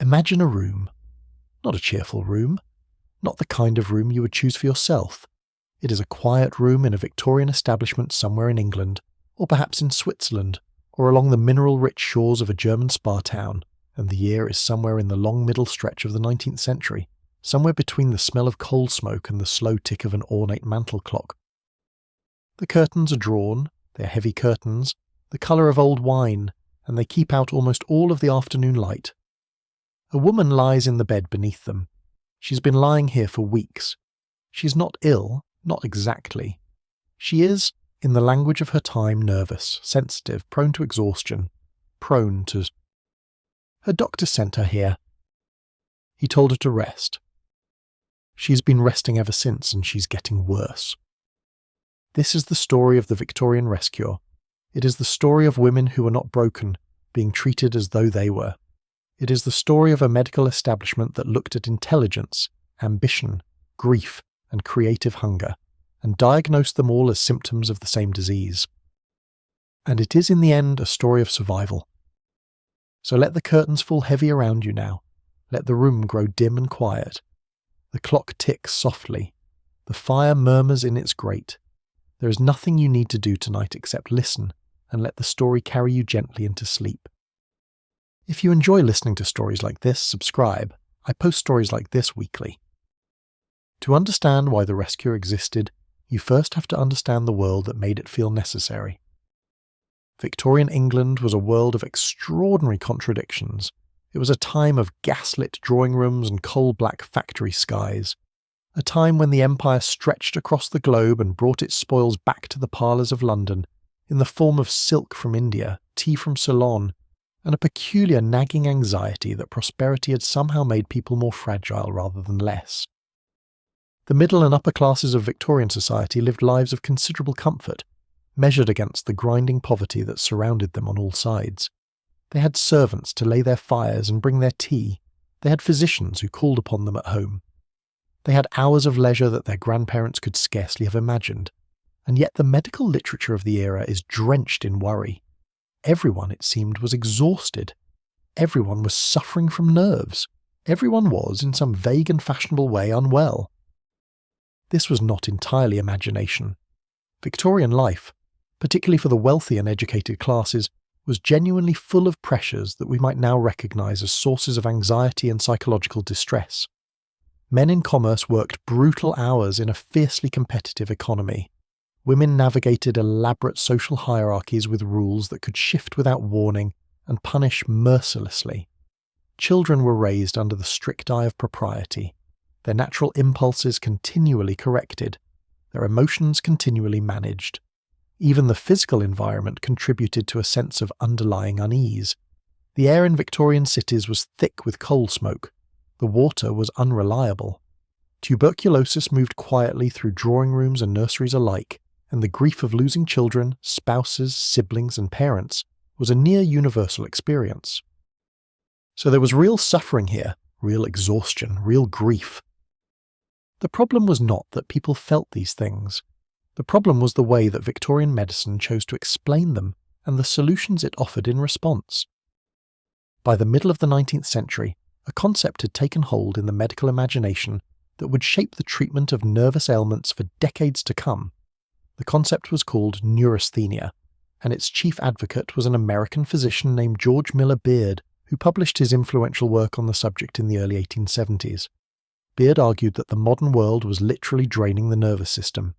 Imagine a room. Not a cheerful room. Not the kind of room you would choose for yourself. It is a quiet room in a Victorian establishment somewhere in England, or perhaps in Switzerland, or along the mineral-rich shores of a German spa town, and the year is somewhere in the long middle stretch of the 19th century, somewhere between the smell of coal smoke and the slow tick of an ornate mantel clock. The curtains are drawn, they're heavy curtains, the colour of old wine, and they keep out almost all of the afternoon light. A woman lies in the bed beneath them. She's been lying here for weeks. She's not ill, not exactly. She is, in the language of her time, nervous, sensitive, prone to exhaustion, prone to... Her doctor sent her here. He told her to rest. She's been resting ever since, and she's getting worse. This is the story of the Victorian rescue. It is the story of women who were not broken, being treated as though they were. It is the story of a medical establishment that looked at intelligence, ambition, grief, and creative hunger, and diagnosed them all as symptoms of the same disease. And it is in the end a story of survival. So let the curtains fall heavy around you now. Let the room grow dim and quiet. The clock ticks softly. The fire murmurs in its grate. There is nothing you need to do tonight except listen and let the story carry you gently into sleep. If you enjoy listening to stories like this, subscribe. I post stories like this weekly. To understand why the rescue existed, you first have to understand the world that made it feel necessary. Victorian England was a world of extraordinary contradictions. It was a time of gaslit drawing rooms and coal-black factory skies. A time when the empire stretched across the globe and brought its spoils back to the parlours of London, in the form of silk from India, tea from Ceylon, and a peculiar nagging anxiety that prosperity had somehow made people more fragile rather than less. The middle and upper classes of Victorian society lived lives of considerable comfort, measured against the grinding poverty that surrounded them on all sides. They had servants to lay their fires and bring their tea. They had physicians who called upon them at home. They had hours of leisure that their grandparents could scarcely have imagined. And yet the medical literature of the era is drenched in worry. Everyone, it seemed, was exhausted. Everyone was suffering from nerves. Everyone was, in some vague and fashionable way, unwell. This was not entirely imagination. Victorian life, particularly for the wealthy and educated classes, was genuinely full of pressures that we might now recognise as sources of anxiety and psychological distress. Men in commerce worked brutal hours in a fiercely competitive economy. Women navigated elaborate social hierarchies with rules that could shift without warning and punish mercilessly. Children were raised under the strict eye of propriety, their natural impulses continually corrected, their emotions continually managed. Even the physical environment contributed to a sense of underlying unease. The air in Victorian cities was thick with coal smoke. The water was unreliable. Tuberculosis moved quietly through drawing rooms and nurseries alike, and the grief of losing children, spouses, siblings, and parents was a near universal experience. So there was real suffering here, real exhaustion, real grief. The problem was not that people felt these things. The problem was the way that Victorian medicine chose to explain them and the solutions it offered in response. By the middle of the 19th century, a concept had taken hold in the medical imagination that would shape the treatment of nervous ailments for decades to come. The concept was called neurasthenia, and its chief advocate was an American physician named George Miller Beard, who published his influential work on the subject in the early 1870s. Beard argued that the modern world was literally draining the nervous system.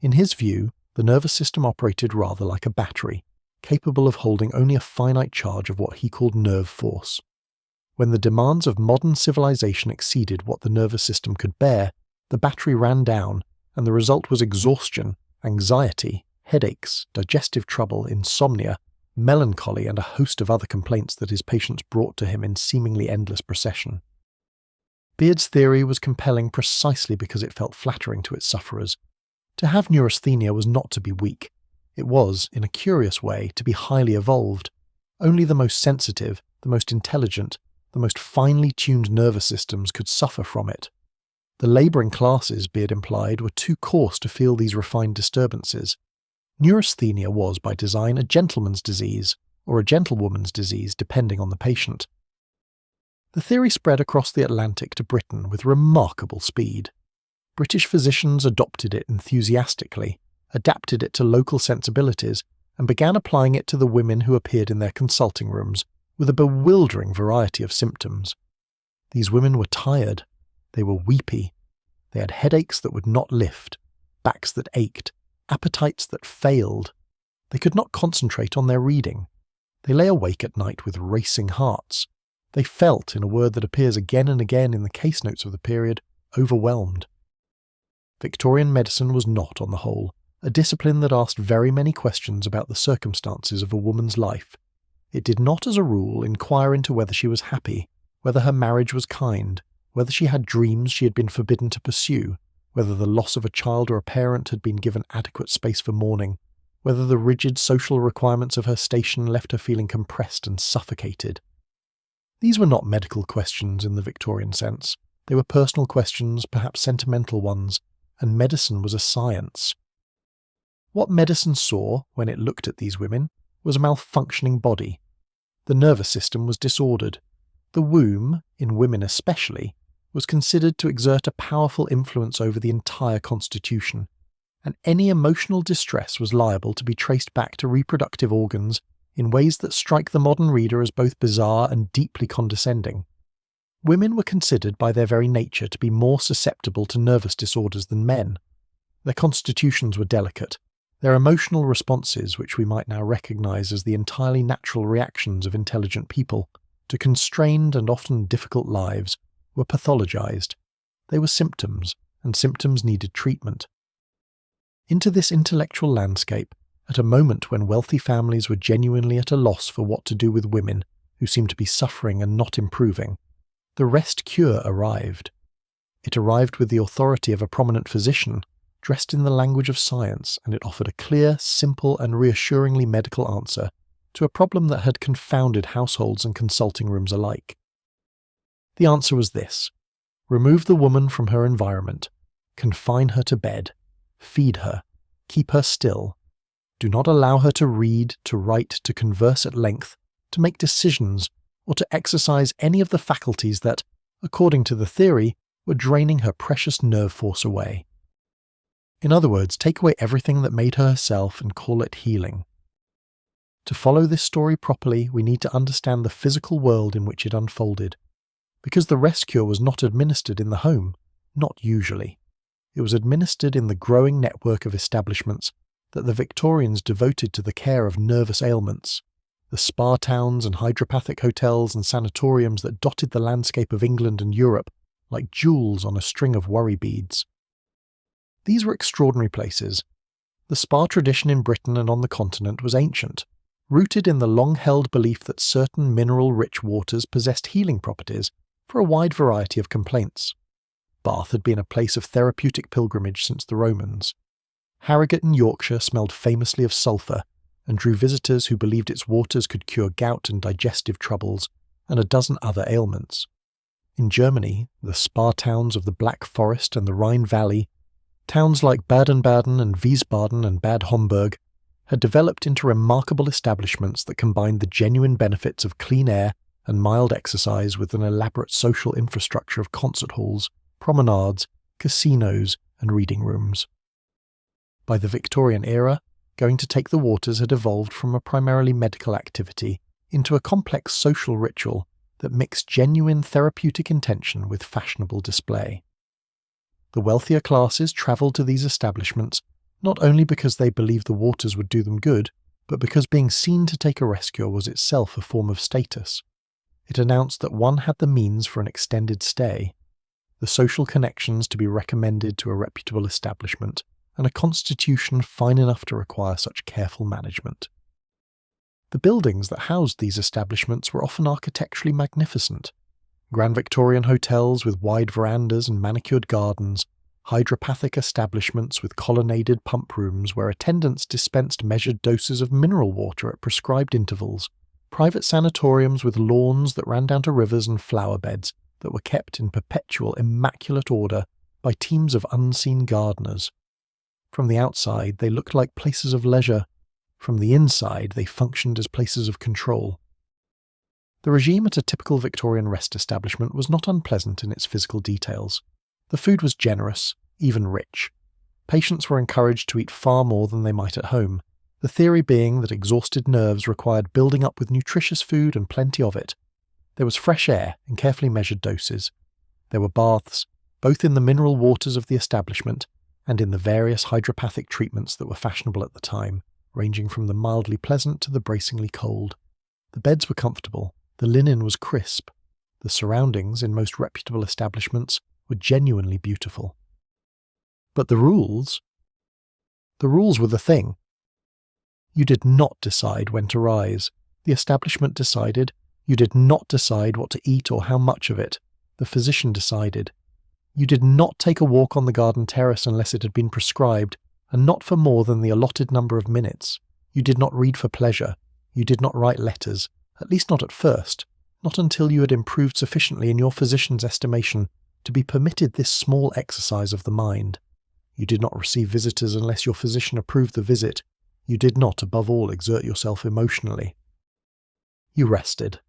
In his view, the nervous system operated rather like a battery, capable of holding only a finite charge of what he called nerve force. When the demands of modern civilization exceeded what the nervous system could bear, the battery ran down, and the result was exhaustion, anxiety, headaches, digestive trouble, insomnia, melancholy, and a host of other complaints that his patients brought to him in seemingly endless procession. Beard's theory was compelling precisely because it felt flattering to its sufferers. To have neurasthenia was not to be weak. It was, in a curious way, to be highly evolved. Only the most sensitive, the most intelligent, the most finely tuned nervous systems could suffer from it. The labouring classes, Beard implied, were too coarse to feel these refined disturbances. Neurasthenia was, by design, a gentleman's disease, or a gentlewoman's disease, depending on the patient. The theory spread across the Atlantic to Britain with remarkable speed. British physicians adopted it enthusiastically, adapted it to local sensibilities, and began applying it to the women who appeared in their consulting rooms with a bewildering variety of symptoms. These women were tired, they were weepy, they had headaches that would not lift, backs that ached, appetites that failed. They could not concentrate on their reading. They lay awake at night with racing hearts. They felt, in a word that appears again and again in the case notes of the period, overwhelmed. Victorian medicine was not, on the whole, a discipline that asked very many questions about the circumstances of a woman's life. It did not, as a rule, inquire into whether she was happy, whether her marriage was kind, whether she had dreams she had been forbidden to pursue, whether the loss of a child or a parent had been given adequate space for mourning, whether the rigid social requirements of her station left her feeling compressed and suffocated. These were not medical questions in the Victorian sense. They were personal questions, perhaps sentimental ones, and medicine was a science. What medicine saw, when it looked at these women, was a malfunctioning body. The nervous system was disordered. The womb, in women especially, was considered to exert a powerful influence over the entire constitution, and any emotional distress was liable to be traced back to reproductive organs in ways that strike the modern reader as both bizarre and deeply condescending. Women were considered by their very nature to be more susceptible to nervous disorders than men. Their constitutions were delicate. Their emotional responses, which we might now recognise as the entirely natural reactions of intelligent people to constrained and often difficult lives, were pathologised. They were symptoms, and symptoms needed treatment. Into this intellectual landscape, at a moment when wealthy families were genuinely at a loss for what to do with women who seemed to be suffering and not improving, the rest cure arrived. It arrived with the authority of a prominent physician, dressed in the language of science, and it offered a clear, simple, and reassuringly medical answer to a problem that had confounded households and consulting rooms alike. The answer was this: remove the woman from her environment, confine her to bed, feed her, keep her still. Do not allow her to read, to write, to converse at length, to make decisions, or to exercise any of the faculties that, according to the theory, were draining her precious nerve force away. In other words, take away everything that made her herself and call it healing. To follow this story properly, we need to understand the physical world in which it unfolded, because the rest cure was not administered in the home, not usually. It was administered in the growing network of establishments that the Victorians devoted to the care of nervous ailments, the spa towns and hydropathic hotels and sanatoriums that dotted the landscape of England and Europe like jewels on a string of worry beads. These were extraordinary places. The spa tradition in Britain and on the continent was ancient, rooted in the long-held belief that certain mineral-rich waters possessed healing properties for a wide variety of complaints. Bath had been a place of therapeutic pilgrimage since the Romans. Harrogate in Yorkshire smelled famously of sulphur and drew visitors who believed its waters could cure gout and digestive troubles, and a dozen other ailments. In Germany, the spa towns of the Black Forest and the Rhine Valley, towns like Baden-Baden and Wiesbaden and Bad Homburg, had developed into remarkable establishments that combined the genuine benefits of clean air and mild exercise with an elaborate social infrastructure of concert halls, promenades, casinos, and reading rooms. By the Victorian era, going to take the waters had evolved from a primarily medical activity into a complex social ritual that mixed genuine therapeutic intention with fashionable display. The wealthier classes travelled to these establishments not only because they believed the waters would do them good, but because being seen to take a rest cure was itself a form of status. It announced that one had the means for an extended stay, the social connections to be recommended to a reputable establishment, and a constitution fine enough to require such careful management. The buildings that housed these establishments were often architecturally magnificent. Grand Victorian hotels with wide verandas and manicured gardens, hydropathic establishments with colonnaded pump rooms where attendants dispensed measured doses of mineral water at prescribed intervals, private sanatoriums with lawns that ran down to rivers and flower beds that were kept in perpetual immaculate order by teams of unseen gardeners. From the outside, they looked like places of leisure. From the inside, they functioned as places of control. The regime at a typical Victorian rest establishment was not unpleasant in its physical details. The food was generous, even rich. Patients were encouraged to eat far more than they might at home, the theory being that exhausted nerves required building up with nutritious food and plenty of it. There was fresh air in carefully measured doses. There were baths, both in the mineral waters of the establishment and in the various hydropathic treatments that were fashionable at the time, ranging from the mildly pleasant to the bracingly cold. The beds were comfortable, the linen was crisp. The surroundings in most reputable establishments were genuinely beautiful. But the rules? The rules were the thing. You did not decide when to rise. The establishment decided. You did not decide what to eat or how much of it. The physician decided. You did not take a walk on the garden terrace unless it had been prescribed, and not for more than the allotted number of minutes. You did not read for pleasure. You did not write letters, at least not at first, not until you had improved sufficiently in your physician's estimation to be permitted this small exercise of the mind. You did not receive visitors unless your physician approved the visit. You did not, above all, exert yourself emotionally. You rested.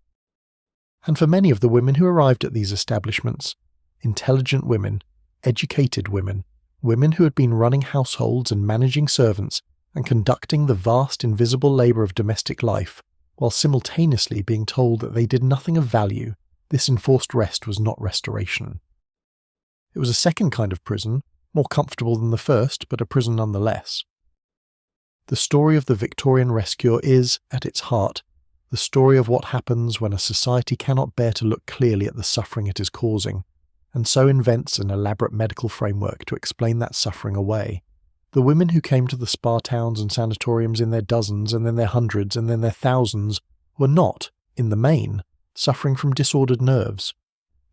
And for many of the women who arrived at these establishments, intelligent women, educated women, women who had been running households and managing servants and conducting the vast invisible labour of domestic life, while simultaneously being told that they did nothing of value, this enforced rest was not restoration. It was a second kind of prison, more comfortable than the first, but a prison nonetheless. The story of the Victorian rest cure is, at its heart, the story of what happens when a society cannot bear to look clearly at the suffering it is causing, and so invents an elaborate medical framework to explain that suffering away. The women who came to the spa towns and sanatoriums in their dozens and then their hundreds and then their thousands were not, in the main, suffering from disordered nerves.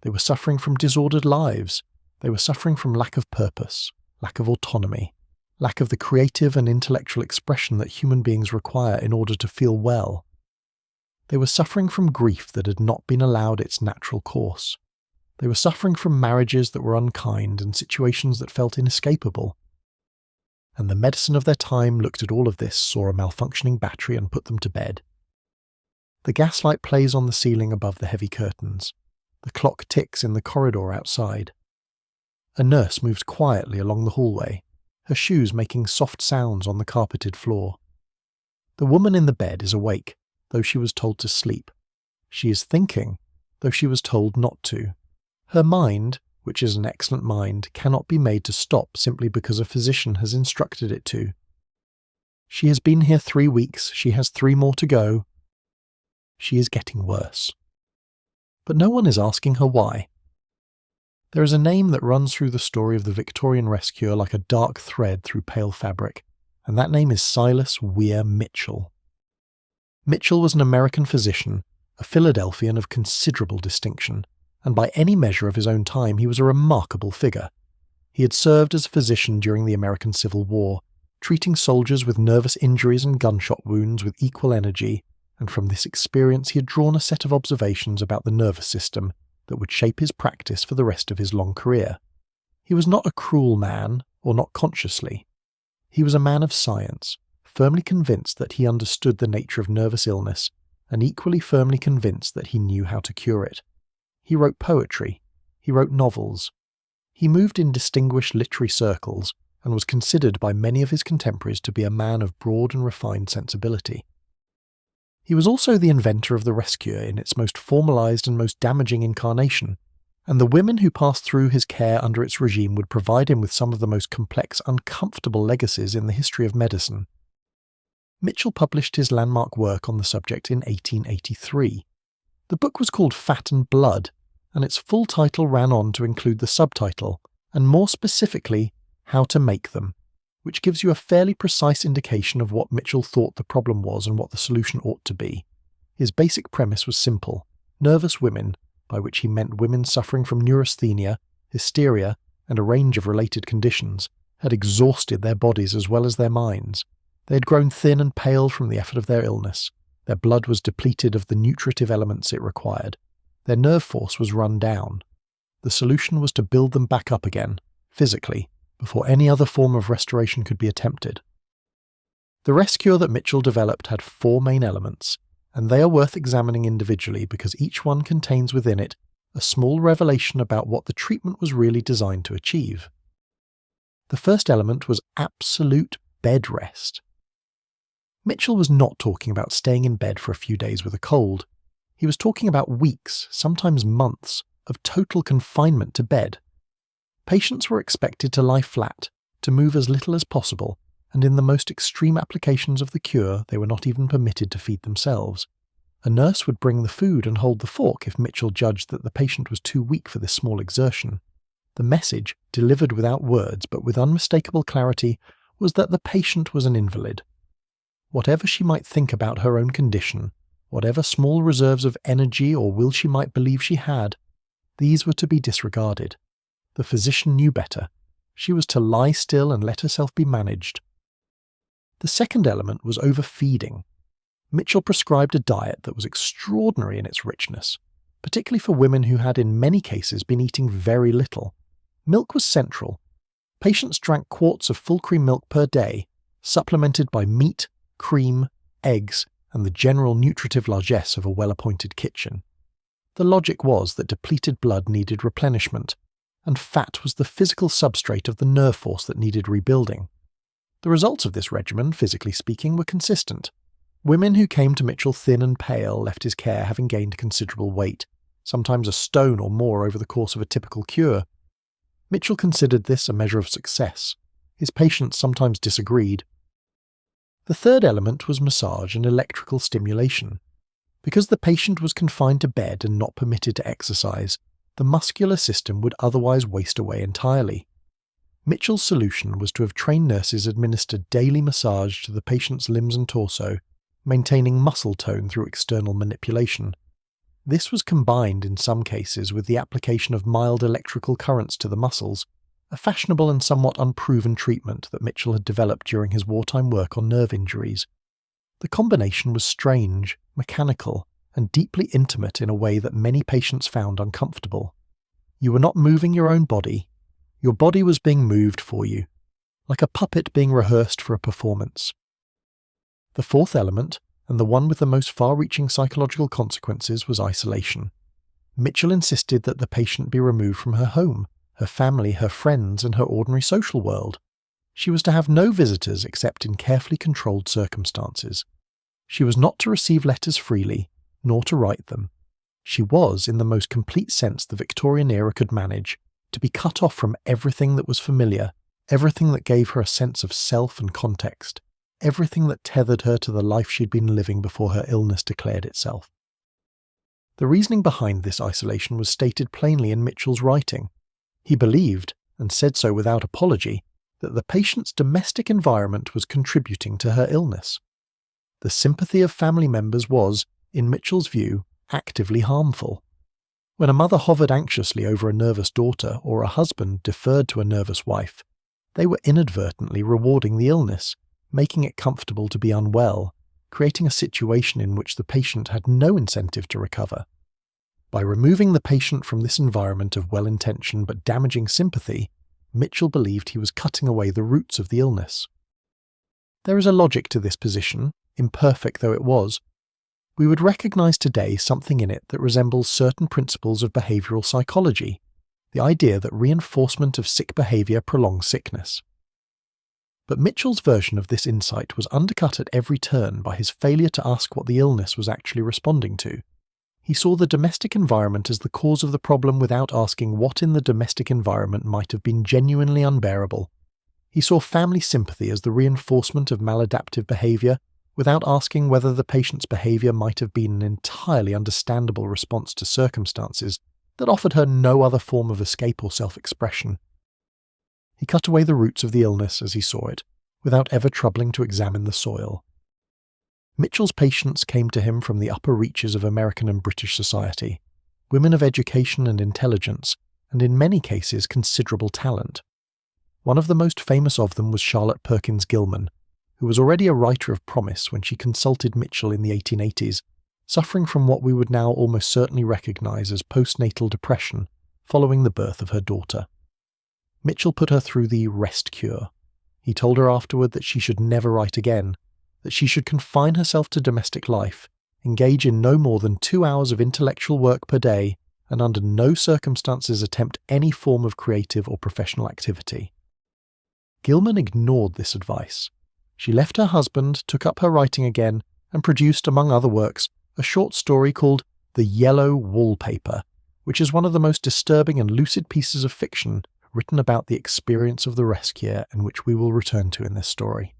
They were suffering from disordered lives. They were suffering from lack of purpose, lack of autonomy, lack of the creative and intellectual expression that human beings require in order to feel well. They were suffering from grief that had not been allowed its natural course. They were suffering from marriages that were unkind and situations that felt inescapable. And the medicine of their time looked at all of this, saw a malfunctioning battery and put them to bed. The gaslight plays on the ceiling above the heavy curtains. The clock ticks in the corridor outside. A nurse moves quietly along the hallway, her shoes making soft sounds on the carpeted floor. The woman in the bed is awake, though she was told to sleep. She is thinking, though she was told not to. Her mind, which is an excellent mind, cannot be made to stop simply because a physician has instructed it to. She has been here 3 weeks, she has 3 more to go. She is getting worse. But no one is asking her why. There is a name that runs through the story of the Victorian rest cure like a dark thread through pale fabric, and that name is Silas Weir Mitchell. Mitchell was an American physician, a Philadelphian of considerable distinction, and by any measure of his own time he was a remarkable figure. He had served as a physician during the American Civil War, treating soldiers with nervous injuries and gunshot wounds with equal energy, and from this experience he had drawn a set of observations about the nervous system that would shape his practice for the rest of his long career. He was not a cruel man, or not consciously. He was a man of science, firmly convinced that he understood the nature of nervous illness, and equally firmly convinced that he knew how to cure it. He wrote poetry. He wrote novels. He moved in distinguished literary circles, and was considered by many of his contemporaries to be a man of broad and refined sensibility. He was also the inventor of the rest cure in its most formalized and most damaging incarnation, and the women who passed through his care under its regime would provide him with some of the most complex, uncomfortable legacies in the history of medicine. Mitchell published his landmark work on the subject in 1883. The book was called Fat and Blood, and its full title ran on to include the subtitle, and more specifically, How to Make Them, which gives you a fairly precise indication of what Mitchell thought the problem was and what the solution ought to be. His basic premise was simple. Nervous women, by which he meant women suffering from neurasthenia, hysteria, and a range of related conditions, had exhausted their bodies as well as their minds. They had grown thin and pale from the effort of their illness. Their blood was depleted of the nutritive elements it required. Their nerve force was run down. The solution was to build them back up again, physically, before any other form of restoration could be attempted. The rest cure that Mitchell developed had 4 main elements, and they are worth examining individually because each one contains within it a small revelation about what the treatment was really designed to achieve. The first element was absolute bed rest. Mitchell was not talking about staying in bed for a few days with a cold. He was talking about weeks, sometimes months, of total confinement to bed. Patients were expected to lie flat, to move as little as possible, and in the most extreme applications of the cure, they were not even permitted to feed themselves. A nurse would bring the food and hold the fork if Mitchell judged that the patient was too weak for this small exertion. The message, delivered without words but with unmistakable clarity, was that the patient was an invalid. Whatever she might think about her own condition, whatever small reserves of energy or will she might believe she had, these were to be disregarded. The physician knew better. She was to lie still and let herself be managed. The second element was overfeeding. Mitchell prescribed a diet that was extraordinary in its richness, particularly for women who had in many cases been eating very little. Milk was central. Patients drank quarts of full cream milk per day, supplemented by meat, cream, eggs, and the general nutritive largesse of a well-appointed kitchen. The logic was that depleted blood needed replenishment, and fat was the physical substrate of the nerve force that needed rebuilding. The results of this regimen, physically speaking, were consistent. Women who came to Mitchell thin and pale left his care having gained considerable weight, sometimes a stone or more over the course of a typical cure. Mitchell considered this a measure of success. His patients sometimes disagreed. The third element was massage and electrical stimulation. Because the patient was confined to bed and not permitted to exercise, the muscular system would otherwise waste away entirely. Mitchell's solution was to have trained nurses administer daily massage to the patient's limbs and torso, maintaining muscle tone through external manipulation. This was combined in some cases with the application of mild electrical currents to the muscles, a fashionable and somewhat unproven treatment that Mitchell had developed during his wartime work on nerve injuries. The combination was strange, mechanical, and deeply intimate in a way that many patients found uncomfortable. You were not moving your own body. Your body was being moved for you, like a puppet being rehearsed for a performance. The fourth element, and the one with the most far-reaching psychological consequences, was isolation. Mitchell insisted that the patient be removed from her home, her family, her friends, and her ordinary social world. She was to have no visitors except in carefully controlled circumstances. She was not to receive letters freely, nor to write them. She was, in the most complete sense the Victorian era could manage, to be cut off from everything that was familiar, everything that gave her a sense of self and context, everything that tethered her to the life she'd been living before her illness declared itself. The reasoning behind this isolation was stated plainly in Mitchell's writing. He believed, and said so without apology, that the patient's domestic environment was contributing to her illness. The sympathy of family members was, in Mitchell's view, actively harmful. When a mother hovered anxiously over a nervous daughter or a husband deferred to a nervous wife, they were inadvertently rewarding the illness, making it comfortable to be unwell, creating a situation in which the patient had no incentive to recover. By removing the patient from this environment of well-intentioned but damaging sympathy, Mitchell believed he was cutting away the roots of the illness. There is a logic to this position, imperfect though it was. We would recognize today something in it that resembles certain principles of behavioral psychology, the idea that reinforcement of sick behavior prolongs sickness. But Mitchell's version of this insight was undercut at every turn by his failure to ask what the illness was actually responding to. He saw the domestic environment as the cause of the problem without asking what in the domestic environment might have been genuinely unbearable. He saw family sympathy as the reinforcement of maladaptive behavior, without asking whether the patient's behavior might have been an entirely understandable response to circumstances that offered her no other form of escape or self-expression. He cut away the roots of the illness as he saw it, without ever troubling to examine the soil. Mitchell's patients came to him from the upper reaches of American and British society, women of education and intelligence, and in many cases considerable talent. One of the most famous of them was Charlotte Perkins Gilman, who was already a writer of promise when she consulted Mitchell in the 1880s, suffering from what we would now almost certainly recognize as postnatal depression following the birth of her daughter. Mitchell put her through the rest cure. He told her afterward that she should never write again, that she should confine herself to domestic life, engage in no more than 2 hours of intellectual work per day, and under no circumstances attempt any form of creative or professional activity. Gilman ignored this advice. She left her husband, took up her writing again, and produced, among other works, a short story called The Yellow Wallpaper, which is one of the most disturbing and lucid pieces of fiction written about the experience of the rescuer, and which we will return to in this story.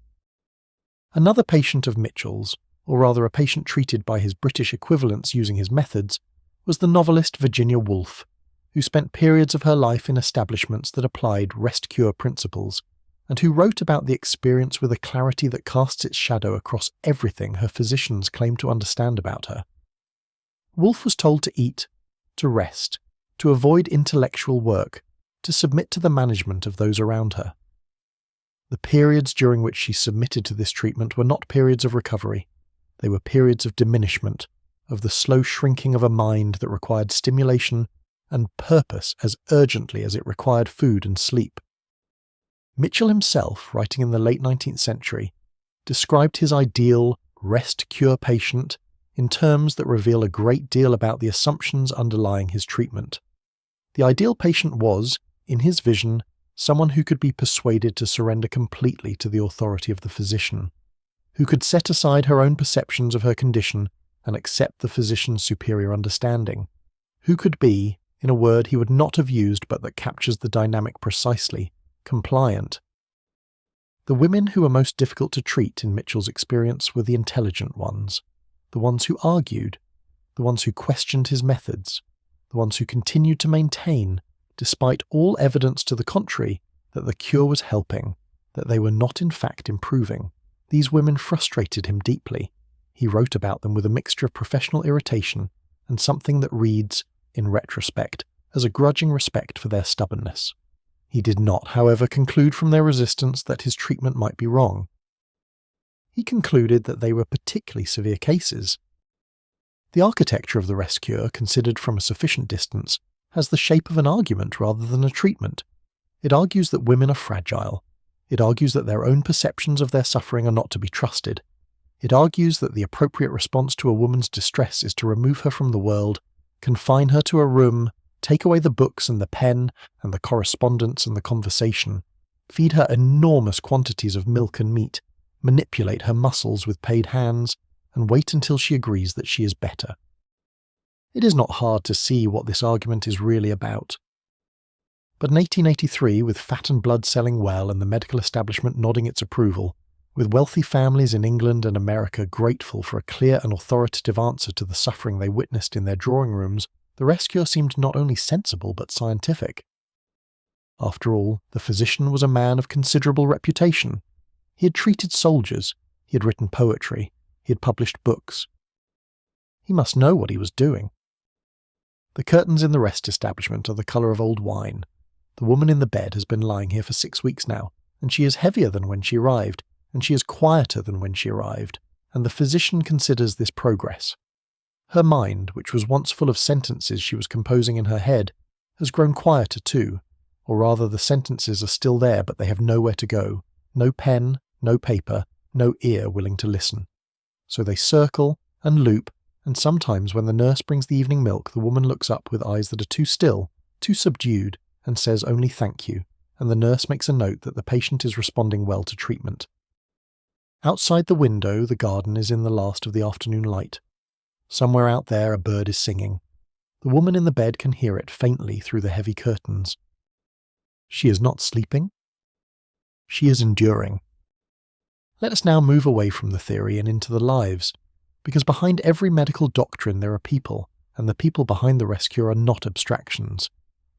Another patient of Mitchell's, or rather a patient treated by his British equivalents using his methods, was the novelist Virginia Woolf, who spent periods of her life in establishments that applied rest-cure principles, and who wrote about the experience with a clarity that casts its shadow across everything her physicians claimed to understand about her. Woolf was told to eat, to rest, to avoid intellectual work, to submit to the management of those around her. The periods during which she submitted to this treatment were not periods of recovery. They were periods of diminishment, of the slow shrinking of a mind that required stimulation and purpose as urgently as it required food and sleep. Mitchell himself, writing in the late 19th century, described his ideal rest-cure patient in terms that reveal a great deal about the assumptions underlying his treatment. The ideal patient was, in his vision, someone who could be persuaded to surrender completely to the authority of the physician, who could set aside her own perceptions of her condition and accept the physician's superior understanding, who could be, in a word he would not have used but that captures the dynamic precisely, compliant. The women who were most difficult to treat in Mitchell's experience were the intelligent ones, the ones who argued, the ones who questioned his methods, the ones who continued to maintain, despite all evidence to the contrary, that the cure was helping, that they were not in fact improving. These women frustrated him deeply. He wrote about them with a mixture of professional irritation and something that reads, in retrospect, as a grudging respect for their stubbornness. He did not, however, conclude from their resistance that his treatment might be wrong. He concluded that they were particularly severe cases. The architecture of the rest cure, considered from a sufficient distance, has the shape of an argument rather than a treatment. It argues that women are fragile. It argues that their own perceptions of their suffering are not to be trusted. It argues that the appropriate response to a woman's distress is to remove her from the world, confine her to a room, take away the books and the pen and the correspondence and the conversation, feed her enormous quantities of milk and meat, manipulate her muscles with paid hands, and wait until she agrees that she is better. It is not hard to see what this argument is really about. But in 1883, with fat and blood selling well and the medical establishment nodding its approval, with wealthy families in England and America grateful for a clear and authoritative answer to the suffering they witnessed in their drawing rooms, the rest cure seemed not only sensible but scientific. After all, the physician was a man of considerable reputation. He had treated soldiers, he had written poetry, he had published books. He must know what he was doing. The curtains in the rest establishment are the colour of old wine. The woman in the bed has been lying here for 6 weeks now, and she is heavier than when she arrived, and she is quieter than when she arrived, and the physician considers this progress. Her mind, which was once full of sentences she was composing in her head, has grown quieter too, or rather the sentences are still there but they have nowhere to go, no pen, no paper, no ear willing to listen. So they circle and loop, and sometimes when the nurse brings the evening milk the woman looks up with eyes that are too still, too subdued, and says only thank you, and the nurse makes a note that the patient is responding well to treatment. Outside the window the garden is in the last of the afternoon light. Somewhere out there a bird is singing. The woman in the bed can hear it faintly through the heavy curtains. She is not sleeping. She is enduring. Let us now move away from the theory and into the lives, because behind every medical doctrine there are people, and the people behind the rest cure are not abstractions.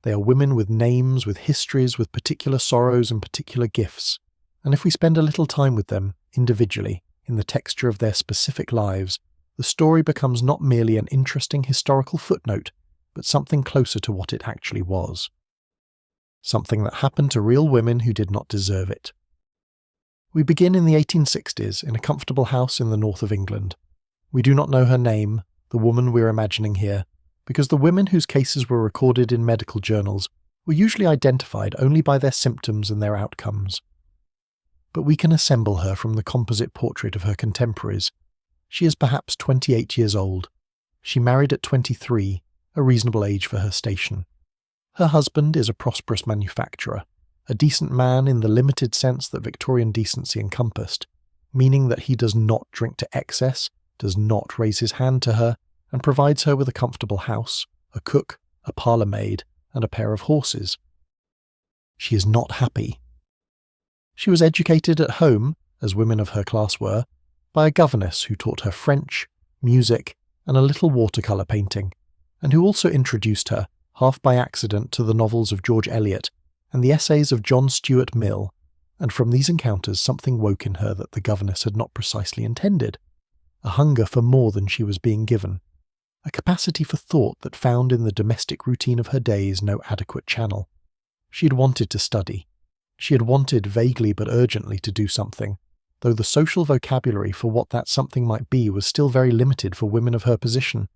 They are women with names, with histories, with particular sorrows and particular gifts, and if we spend a little time with them, individually, in the texture of their specific lives, the story becomes not merely an interesting historical footnote, but something closer to what it actually was. Something that happened to real women who did not deserve it. We begin in the 1860s in a comfortable house in the north of England. We do not know her name, the woman we're imagining here, because the women whose cases were recorded in medical journals were usually identified only by their symptoms and their outcomes. But we can assemble her from the composite portrait of her contemporaries. She is perhaps 28 years old. She married at 23, a reasonable age for her station. Her husband is a prosperous manufacturer, a decent man in the limited sense that Victorian decency encompassed, meaning that he does not drink to excess, does not raise his hand to her, and provides her with a comfortable house, a cook, a parlour maid, and a pair of horses. She is not happy. She was educated at home, as women of her class were, by a governess who taught her French, music, and a little watercolour painting, and who also introduced her, half by accident, to the novels of George Eliot and the essays of John Stuart Mill, and from these encounters something woke in her that the governess had not precisely intended, a hunger for more than she was being given, a capacity for thought that found in the domestic routine of her days no adequate channel. She had wanted to study. She had wanted vaguely but urgently to do something, though the social vocabulary for what that something might be was still very limited for women of her position.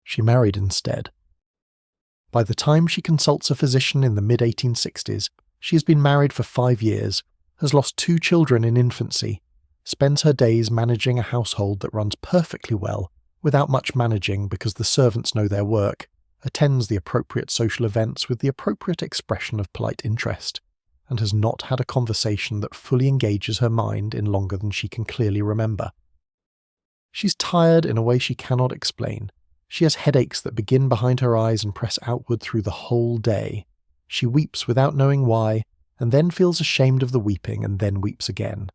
She married instead. By the time she consults a physician in the mid-1860s, she has been married for 5 years, has lost 2 children in infancy, spends her days managing a household that runs perfectly well, without much managing because the servants know their work, attends the appropriate social events with the appropriate expression of polite interest, and has not had a conversation that fully engages her mind in longer than she can clearly remember. She's tired in a way she cannot explain. She has headaches that begin behind her eyes and press outward through the whole day. She weeps without knowing why, and then feels ashamed of the weeping and then weeps again.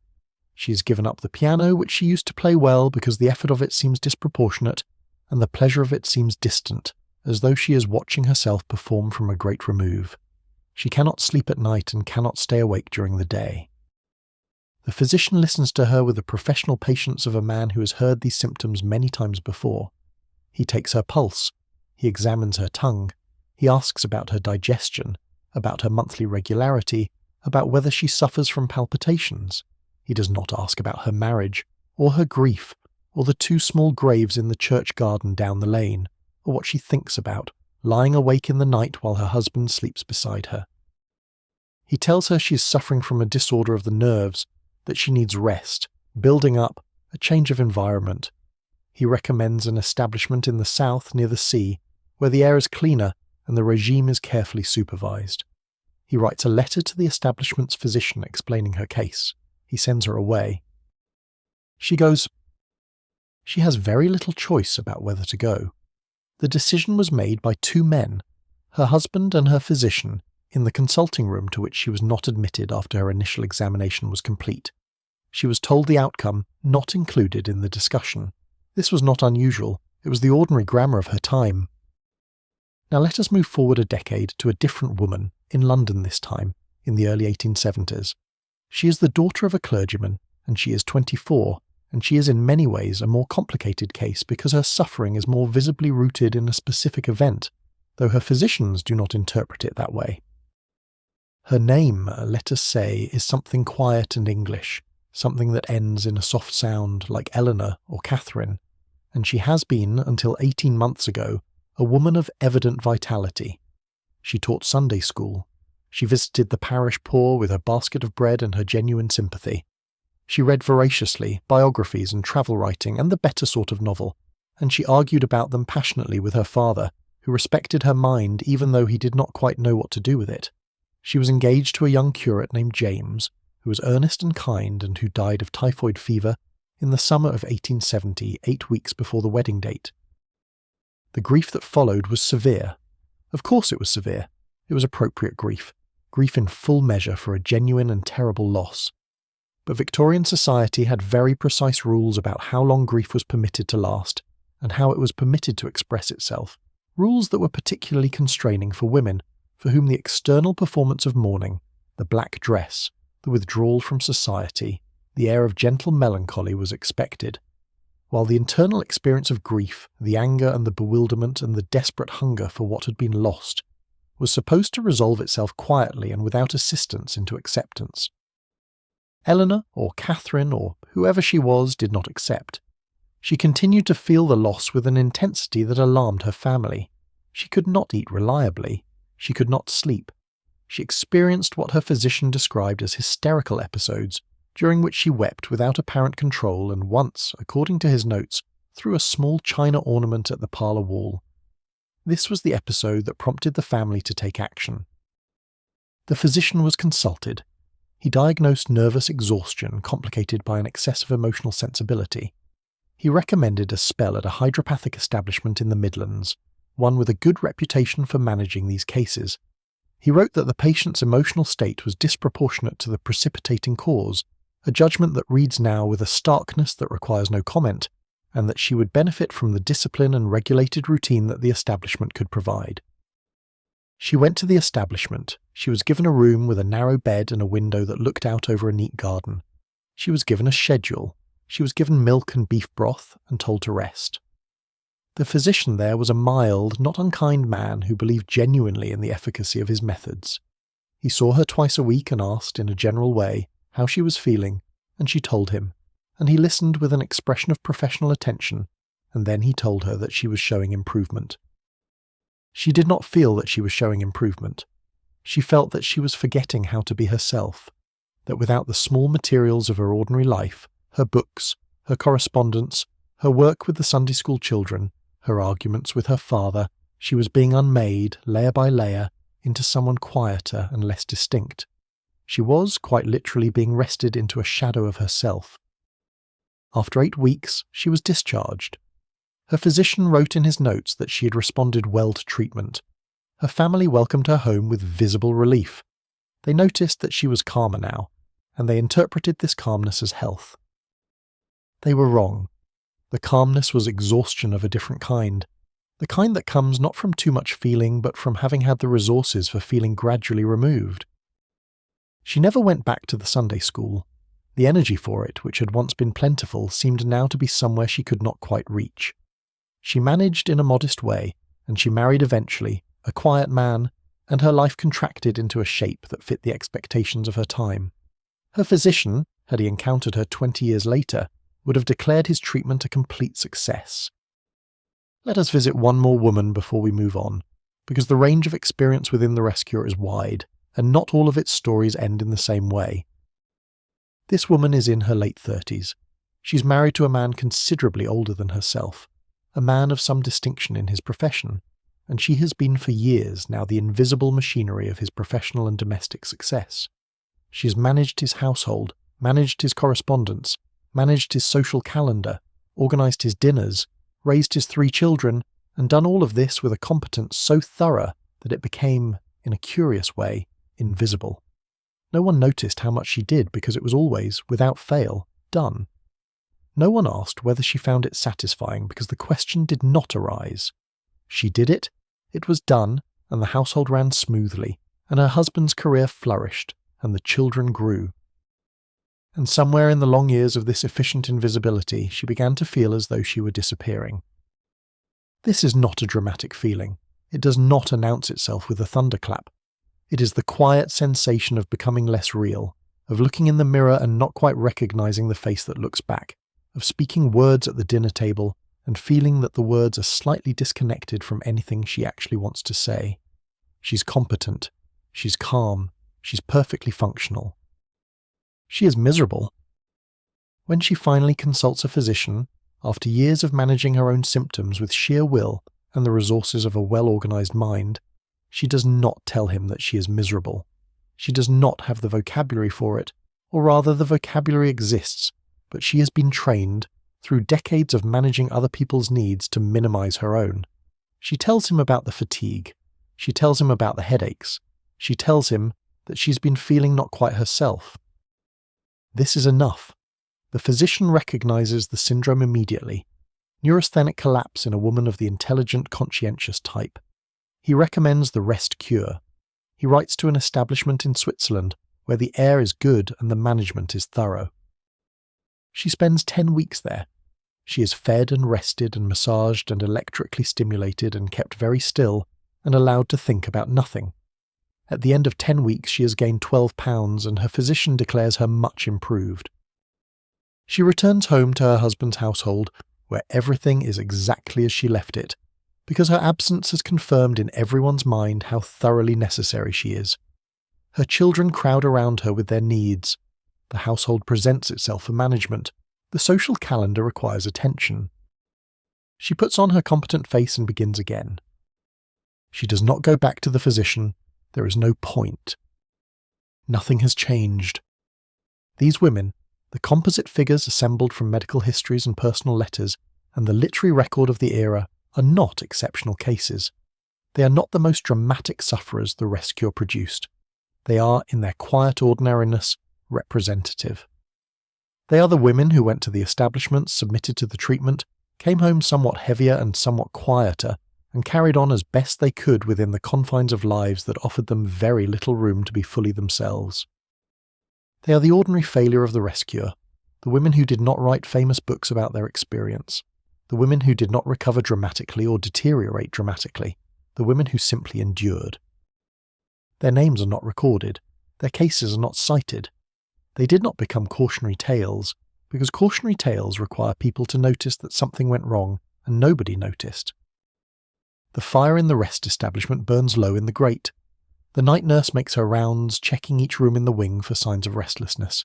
She has given up the piano, which she used to play well because the effort of it seems disproportionate, and the pleasure of it seems distant, as though she is watching herself perform from a great remove. She cannot sleep at night and cannot stay awake during the day. The physician listens to her with the professional patience of a man who has heard these symptoms many times before. He takes her pulse, he examines her tongue, he asks about her digestion, about her monthly regularity, about whether she suffers from palpitations. He does not ask about her marriage, or her grief, or the 2 small graves in the church garden down the lane, or what she thinks about, lying awake in the night while her husband sleeps beside her. He tells her she is suffering from a disorder of the nerves, that she needs rest, building up, a change of environment. He recommends an establishment in the south near the sea, where the air is cleaner and the regime is carefully supervised. He writes a letter to the establishment's physician explaining her case. He sends her away. She goes. She has very little choice about whether to go. The decision was made by 2 men, her husband and her physician, in the consulting room to which she was not admitted after her initial examination was complete. She was told the outcome, not included in the discussion. This was not unusual. It was the ordinary grammar of her time. Now let us move forward a decade to a different woman, in London this time, in the early 1870s. She is the daughter of a clergyman, and she is 24, and she is in many ways a more complicated case because her suffering is more visibly rooted in a specific event, though her physicians do not interpret it that way. Her name, let us say, is something quiet and English, something that ends in a soft sound like Eleanor or Catherine, and she has been, until 18 months ago, a woman of evident vitality. She taught Sunday school. She visited the parish poor with her basket of bread and her genuine sympathy. She read voraciously biographies and travel writing and the better sort of novel, and she argued about them passionately with her father, who respected her mind even though he did not quite know what to do with it. She was engaged to a young curate named James, who was earnest and kind and who died of typhoid fever in the summer of 1870, 8 weeks before the wedding date. The grief that followed was severe. Of course it was severe. It was appropriate grief in full measure for a genuine and terrible loss. But Victorian society had very precise rules about how long grief was permitted to last, and how it was permitted to express itself, rules that were particularly constraining for women, for whom the external performance of mourning, the black dress, the withdrawal from society, the air of gentle melancholy was expected, while the internal experience of grief, the anger and the bewilderment and the desperate hunger for what had been lost, was supposed to resolve itself quietly and without assistance into acceptance. Eleanor, or Catherine, or whoever she was, did not accept. She continued to feel the loss with an intensity that alarmed her family. She could not eat reliably. She could not sleep. She experienced what her physician described as hysterical episodes, during which she wept without apparent control and once, according to his notes, threw a small china ornament at the parlour wall. This was the episode that prompted the family to take action. The physician was consulted. He diagnosed nervous exhaustion complicated by an excess of emotional sensibility. He recommended a spell at a hydropathic establishment in the Midlands, one with a good reputation for managing these cases. He wrote that the patient's emotional state was disproportionate to the precipitating cause, a judgment that reads now with a starkness that requires no comment, and that she would benefit from the discipline and regulated routine that the establishment could provide. She went to the establishment. She was given a room with a narrow bed and a window that looked out over a neat garden. She was given a schedule. She was given milk and beef broth and told to rest. The physician there was a mild, not unkind man who believed genuinely in the efficacy of his methods. He saw her twice a week and asked, in a general way, how she was feeling, and she told him, and he listened with an expression of professional attention, and then he told her that she was showing improvement. She did not feel that she was showing improvement. She felt that she was forgetting how to be herself, that without the small materials of her ordinary life, her books, her correspondence, her work with the Sunday school children, her arguments with her father, she was being unmade, layer by layer, into someone quieter and less distinct. She was, quite literally, being wrested into a shadow of herself. After 8 weeks, she was discharged. Her physician wrote in his notes that she had responded well to treatment. Her family welcomed her home with visible relief. They noticed that she was calmer now, and they interpreted this calmness as health. They were wrong. The calmness was exhaustion of a different kind, the kind that comes not from too much feeling but from having had the resources for feeling gradually removed. She never went back to the Sunday school. The energy for it, which had once been plentiful, seemed now to be somewhere she could not quite reach. She managed in a modest way, and she married eventually, a quiet man, and her life contracted into a shape that fit the expectations of her time. Her physician, had he encountered her 20 years later, would have declared his treatment a complete success. Let us visit one more woman before we move on, because the range of experience within the rescuer is wide, and not all of its stories end in the same way. This woman is in her late 30s. She's married to a man considerably older than herself, a man of some distinction in his profession, and she has been for years now the invisible machinery of his professional and domestic success. She has managed his household, managed his correspondence, managed his social calendar, organised his dinners, raised his 3 children, and done all of this with a competence so thorough that it became, in a curious way, invisible. No one noticed how much she did because it was always, without fail, done. No one asked whether she found it satisfying because the question did not arise. She did it was done, and the household ran smoothly, and her husband's career flourished, and the children grew. And somewhere in the long years of this efficient invisibility, she began to feel as though she were disappearing. This is not a dramatic feeling. It does not announce itself with a thunderclap. It is the quiet sensation of becoming less real, of looking in the mirror and not quite recognizing the face that looks back, of speaking words at the dinner table and feeling that the words are slightly disconnected from anything she actually wants to say. She's competent. She's calm. She's perfectly functional. She is miserable. When she finally consults a physician, after years of managing her own symptoms with sheer will and the resources of a well-organized mind, she does not tell him that she is miserable. She does not have the vocabulary for it, or rather the vocabulary exists, but she has been trained, through decades of managing other people's needs, to minimize her own. She tells him about the fatigue. She tells him about the headaches. She tells him that she's been feeling not quite herself. This is enough. The physician recognizes the syndrome immediately. Neurasthenic collapse in a woman of the intelligent, conscientious type. He recommends the rest cure. He writes to an establishment in Switzerland where the air is good and the management is thorough. She spends 10 weeks there. She is fed and rested and massaged and electrically stimulated and kept very still and allowed to think about nothing. At the end of 10 weeks she has gained 12 pounds and her physician declares her much improved. She returns home to her husband's household where everything is exactly as she left it, because her absence has confirmed in everyone's mind how thoroughly necessary she is. Her children crowd around her with their needs. The household presents itself for management. The social calendar requires attention. She puts on her competent face and begins again. She does not go back to the physician. There is no point. Nothing has changed. These women, the composite figures assembled from medical histories and personal letters, and the literary record of the era, are not exceptional cases. They are not the most dramatic sufferers the rescue produced. They are, in their quiet ordinariness, representative. They are the women who went to the establishments, submitted to the treatment, came home somewhat heavier and somewhat quieter, and carried on as best they could within the confines of lives that offered them very little room to be fully themselves. They are the ordinary failure of the rescuer, the women who did not write famous books about their experience, the women who did not recover dramatically or deteriorate dramatically, the women who simply endured. Their names are not recorded, their cases are not cited. They did not become cautionary tales, because cautionary tales require people to notice that something went wrong, and nobody noticed. The fire in the rest establishment burns low in the grate. The night nurse makes her rounds, checking each room in the wing for signs of restlessness.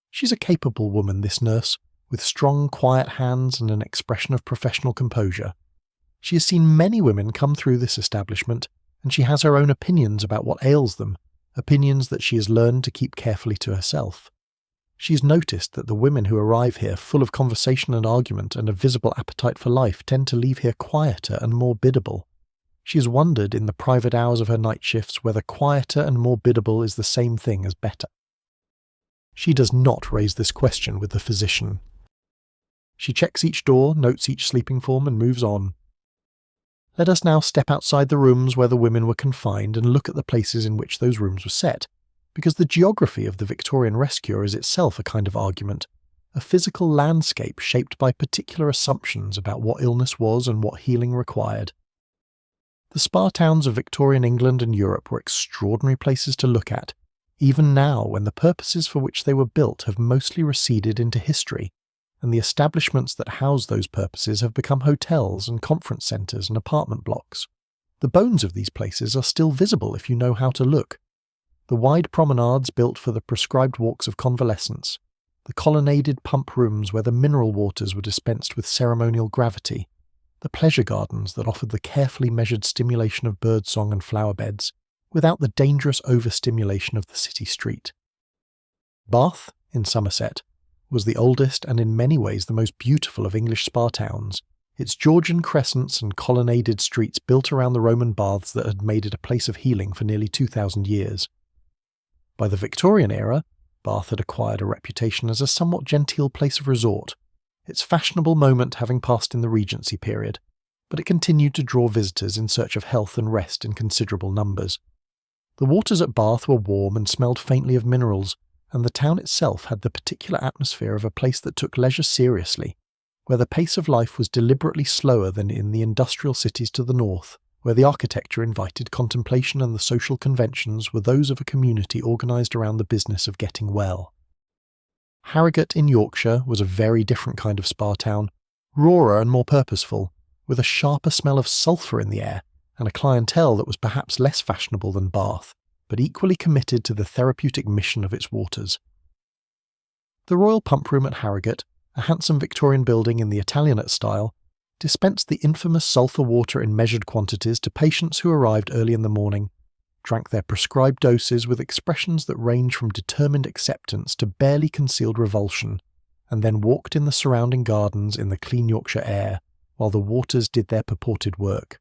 She's a capable woman, this nurse, with strong, quiet hands and an expression of professional composure. She has seen many women come through this establishment, and she has her own opinions about what ails them, opinions that she has learned to keep carefully to herself. She's noticed that the women who arrive here full of conversation and argument and a visible appetite for life tend to leave here quieter and more biddable. She has wondered in the private hours of her night shifts whether quieter and more biddable is the same thing as better. She does not raise this question with the physician. She checks each door, notes each sleeping form, and moves on. Let us now step outside the rooms where the women were confined and look at the places in which those rooms were set, because the geography of the Victorian rescuer is itself a kind of argument, a physical landscape shaped by particular assumptions about what illness was and what healing required. The spa towns of Victorian England and Europe were extraordinary places to look at, even now when the purposes for which they were built have mostly receded into history, and the establishments that house those purposes have become hotels and conference centres and apartment blocks. The bones of these places are still visible if you know how to look. The wide promenades built for the prescribed walks of convalescence, the colonnaded pump rooms where the mineral waters were dispensed with ceremonial gravity, the pleasure gardens that offered the carefully measured stimulation of birdsong and flower beds, without the dangerous overstimulation of the city street. Bath, in Somerset, was the oldest and in many ways the most beautiful of English spa towns, its Georgian crescents and colonnaded streets built around the Roman baths that had made it a place of healing for nearly 2,000 years. By the Victorian era, Bath had acquired a reputation as a somewhat genteel place of resort, its fashionable moment having passed in the Regency period, but it continued to draw visitors in search of health and rest in considerable numbers. The waters at Bath were warm and smelled faintly of minerals, and the town itself had the particular atmosphere of a place that took leisure seriously, where the pace of life was deliberately slower than in the industrial cities to the north, where the architecture invited contemplation and the social conventions were those of a community organised around the business of getting well. Harrogate in Yorkshire was a very different kind of spa town, rawer and more purposeful, with a sharper smell of sulphur in the air, and a clientele that was perhaps less fashionable than Bath, but equally committed to the therapeutic mission of its waters. The Royal Pump Room at Harrogate, a handsome Victorian building in the Italianate style, dispensed the infamous sulphur water in measured quantities to patients who arrived early in the morning, drank their prescribed doses with expressions that range from determined acceptance to barely concealed revulsion, and then walked in the surrounding gardens in the clean Yorkshire air, while the waters did their purported work.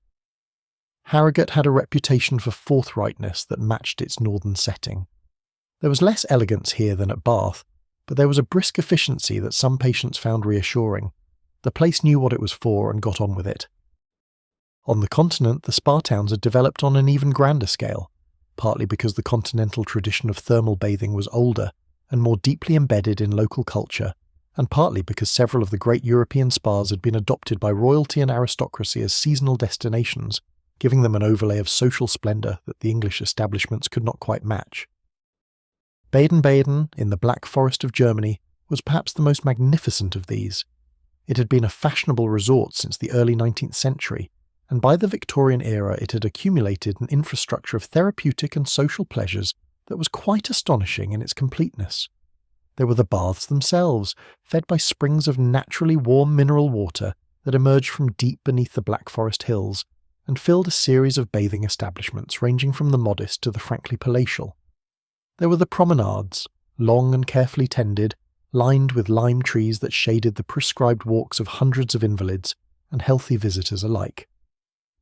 Harrogate had a reputation for forthrightness that matched its northern setting. There was less elegance here than at Bath, but there was a brisk efficiency that some patients found reassuring. The place knew what it was for and got on with it. On the continent, the spa towns had developed on an even grander scale, partly because the continental tradition of thermal bathing was older and more deeply embedded in local culture, and partly because several of the great European spas had been adopted by royalty and aristocracy as seasonal destinations, giving them an overlay of social splendour that the English establishments could not quite match. Baden-Baden, in the Black Forest of Germany, was perhaps the most magnificent of these. It had been a fashionable resort since the early 19th century, and by the Victorian era it had accumulated an infrastructure of therapeutic and social pleasures that was quite astonishing in its completeness. There were the baths themselves, fed by springs of naturally warm mineral water that emerged from deep beneath the Black Forest hills, and filled a series of bathing establishments ranging from the modest to the frankly palatial. There were the promenades, long and carefully tended, lined with lime trees that shaded the prescribed walks of hundreds of invalids and healthy visitors alike.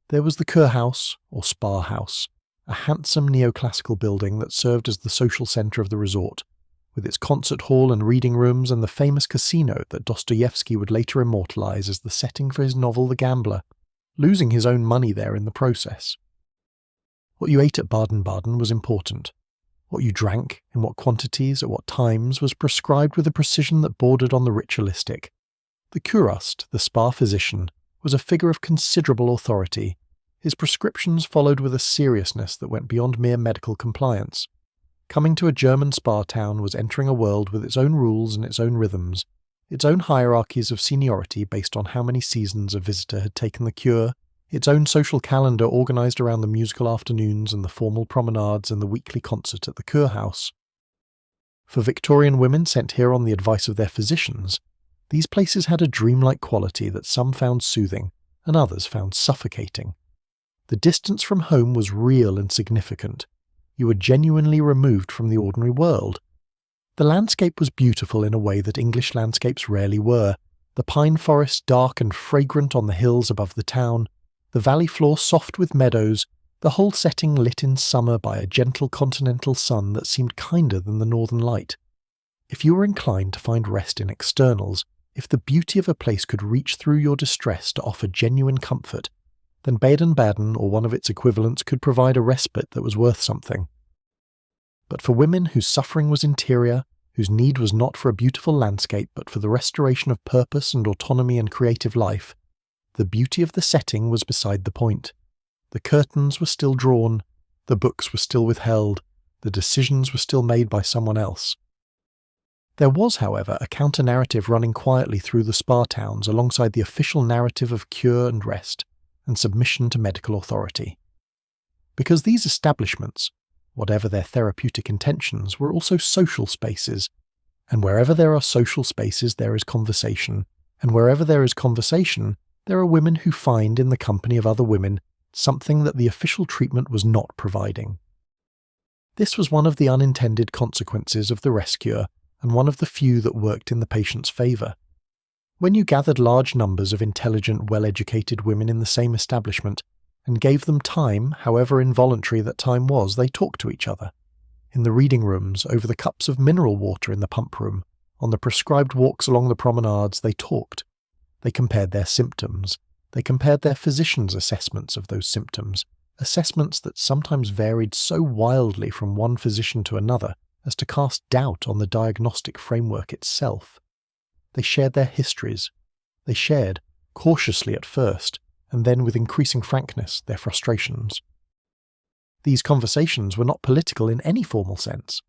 There was the Kurhaus, or Spa House, a handsome neoclassical building that served as the social centre of the resort, with its concert hall and reading rooms and the famous casino that Dostoevsky would later immortalise as the setting for his novel The Gambler, losing his own money there in the process. What you ate at Baden-Baden was important. What you drank, in what quantities, at what times, was prescribed with a precision that bordered on the ritualistic. The Kurist, the spa physician, was a figure of considerable authority. His prescriptions followed with a seriousness that went beyond mere medical compliance. Coming to a German spa town was entering a world with its own rules and its own rhythms, its own hierarchies of seniority based on how many seasons a visitor had taken the cure, its own social calendar organised around the musical afternoons and the formal promenades and the weekly concert at the Kurhaus. For Victorian women sent here on the advice of their physicians, these places had a dreamlike quality that some found soothing and others found suffocating. The distance from home was real and significant. You were genuinely removed from the ordinary world. The landscape was beautiful in a way that English landscapes rarely were, the pine forests dark and fragrant on the hills above the town, the valley floor soft with meadows, the whole setting lit in summer by a gentle continental sun that seemed kinder than the northern light. If you were inclined to find rest in externals, if the beauty of a place could reach through your distress to offer genuine comfort, then Baden-Baden or one of its equivalents could provide a respite that was worth something. But for women whose suffering was interior, whose need was not for a beautiful landscape but for the restoration of purpose and autonomy and creative life, the beauty of the setting was beside the point. The curtains were still drawn, the books were still withheld, the decisions were still made by someone else. There was, however, a counter-narrative running quietly through the spa towns alongside the official narrative of cure and rest, and submission to medical authority. Because these establishments, whatever their therapeutic intentions, were also social spaces, and wherever there are social spaces there is conversation, and wherever there is conversation, there are women who find in the company of other women something that the official treatment was not providing. This was one of the unintended consequences of the rest cure, and one of the few that worked in the patient's favour. When you gathered large numbers of intelligent, well-educated women in the same establishment, and gave them time, however involuntary that time was, they talked to each other. In the reading rooms, over the cups of mineral water in the pump room, on the prescribed walks along the promenades, they talked. They compared their symptoms. They compared their physicians' assessments of those symptoms, assessments that sometimes varied so wildly from one physician to another as to cast doubt on the diagnostic framework itself. They shared their histories. They shared, cautiously at first, and then with increasing frankness, their frustrations. These conversations were not political in any formal sense.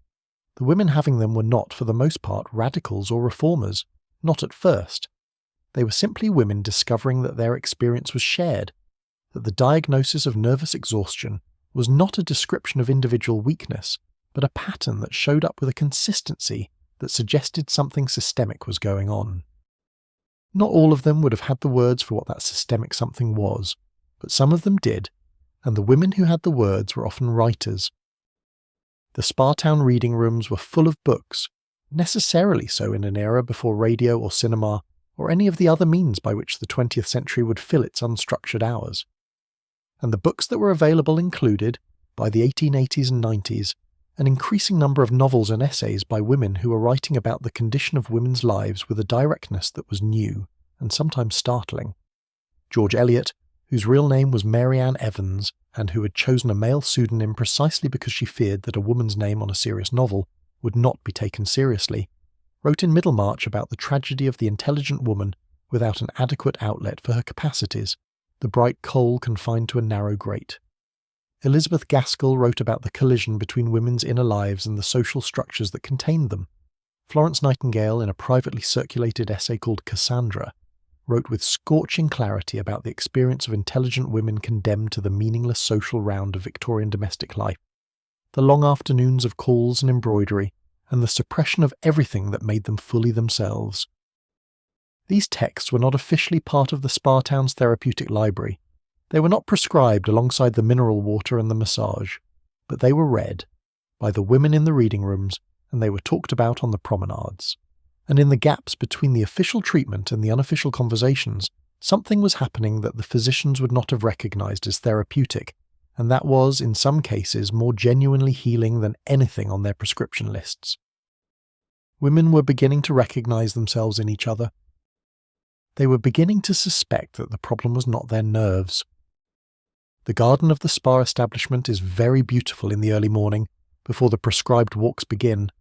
The women having them were not, for the most part, radicals or reformers, not at first. They were simply women discovering that their experience was shared, that the diagnosis of nervous exhaustion was not a description of individual weakness, but a pattern that showed up with a consistency that suggested something systemic was going on. Not all of them would have had the words for what that systemic something was, but some of them did, and the women who had the words were often writers. The spa-town reading rooms were full of books, necessarily so in an era before radio or cinema, or any of the other means by which the 20th century would fill its unstructured hours. And the books that were available included, by the 1880s and 90s, an increasing number of novels and essays by women who were writing about the condition of women's lives with a directness that was new and sometimes startling. George Eliot, whose real name was Mary Ann Evans, and who had chosen a male pseudonym precisely because she feared that a woman's name on a serious novel would not be taken seriously, wrote in Middlemarch about the tragedy of the intelligent woman without an adequate outlet for her capacities, the bright coal confined to a narrow grate. Elizabeth Gaskell wrote about the collision between women's inner lives and the social structures that contained them. Florence Nightingale, in a privately circulated essay called Cassandra, wrote with scorching clarity about the experience of intelligent women condemned to the meaningless social round of Victorian domestic life. The long afternoons of calls and embroidery, and the suppression of everything that made them fully themselves. These texts were not officially part of the spa town's therapeutic library. They were not prescribed alongside the mineral water and the massage, but they were read by the women in the reading rooms, and they were talked about on the promenades. And in the gaps between the official treatment and the unofficial conversations, something was happening that the physicians would not have recognized as therapeutic, and that was, in some cases, more genuinely healing than anything on their prescription lists. Women were beginning to recognize themselves in each other. They were beginning to suspect that the problem was not their nerves. The garden of the spa establishment is very beautiful in the early morning, before the prescribed walks begin.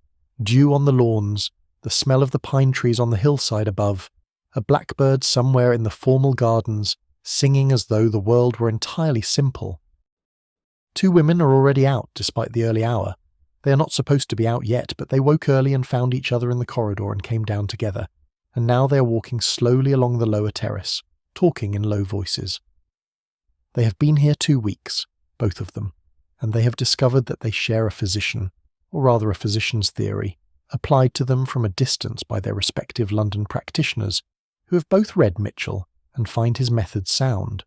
Dew on the lawns, the smell of the pine trees on the hillside above, a blackbird somewhere in the formal gardens, singing as though the world were entirely simple. 2 women are already out despite the early hour. They are not supposed to be out yet, but they woke early and found each other in the corridor and came down together, and now they are walking slowly along the lower terrace, talking in low voices. They have been here 2 weeks, both of them, and they have discovered that they share a physician, or rather a physician's theory, applied to them from a distance by their respective London practitioners, who have both read Mitchell and find his methods sound.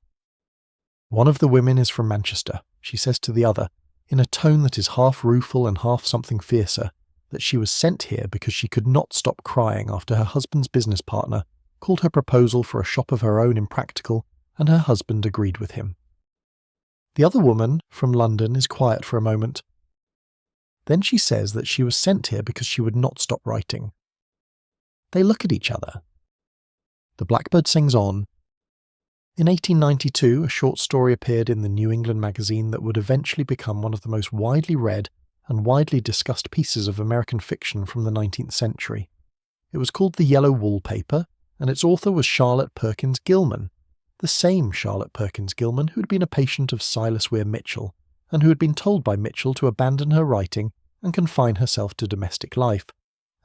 One of the women is from Manchester. She says to the other, in a tone that is half rueful and half something fiercer, that she was sent here because she could not stop crying after her husband's business partner called her proposal for a shop of her own impractical, and her husband agreed with him. The other woman, from London, is quiet for a moment. Then she says that she was sent here because she would not stop writing. They look at each other. The blackbird sings on. In 1892, a short story appeared in the New England magazine that would eventually become one of the most widely read and widely discussed pieces of American fiction from the 19th century. It was called The Yellow Wallpaper, and its author was Charlotte Perkins Gilman, the same Charlotte Perkins Gilman who had been a patient of Silas Weir Mitchell, and who had been told by Mitchell to abandon her writing and confine herself to domestic life,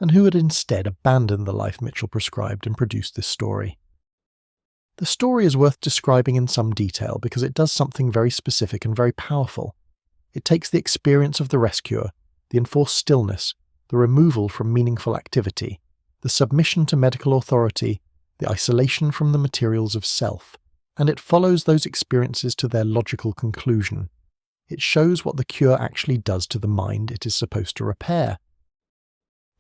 and who had instead abandoned the life Mitchell prescribed and produced this story. The story is worth describing in some detail because it does something very specific and very powerful. It takes the experience of the rescuer, the enforced stillness, the removal from meaningful activity, the submission to medical authority, the isolation from the materials of self, and it follows those experiences to their logical conclusion. It shows what the cure actually does to the mind it is supposed to repair.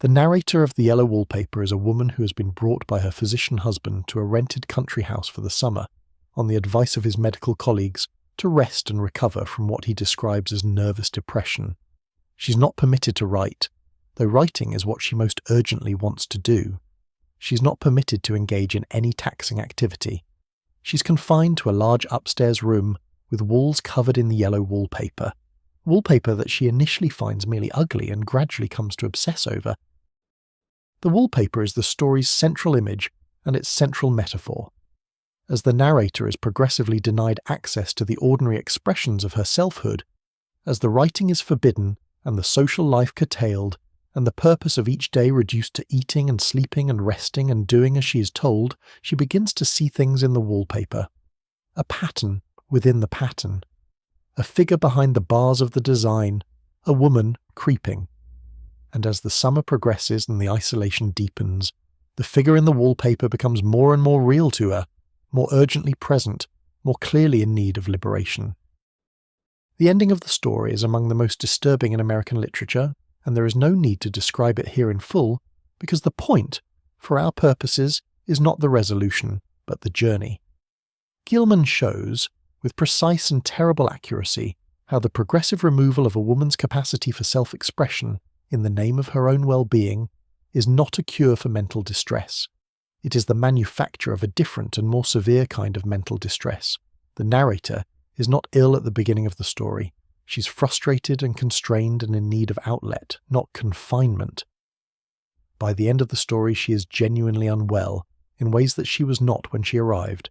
The narrator of The Yellow Wallpaper is a woman who has been brought by her physician husband to a rented country house for the summer, on the advice of his medical colleagues, to rest and recover from what he describes as nervous depression. She's not permitted to write, though writing is what she most urgently wants to do. She's not permitted to engage in any taxing activity. She's confined to a large upstairs room with walls covered in yellow wallpaper that she initially finds merely ugly and gradually comes to obsess over. The wallpaper is the story's central image and its central metaphor. As the narrator is progressively denied access to the ordinary expressions of her selfhood, as the writing is forbidden and the social life curtailed, and the purpose of each day reduced to eating and sleeping and resting and doing as she is told, she begins to see things in the wallpaper. A pattern within the pattern. A figure behind the bars of the design. A woman creeping. And as the summer progresses and the isolation deepens, the figure in the wallpaper becomes more and more real to her, more urgently present, more clearly in need of liberation. The ending of the story is among the most disturbing in American literature, and there is no need to describe it here in full, because the point, for our purposes, is not the resolution, but the journey. Gilman shows, with precise and terrible accuracy, how the progressive removal of a woman's capacity for self-expression, in the name of her own well-being, is not a cure for mental distress. It is the manufacture of a different and more severe kind of mental distress. The narrator is not ill at the beginning of the story. She's frustrated and constrained and in need of outlet, not confinement. By the end of the story, she is genuinely unwell, in ways that she was not when she arrived,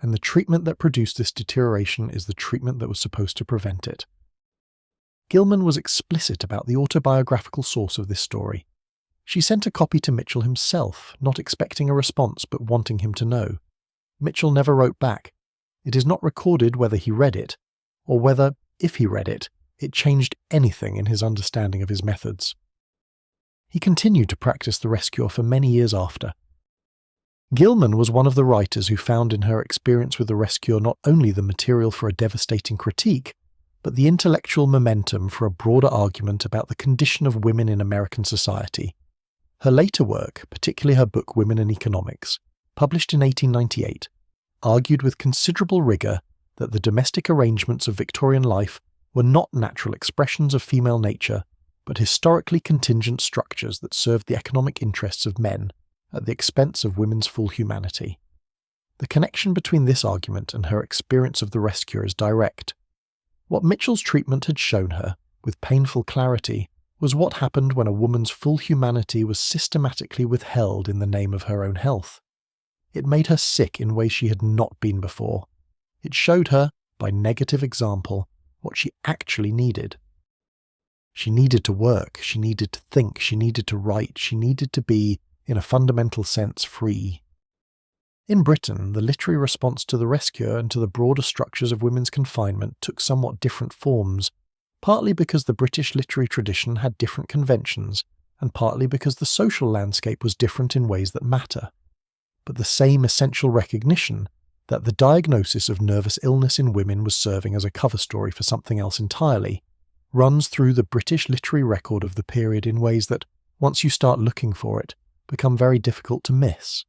and the treatment that produced this deterioration is the treatment that was supposed to prevent it. Gilman was explicit about the autobiographical source of this story. She sent a copy to Mitchell himself, not expecting a response but wanting him to know. Mitchell never wrote back. It is not recorded whether he read it, or whether, if he read it, it changed anything in his understanding of his methods. He continued to practice the rescue for many years after. Gilman was one of the writers who found in her experience with the rescue not only the material for a devastating critique, but the intellectual momentum for a broader argument about the condition of women in American society. Her later work, particularly her book Women in Economics, published in 1898, argued with considerable rigour that the domestic arrangements of Victorian life were not natural expressions of female nature, but historically contingent structures that served the economic interests of men at the expense of women's full humanity. The connection between this argument and her experience of the rescuer is direct. What Mitchell's treatment had shown her, with painful clarity, was what happened when a woman's full humanity was systematically withheld in the name of her own health. It made her sick in ways she had not been before. It showed her, by negative example, what she actually needed. She needed to work, she needed to think, she needed to write, she needed to be, in a fundamental sense, free. In Britain, the literary response to the rescuer and to the broader structures of women's confinement took somewhat different forms, partly because the British literary tradition had different conventions, and partly because the social landscape was different in ways that matter. But the same essential recognition that the diagnosis of nervous illness in women was serving as a cover story for something else entirely runs through the British literary record of the period in ways that, once you start looking for it, become very difficult to miss.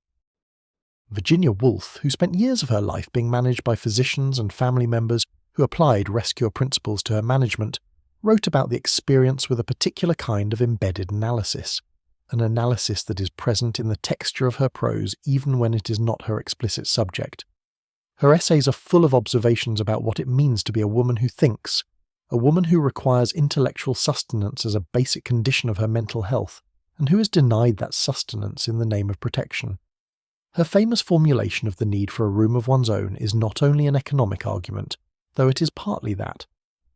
Virginia Woolf, who spent years of her life being managed by physicians and family members who applied rescuer principles to her management, wrote about the experience with a particular kind of embedded analysis, an analysis that is present in the texture of her prose even when it is not her explicit subject. Her essays are full of observations about what it means to be a woman who thinks, a woman who requires intellectual sustenance as a basic condition of her mental health, and who is denied that sustenance in the name of protection. Her famous formulation of the need for a room of one's own is not only an economic argument, though it is partly that.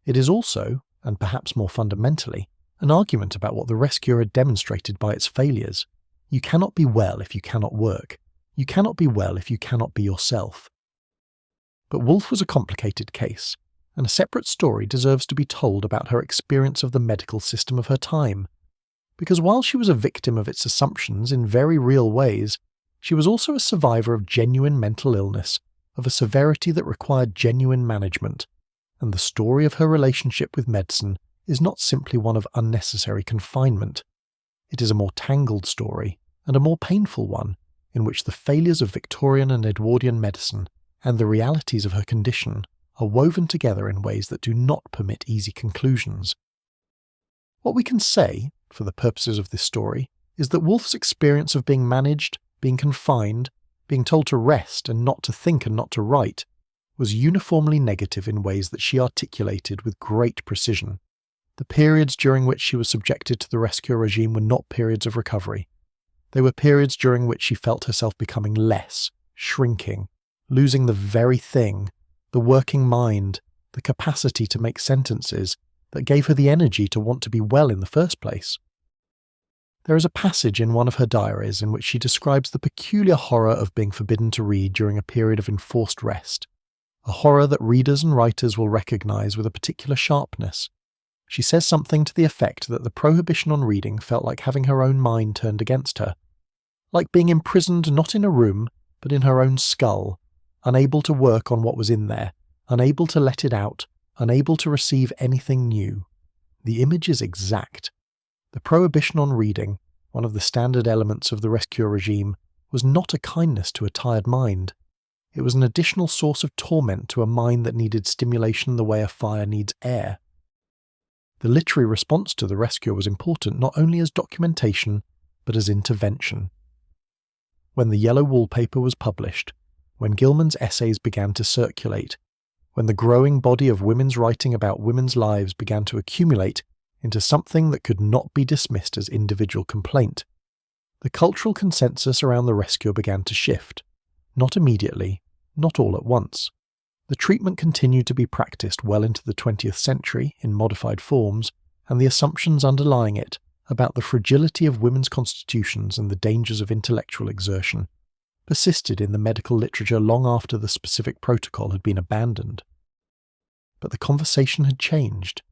It is also, and perhaps more fundamentally, an argument about what the rescuer had demonstrated by its failures. You cannot be well if you cannot work. You cannot be well if you cannot be yourself. But Woolf was a complicated case, and a separate story deserves to be told about her experience of the medical system of her time. Because while she was a victim of its assumptions in very real ways, she was also a survivor of genuine mental illness, of a severity that required genuine management, and the story of her relationship with medicine is not simply one of unnecessary confinement. It is a more tangled story, and a more painful one, in which the failures of Victorian and Edwardian medicine and the realities of her condition are woven together in ways that do not permit easy conclusions. What we can say, for the purposes of this story, is that Woolf's experience of being managed, being confined, being told to rest and not to think and not to write, was uniformly negative in ways that she articulated with great precision. The periods during which she was subjected to the rescue regime were not periods of recovery. They were periods during which she felt herself becoming less, shrinking, losing the very thing, the working mind, the capacity to make sentences that gave her the energy to want to be well in the first place. There is a passage in one of her diaries in which she describes the peculiar horror of being forbidden to read during a period of enforced rest, a horror that readers and writers will recognize with a particular sharpness. She says something to the effect that the prohibition on reading felt like having her own mind turned against her, like being imprisoned not in a room, but in her own skull, unable to work on what was in there, unable to let it out, unable to receive anything new. The image is exact. The prohibition on reading, one of the standard elements of the rescue regime, was not a kindness to a tired mind. It was an additional source of torment to a mind that needed stimulation the way a fire needs air. The literary response to the rescue was important not only as documentation, but as intervention. When the yellow wallpaper was published, when Gilman's essays began to circulate, when the growing body of women's writing about women's lives began to accumulate into something that could not be dismissed as individual complaint, the cultural consensus around the rescue began to shift. Not immediately, not all at once. The treatment continued to be practiced well into the 20th century in modified forms, and the assumptions underlying it about the fragility of women's constitutions and the dangers of intellectual exertion persisted in the medical literature long after the specific protocol had been abandoned. But the conversation had changed,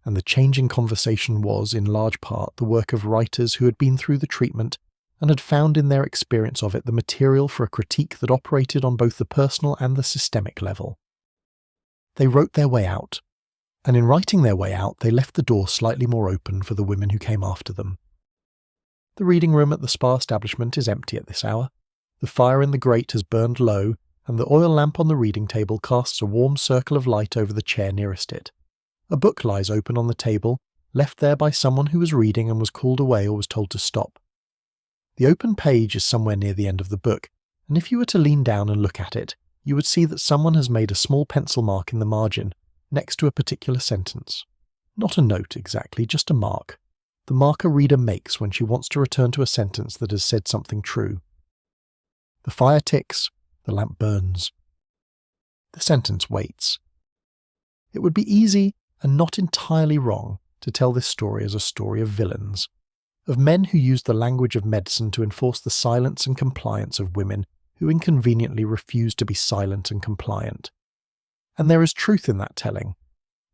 and the changing conversation was, in large part, the work of writers who had been through the treatment and had found in their experience of it the material for a critique that operated on both the personal and the systemic level. They wrote their way out, and in writing their way out they left the door slightly more open for the women who came after them. The reading room at the spa establishment is empty at this hour. The fire in the grate has burned low, and the oil lamp on the reading table casts a warm circle of light over the chair nearest it. A book lies open on the table, left there by someone who was reading and was called away or was told to stop. The open page is somewhere near the end of the book, and if you were to lean down and look at it, you would see that someone has made a small pencil mark in the margin, next to a particular sentence. Not a note exactly, just a mark. The mark a reader makes when she wants to return to a sentence that has said something true. The fire ticks, the lamp burns. The sentence waits. It would be easy, and not entirely wrong, to tell this story as a story of villains, of men who used the language of medicine to enforce the silence and compliance of women who inconveniently refused to be silent and compliant. And there is truth in that telling.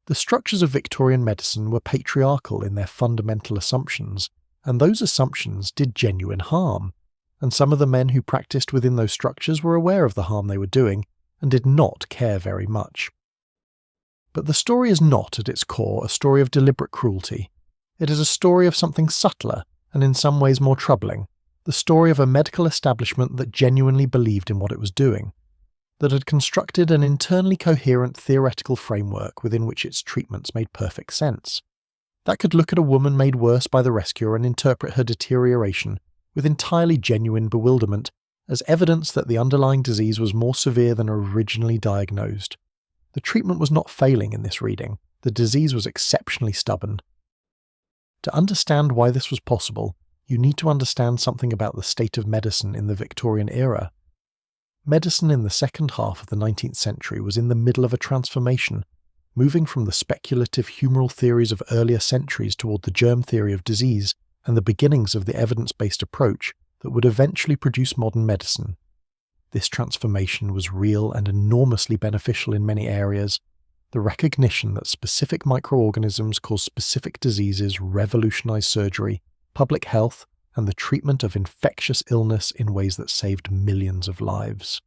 The structures of Victorian medicine were patriarchal in their fundamental assumptions, and those assumptions did genuine harm, and some of the men who practiced within those structures were aware of the harm they were doing and did not care very much. But the story is not, at its core, a story of deliberate cruelty. It is a story of something subtler and in some ways more troubling, the story of a medical establishment that genuinely believed in what it was doing, that had constructed an internally coherent theoretical framework within which its treatments made perfect sense, that could look at a woman made worse by the rescuer and interpret her deterioration with entirely genuine bewilderment as evidence that the underlying disease was more severe than originally diagnosed. The treatment was not failing in this reading, the disease was exceptionally stubborn. To understand why this was possible, you need to understand something about the state of medicine in the Victorian era. Medicine in the second half of the 19th century was in the middle of a transformation, moving from the speculative humoral theories of earlier centuries toward the germ theory of disease and the beginnings of the evidence-based approach that would eventually produce modern medicine. This transformation was real and enormously beneficial in many areas. The recognition that specific microorganisms cause specific diseases revolutionized surgery, public health, and the treatment of infectious illness in ways that saved millions of lives.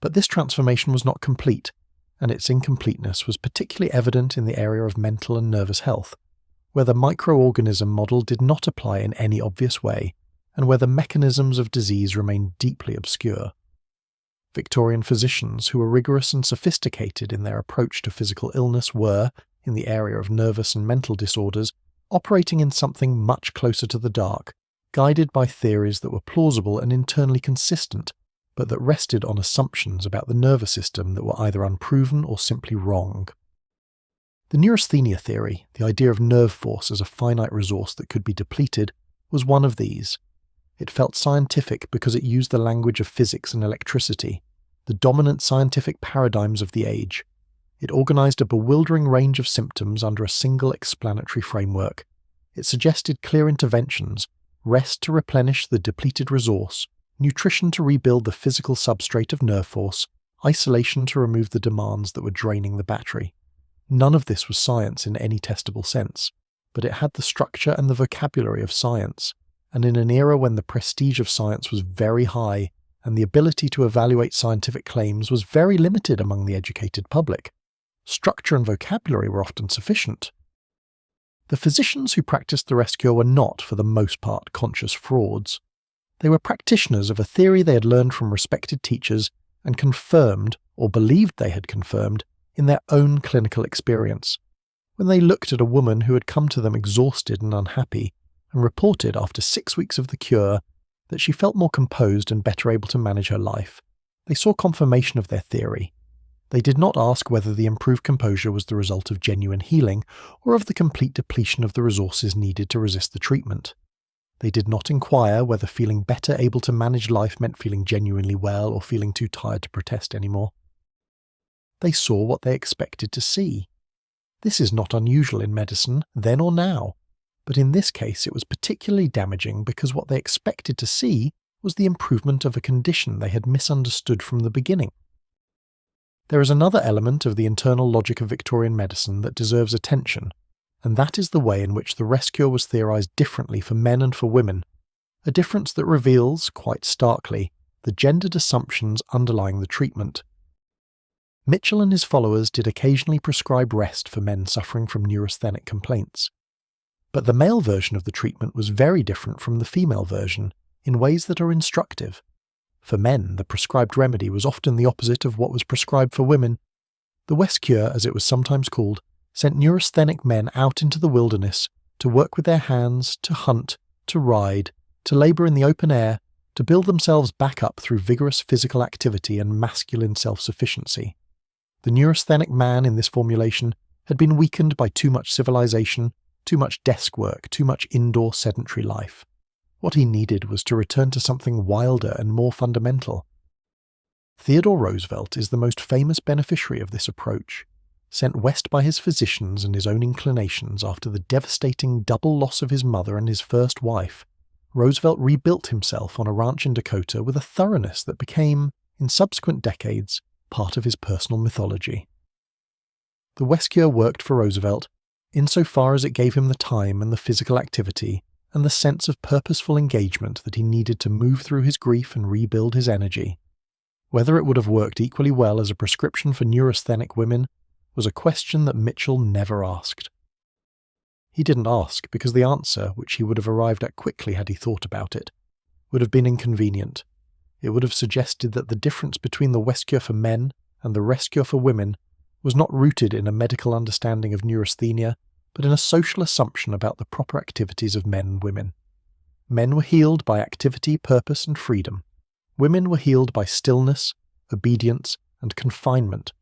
But this transformation was not complete, and its incompleteness was particularly evident in the area of mental and nervous health, where the microorganism model did not apply in any obvious way, and where the mechanisms of disease remained deeply obscure. Victorian physicians who were rigorous and sophisticated in their approach to physical illness were, in the area of nervous and mental disorders, operating in something much closer to the dark, guided by theories that were plausible and internally consistent, but that rested on assumptions about the nervous system that were either unproven or simply wrong. The neurasthenia theory, the idea of nerve force as a finite resource that could be depleted, was one of these. It felt scientific because it used the language of physics and electricity, the dominant scientific paradigms of the age. It organized a bewildering range of symptoms under a single explanatory framework. It suggested clear interventions, rest to replenish the depleted resource, nutrition to rebuild the physical substrate of nerve force, isolation to remove the demands that were draining the battery. None of this was science in any testable sense, but it had the structure and the vocabulary of science, and in an era when the prestige of science was very high and the ability to evaluate scientific claims was very limited among the educated public, structure and vocabulary were often sufficient. The physicians who practiced the rescue were not, for the most part, conscious frauds. They were practitioners of a theory they had learned from respected teachers and confirmed, or believed they had confirmed, in their own clinical experience. When they looked at a woman who had come to them exhausted and unhappy, and reported after 6 weeks of the cure that she felt more composed and better able to manage her life, they saw confirmation of their theory. They did not ask whether the improved composure was the result of genuine healing or of the complete depletion of the resources needed to resist the treatment. They did not inquire whether feeling better able to manage life meant feeling genuinely well or feeling too tired to protest anymore. They saw what they expected to see. This is not unusual in medicine, then or now, but in this case it was particularly damaging because what they expected to see was the improvement of a condition they had misunderstood from the beginning. There is another element of the internal logic of Victorian medicine that deserves attention, and that is the way in which the rest cure was theorized differently for men and for women, a difference that reveals, quite starkly, the gendered assumptions underlying the treatment. Mitchell and his followers did occasionally prescribe rest for men suffering from neurasthenic complaints. But the male version of the treatment was very different from the female version in ways that are instructive. For men, the prescribed remedy was often the opposite of what was prescribed for women. The West Cure, as it was sometimes called, sent neurasthenic men out into the wilderness to work with their hands, to hunt, to ride, to labour in the open air, to build themselves back up through vigorous physical activity and masculine self-sufficiency. The neurasthenic man in this formulation had been weakened by too much civilization, too much desk work, too much indoor sedentary life. What he needed was to return to something wilder and more fundamental. Theodore Roosevelt is the most famous beneficiary of this approach. Sent west by his physicians and his own inclinations after the devastating double loss of his mother and his first wife, Roosevelt rebuilt himself on a ranch in Dakota with a thoroughness that became, in subsequent decades, part of his personal mythology. The West Cure worked for Roosevelt insofar as it gave him the time and the physical activity and the sense of purposeful engagement that he needed to move through his grief and rebuild his energy. Whether it would have worked equally well as a prescription for neurasthenic women was a question that Mitchell never asked. He didn't ask because the answer, which he would have arrived at quickly had he thought about it, would have been inconvenient. It would have suggested that the difference between the West Cure for men and the rest cure for women was not rooted in a medical understanding of neurasthenia, but in a social assumption about the proper activities of men and women. Men were healed by activity, purpose, and freedom. Women were healed by stillness, obedience, and confinement.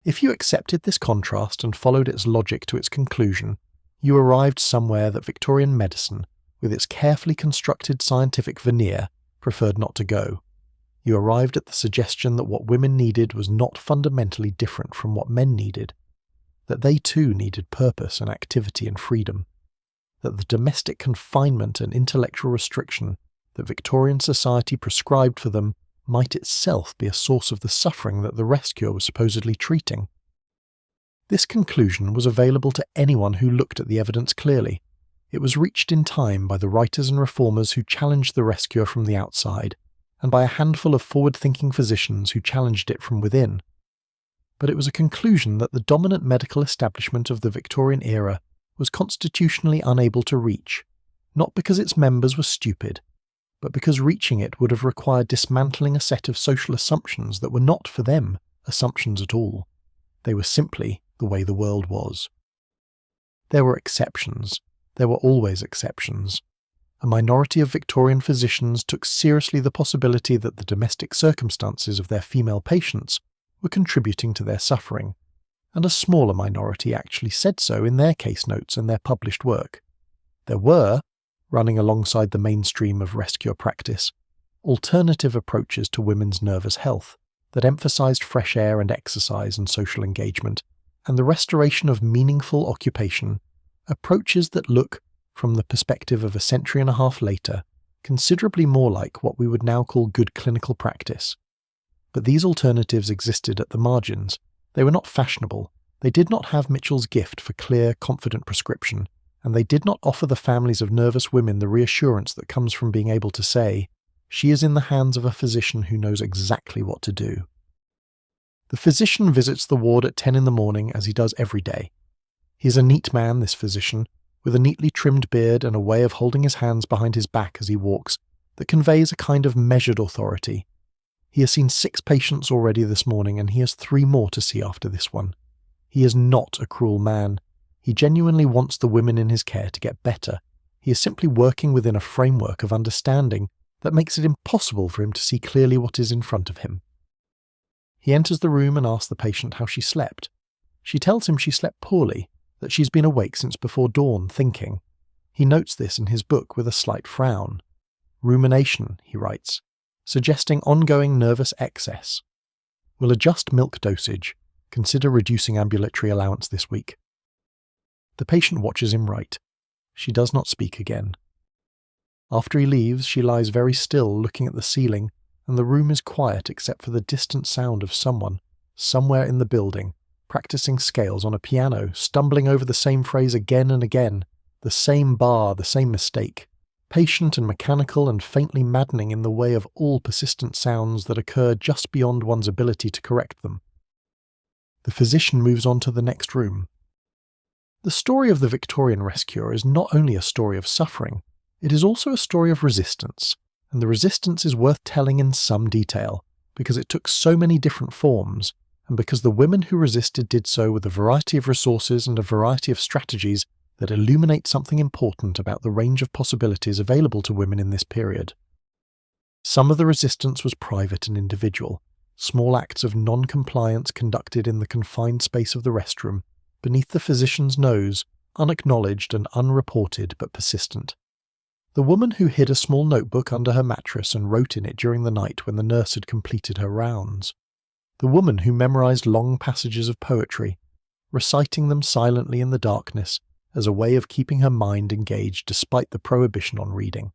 If you accepted this contrast and followed its logic to its conclusion, you arrived somewhere that Victorian medicine, with its carefully constructed scientific veneer, preferred not to go. You arrived at the suggestion that what women needed was not fundamentally different from what men needed, that they too needed purpose and activity and freedom, that the domestic confinement and intellectual restriction that Victorian society prescribed for them might itself be a source of the suffering that the rest cure was supposedly treating. This conclusion was available to anyone who looked at the evidence clearly. It was reached in time by the writers and reformers who challenged the rest cure from the outside, and by a handful of forward-thinking physicians who challenged it from within. But it was a conclusion that the dominant medical establishment of the Victorian era was constitutionally unable to reach, not because its members were stupid, but because reaching it would have required dismantling a set of social assumptions that were not, for them, assumptions at all. They were simply the way the world was. There were exceptions. There were always exceptions. A minority of Victorian physicians took seriously the possibility that the domestic circumstances of their female patients were contributing to their suffering, and a smaller minority actually said so in their case notes and their published work. There were, running alongside the mainstream of rest cure practice, alternative approaches to women's nervous health that emphasized fresh air and exercise and social engagement, and the restoration of meaningful occupation, approaches that look, from the perspective of a century and a half later, considerably more like what we would now call good clinical practice. But these alternatives existed at the margins. They were not fashionable. They did not have Mitchell's gift for clear, confident prescription, and they did not offer the families of nervous women the reassurance that comes from being able to say, "She is in the hands of a physician who knows exactly what to do." The physician visits the ward at 10 in the morning as he does every day. He is a neat man, this physician, with a neatly trimmed beard and a way of holding his hands behind his back as he walks that conveys a kind of measured authority. He has seen 6 patients already this morning, and he has 3 more to see after this one. He is not a cruel man. He genuinely wants the women in his care to get better. He is simply working within a framework of understanding that makes it impossible for him to see clearly what is in front of him. He enters the room and asks the patient how she slept. She tells him she slept poorly, that she's been awake since before dawn, thinking. He notes this in his book with a slight frown. Rumination, he writes, suggesting ongoing nervous excess. Will adjust milk dosage. Consider reducing ambulatory allowance this week. The patient watches him write. She does not speak again. After he leaves, she lies very still, looking at the ceiling, and the room is quiet except for the distant sound of someone, somewhere in the building, practicing scales on a piano, stumbling over the same phrase again and again, the same bar, the same mistake, patient and mechanical and faintly maddening in the way of all persistent sounds that occur just beyond one's ability to correct them. The physician moves on to the next room. The story of the Victorian rescuer is not only a story of suffering, it is also a story of resistance, and the resistance is worth telling in some detail, because it took so many different forms, and because the women who resisted did so with a variety of resources and a variety of strategies that illuminate something important about the range of possibilities available to women in this period. Some of the resistance was private and individual, small acts of non-compliance conducted in the confined space of the restroom, beneath the physician's nose, unacknowledged and unreported but persistent. The woman who hid a small notebook under her mattress and wrote in it during the night when the nurse had completed her rounds. The woman who memorized long passages of poetry, reciting them silently in the darkness as a way of keeping her mind engaged despite the prohibition on reading.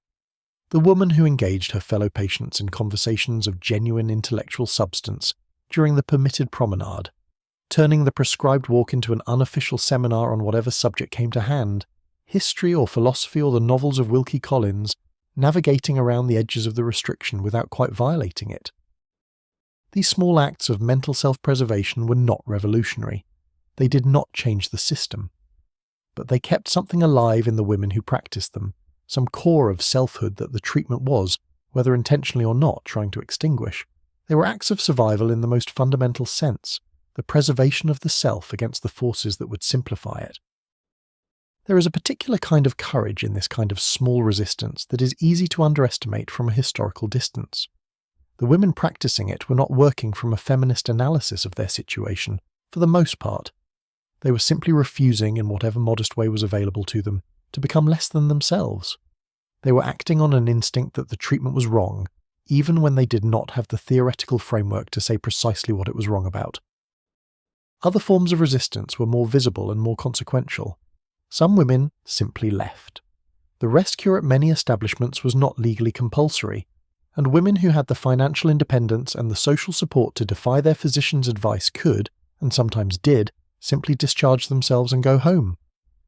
The woman who engaged her fellow patients in conversations of genuine intellectual substance during the permitted promenade, turning the prescribed walk into an unofficial seminar on whatever subject came to hand, history or philosophy or the novels of Wilkie Collins, navigating around the edges of the restriction without quite violating it. These small acts of mental self-preservation were not revolutionary. They did not change the system. But they kept something alive in the women who practiced them, some core of selfhood that the treatment was, whether intentionally or not, trying to extinguish. They were acts of survival in the most fundamental sense, the preservation of the self against the forces that would simplify it. There is a particular kind of courage in this kind of small resistance that is easy to underestimate from a historical distance. The women practicing it were not working from a feminist analysis of their situation, for the most part. They were simply refusing, in whatever modest way was available to them, to become less than themselves. They were acting on an instinct that the treatment was wrong, even when they did not have the theoretical framework to say precisely what it was wrong about. Other forms of resistance were more visible and more consequential. Some women simply left. The rest cure at many establishments was not legally compulsory, and women who had the financial independence and the social support to defy their physician's advice could, and sometimes did, simply discharge themselves and go home.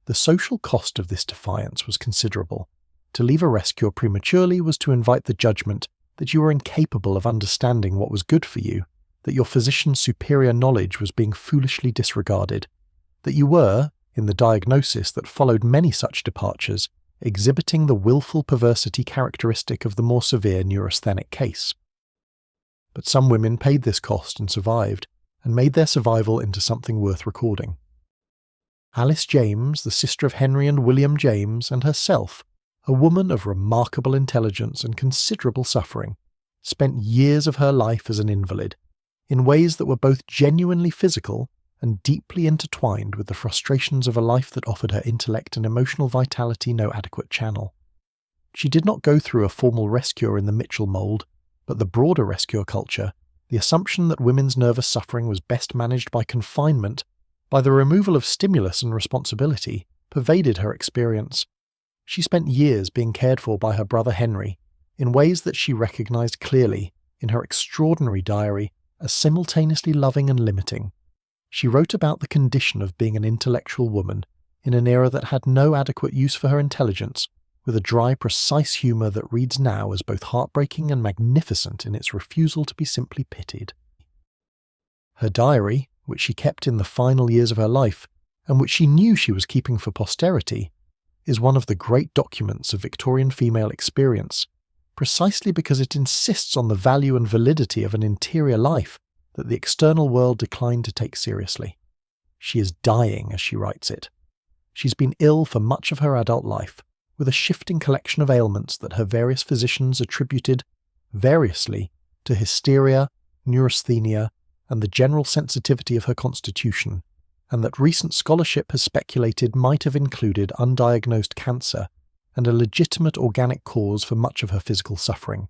The social cost of this defiance was considerable. To leave a rest cure prematurely was to invite the judgment that you were incapable of understanding what was good for you, that your physician's superior knowledge was being foolishly disregarded, that you were, in the diagnosis that followed many such departures, exhibiting the willful perversity characteristic of the more severe neurasthenic case. But some women paid this cost and survived, and made their survival into something worth recording. Alice James, the sister of Henry and William James, and herself, a woman of remarkable intelligence and considerable suffering, spent years of her life as an invalid, in ways that were both genuinely physical and deeply intertwined with the frustrations of a life that offered her intellect and emotional vitality no adequate channel. She did not go through a formal rest cure in the Mitchell mould, but the broader rest cure culture, the assumption that women's nervous suffering was best managed by confinement, by the removal of stimulus and responsibility, pervaded her experience. She spent years being cared for by her brother Henry, in ways that she recognized clearly, in her extraordinary diary, as simultaneously loving and limiting. She wrote about the condition of being an intellectual woman in an era that had no adequate use for her intelligence, with a dry, precise humour that reads now as both heartbreaking and magnificent in its refusal to be simply pitied. Her diary, which she kept in the final years of her life, and which she knew she was keeping for posterity, is one of the great documents of Victorian female experience, precisely because it insists on the value and validity of an interior life that the external world declined to take seriously. She is dying as she writes it. She's been ill for much of her adult life, with a shifting collection of ailments that her various physicians attributed, variously, to hysteria, neurasthenia, and the general sensitivity of her constitution, and that recent scholarship has speculated might have included undiagnosed cancer and a legitimate organic cause for much of her physical suffering.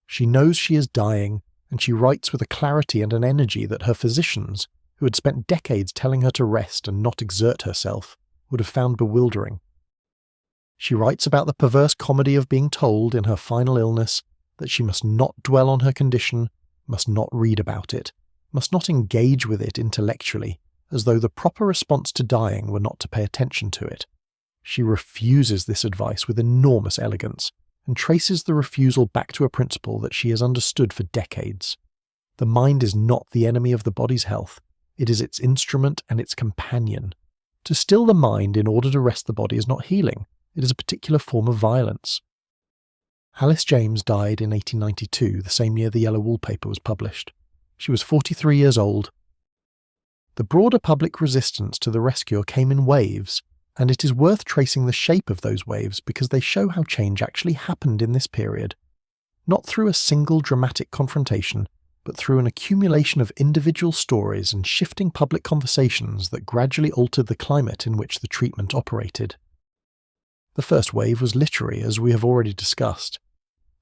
She knows she is dying, and she writes with a clarity and an energy that her physicians, who had spent decades telling her to rest and not exert herself, would have found bewildering. She writes about the perverse comedy of being told in her final illness that she must not dwell on her condition, must not read about it, must not engage with it intellectually, as though the proper response to dying were not to pay attention to it. She refuses this advice with enormous elegance, and traces the refusal back to a principle that she has understood for decades. The mind is not the enemy of the body's health, it is its instrument and its companion. To still the mind in order to rest the body is not healing, it is a particular form of violence. Alice James died in 1892, the same year the Yellow Wallpaper was published. She was 43 years old. The broader public resistance to the rescue came in waves, and it is worth tracing the shape of those waves because they show how change actually happened in this period, not through a single dramatic confrontation, but through an accumulation of individual stories and shifting public conversations that gradually altered the climate in which the treatment operated. The first wave was literary, as we have already discussed.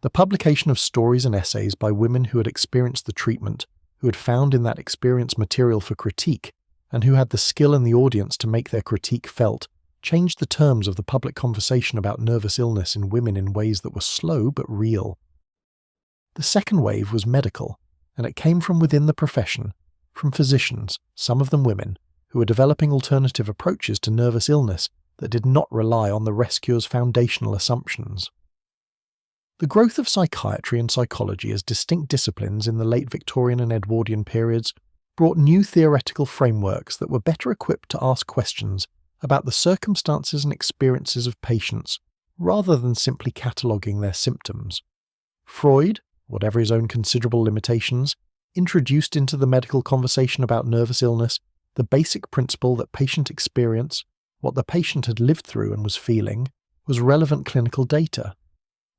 The publication of stories and essays by women who had experienced the treatment, who had found in that experience material for critique, and who had the skill in the audience to make their critique felt, changed the terms of the public conversation about nervous illness in women in ways that were slow but real. The second wave was medical, and it came from within the profession, from physicians, some of them women, who were developing alternative approaches to nervous illness that did not rely on the rescuer's foundational assumptions. The growth of psychiatry and psychology as distinct disciplines in the late Victorian and Edwardian periods brought new theoretical frameworks that were better equipped to ask questions about the circumstances and experiences of patients, rather than simply cataloguing their symptoms. Freud, whatever his own considerable limitations, introduced into the medical conversation about nervous illness the basic principle that patient experience, what the patient had lived through and was feeling, was relevant clinical data.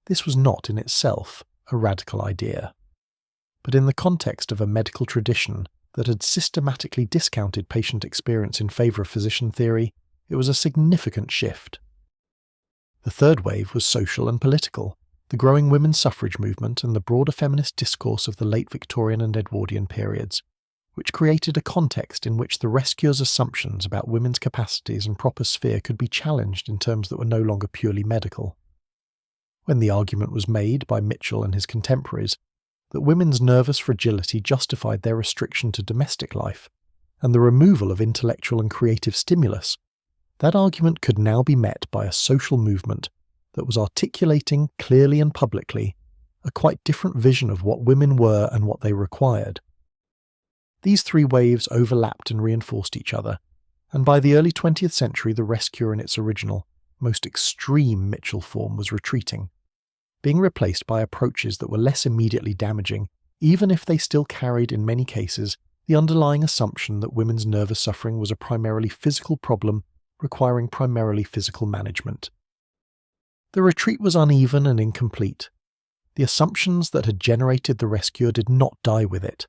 This was not in itself a radical idea. But in the context of a medical tradition that had systematically discounted patient experience in favour of physician theory, it was a significant shift. The third wave was social and political, the growing women's suffrage movement and the broader feminist discourse of the late Victorian and Edwardian periods, which created a context in which the rescuer's assumptions about women's capacities and proper sphere could be challenged in terms that were no longer purely medical. When the argument was made by Mitchell and his contemporaries that women's nervous fragility justified their restriction to domestic life and the removal of intellectual and creative stimulus, that argument could now be met by a social movement that was articulating clearly and publicly a quite different vision of what women were and what they required. These three waves overlapped and reinforced each other, and by the early 20th century the rescuer in its original, most extreme Mitchell form was retreating, being replaced by approaches that were less immediately damaging, even if they still carried, in many cases, the underlying assumption that women's nervous suffering was a primarily physical problem requiring primarily physical management. The retreat was uneven and incomplete. The assumptions that had generated the rescuer did not die with it.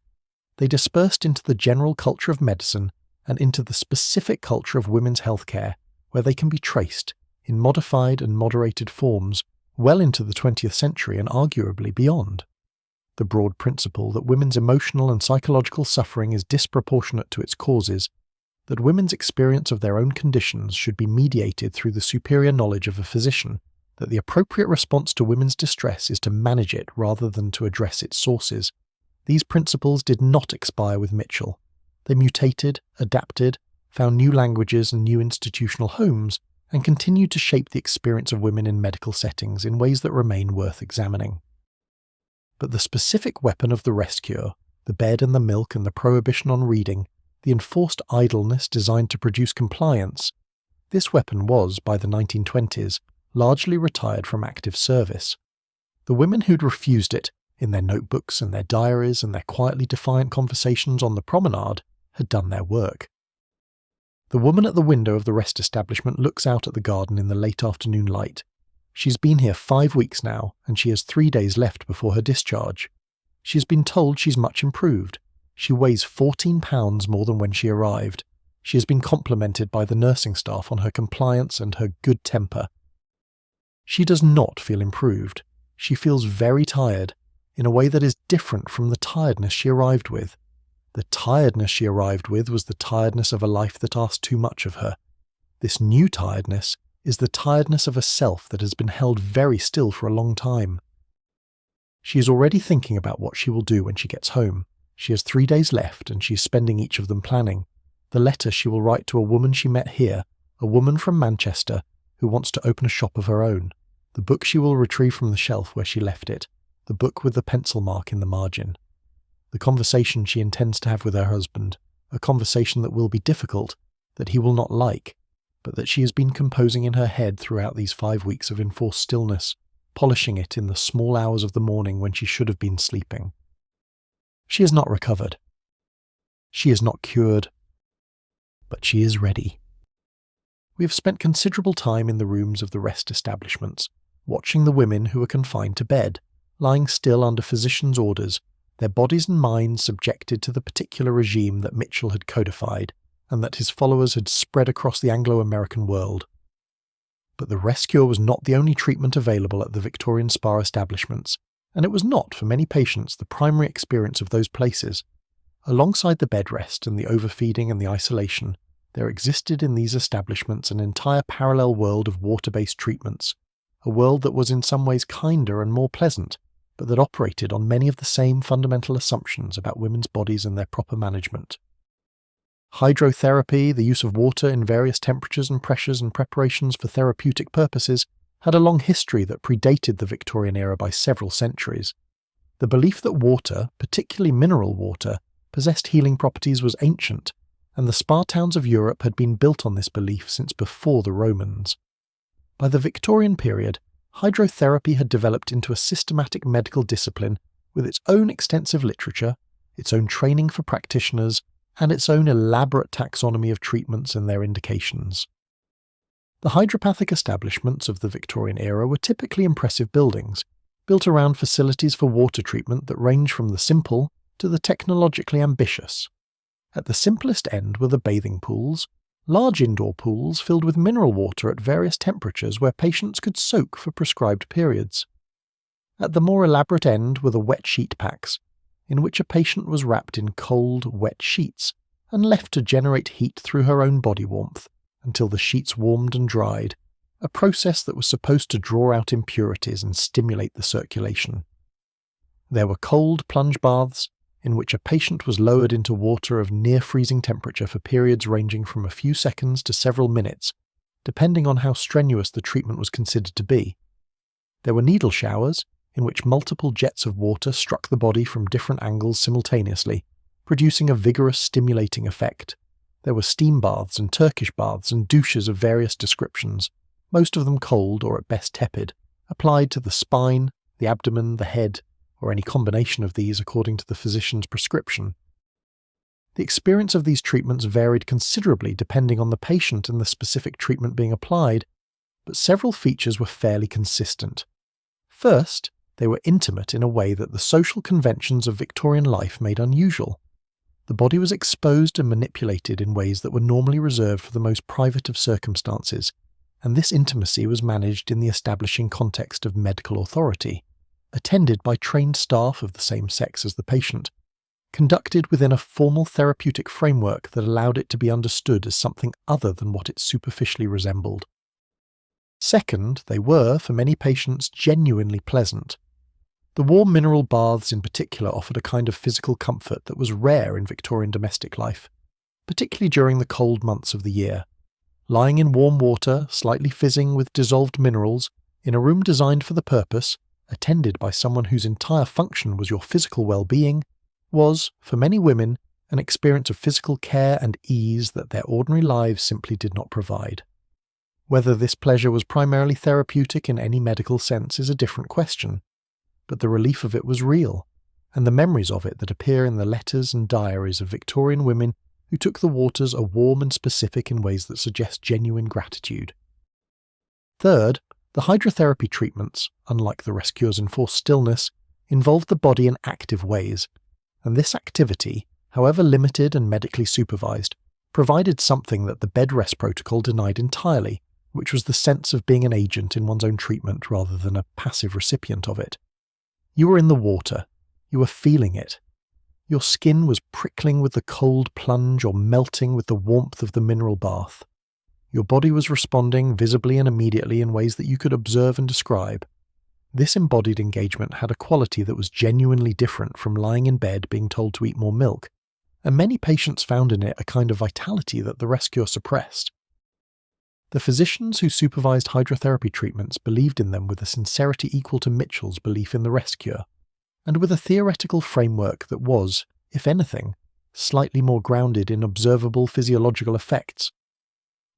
They dispersed into the general culture of medicine and into the specific culture of women's healthcare, where they can be traced, in modified and moderated forms, well into the 20th century and arguably beyond. The broad principle that women's emotional and psychological suffering is disproportionate to its causes, that women's experience of their own conditions should be mediated through the superior knowledge of a physician, that the appropriate response to women's distress is to manage it rather than to address its sources. These principles did not expire with Mitchell. They mutated, adapted, found new languages and new institutional homes, and continued to shape the experience of women in medical settings in ways that remain worth examining. But the specific weapon of the rescuer, the bed and the milk and the prohibition on reading, the enforced idleness designed to produce compliance, this weapon was, by the 1920s, largely retired from active service. The women who'd refused it, in their notebooks and their diaries and their quietly defiant conversations on the promenade, had done their work. The woman at the window of the rest establishment looks out at the garden in the late afternoon light. She's been here 5 weeks now, and she has 3 days left before her discharge. She has been told she's much improved. She weighs 14 pounds more than when she arrived. She has been complimented by the nursing staff on her compliance and her good temper. She does not feel improved. She feels very tired, in a way that is different from the tiredness she arrived with. The tiredness she arrived with was the tiredness of a life that asked too much of her. This new tiredness is the tiredness of a self that has been held very still for a long time. She is already thinking about what she will do when she gets home. She has 3 days left, and she is spending each of them planning. the letter she will write to a woman she met here, a woman from Manchester who wants to open a shop of her own, the book she will retrieve from the shelf where she left it, the book with the pencil mark in the margin, the conversation she intends to have with her husband, a conversation that will be difficult, that he will not like, but that she has been composing in her head throughout these 5 weeks of enforced stillness, polishing it in the small hours of the morning when she should have been sleeping. She is not recovered. She is not cured. But she is ready. We have spent considerable time in the rooms of the rest establishments, watching the women who are confined to bed, lying still under physicians' orders, their bodies and minds subjected to the particular regime that Mitchell had codified and that his followers had spread across the Anglo-American world. But the rest cure was not the only treatment available at the Victorian spa establishments, and it was not, for many patients, the primary experience of those places. Alongside the bed rest and the overfeeding and the isolation, there existed in these establishments an entire parallel world of water-based treatments, a world that was in some ways kinder and more pleasant, but that operated on many of the same fundamental assumptions about women's bodies and their proper management. Hydrotherapy, the use of water in various temperatures and pressures and preparations for therapeutic purposes, had a long history that predated the Victorian era by several centuries. The belief that water, particularly mineral water, possessed healing properties was ancient, and the spa towns of Europe had been built on this belief since before the Romans. By the Victorian period, hydrotherapy had developed into a systematic medical discipline with its own extensive literature, its own training for practitioners, and its own elaborate taxonomy of treatments and their indications. The hydropathic establishments of the Victorian era were typically impressive buildings, built around facilities for water treatment that range from the simple to the technologically ambitious. At the simplest end were the bathing pools, large indoor pools filled with mineral water at various temperatures where patients could soak for prescribed periods. At the more elaborate end were the wet sheet packs, in which a patient was wrapped in cold, wet sheets and left to generate heat through her own body warmth until the sheets warmed and dried, a process that was supposed to draw out impurities and stimulate the circulation. There were cold plunge baths, in which a patient was lowered into water of near-freezing temperature for periods ranging from a few seconds to several minutes, depending on how strenuous the treatment was considered to be. There were needle showers, in which multiple jets of water struck the body from different angles simultaneously, producing a vigorous stimulating effect. There were steam baths and Turkish baths and douches of various descriptions, most of them cold or at best tepid, applied to the spine, the abdomen, the head, or any combination of these according to the physician's prescription. The experience of these treatments varied considerably depending on the patient and the specific treatment being applied, but several features were fairly consistent. First, they were intimate in a way that the social conventions of Victorian life made unusual. The body was exposed and manipulated in ways that were normally reserved for the most private of circumstances, and this intimacy was managed in the establishing context of medical authority, attended by trained staff of the same sex as the patient, conducted within a formal therapeutic framework that allowed it to be understood as something other than what it superficially resembled. Second, they were, for many patients, genuinely pleasant. The warm mineral baths in particular offered a kind of physical comfort that was rare in Victorian domestic life, particularly during the cold months of the year. Lying in warm water, slightly fizzing with dissolved minerals, in a room designed for the purpose, attended by someone whose entire function was your physical well-being, was, for many women, an experience of physical care and ease that their ordinary lives simply did not provide. Whether this pleasure was primarily therapeutic in any medical sense is a different question, but the relief of it was real, and the memories of it that appear in the letters and diaries of Victorian women who took the waters are warm and specific in ways that suggest genuine gratitude. Third, the hydrotherapy treatments, unlike the rest cures in forced stillness, involved the body in active ways, and this activity, however limited and medically supervised, provided something that the bed rest protocol denied entirely, which was the sense of being an agent in one's own treatment rather than a passive recipient of it. You were in the water. You were feeling it. Your skin was prickling with the cold plunge or melting with the warmth of the mineral bath. Your body was responding visibly and immediately in ways that you could observe and describe. This embodied engagement had a quality that was genuinely different from lying in bed being told to eat more milk, and many patients found in it a kind of vitality that the rescue suppressed. The physicians who supervised hydrotherapy treatments believed in them with a sincerity equal to Mitchell's belief in the rescue, and with a theoretical framework that was, if anything, slightly more grounded in observable physiological effects.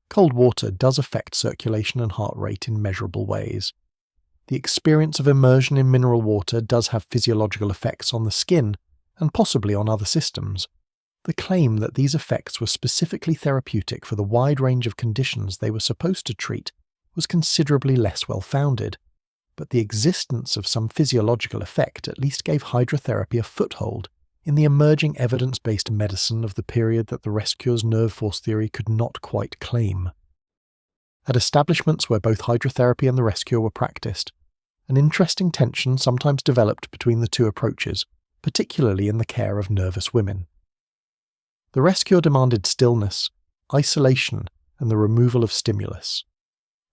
Cold water does affect circulation and heart rate in measurable ways. The experience of immersion in mineral water does have physiological effects on the skin and possibly on other systems. The claim that these effects were specifically therapeutic for the wide range of conditions they were supposed to treat was considerably less well-founded, but the existence of some physiological effect at least gave hydrotherapy a foothold in the emerging evidence-based medicine of the period that the rescuer's nerve force theory could not quite claim. At establishments where both hydrotherapy and the rescue were practiced, an interesting tension sometimes developed between the two approaches, particularly in the care of nervous women. The rescue demanded stillness, isolation, and the removal of stimulus.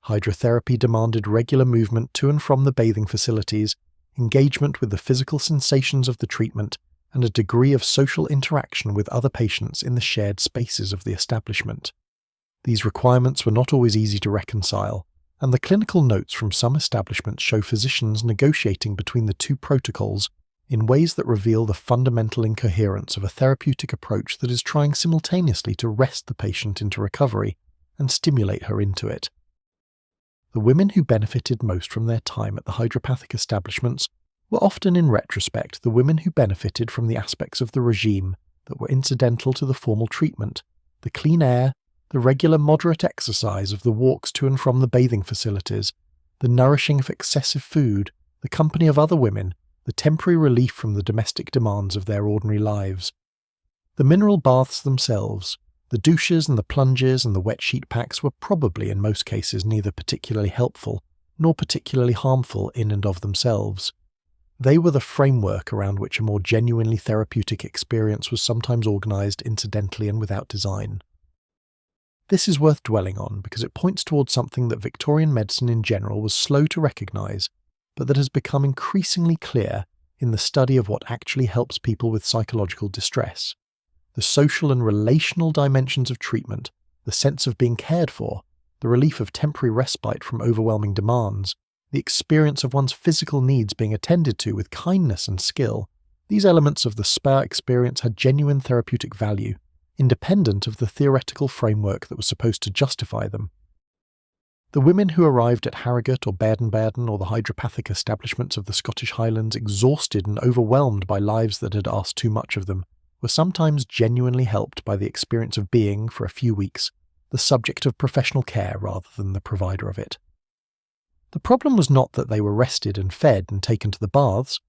Hydrotherapy demanded regular movement to and from the bathing facilities, engagement with the physical sensations of the treatment, and a degree of social interaction with other patients in the shared spaces of the establishment. These requirements were not always easy to reconcile, and the clinical notes from some establishments show physicians negotiating between the two protocols in ways that reveal the fundamental incoherence of a therapeutic approach that is trying simultaneously to rest the patient into recovery and stimulate her into it. The women who benefited most from their time at the hydropathic establishments were often in retrospect the women who benefited from the aspects of the regime that were incidental to the formal treatment, the clean air, the regular moderate exercise of the walks to and from the bathing facilities, the nourishing of excessive food, the company of other women, the temporary relief from the domestic demands of their ordinary lives. The mineral baths themselves, the douches and the plunges and the wet sheet packs were probably in most cases neither particularly helpful nor particularly harmful in and of themselves. They were the framework around which a more genuinely therapeutic experience was sometimes organized incidentally and without design. This is worth dwelling on because it points towards something that Victorian medicine in general was slow to recognize, but that has become increasingly clear in the study of what actually helps people with psychological distress. The social and relational dimensions of treatment, the sense of being cared for, the relief of temporary respite from overwhelming demands, the experience of one's physical needs being attended to with kindness and skill, these elements of the spa experience had genuine therapeutic value, independent of the theoretical framework that was supposed to justify them. The women who arrived at Harrogate or Baden-Baden or the hydropathic establishments of the Scottish Highlands exhausted and overwhelmed by lives that had asked too much of them were sometimes genuinely helped by the experience of being, for a few weeks, the subject of professional care rather than the provider of it. The problem was not that they were rested and fed and taken to the baths.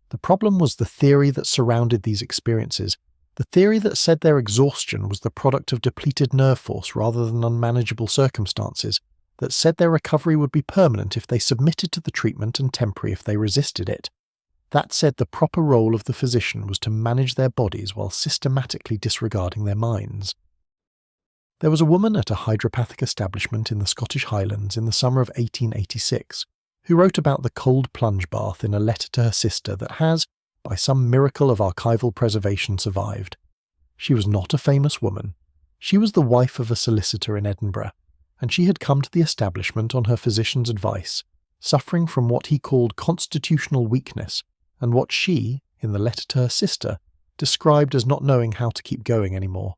The problem was the theory that surrounded these experiences, the theory that said their exhaustion was the product of depleted nerve force rather than unmanageable circumstances, that said their recovery would be permanent if they submitted to the treatment and temporary if they resisted it. That said the proper role of the physician was to manage their bodies while systematically disregarding their minds. There was a woman at a hydropathic establishment in the Scottish Highlands in the summer of 1886 who wrote about the cold plunge bath in a letter to her sister that has, by some miracle of archival preservation, survived. She was not a famous woman. She was the wife of a solicitor in Edinburgh, and she had come to the establishment on her physician's advice, suffering from what he called constitutional weakness, and what she, in the letter to her sister, described as not knowing how to keep going anymore.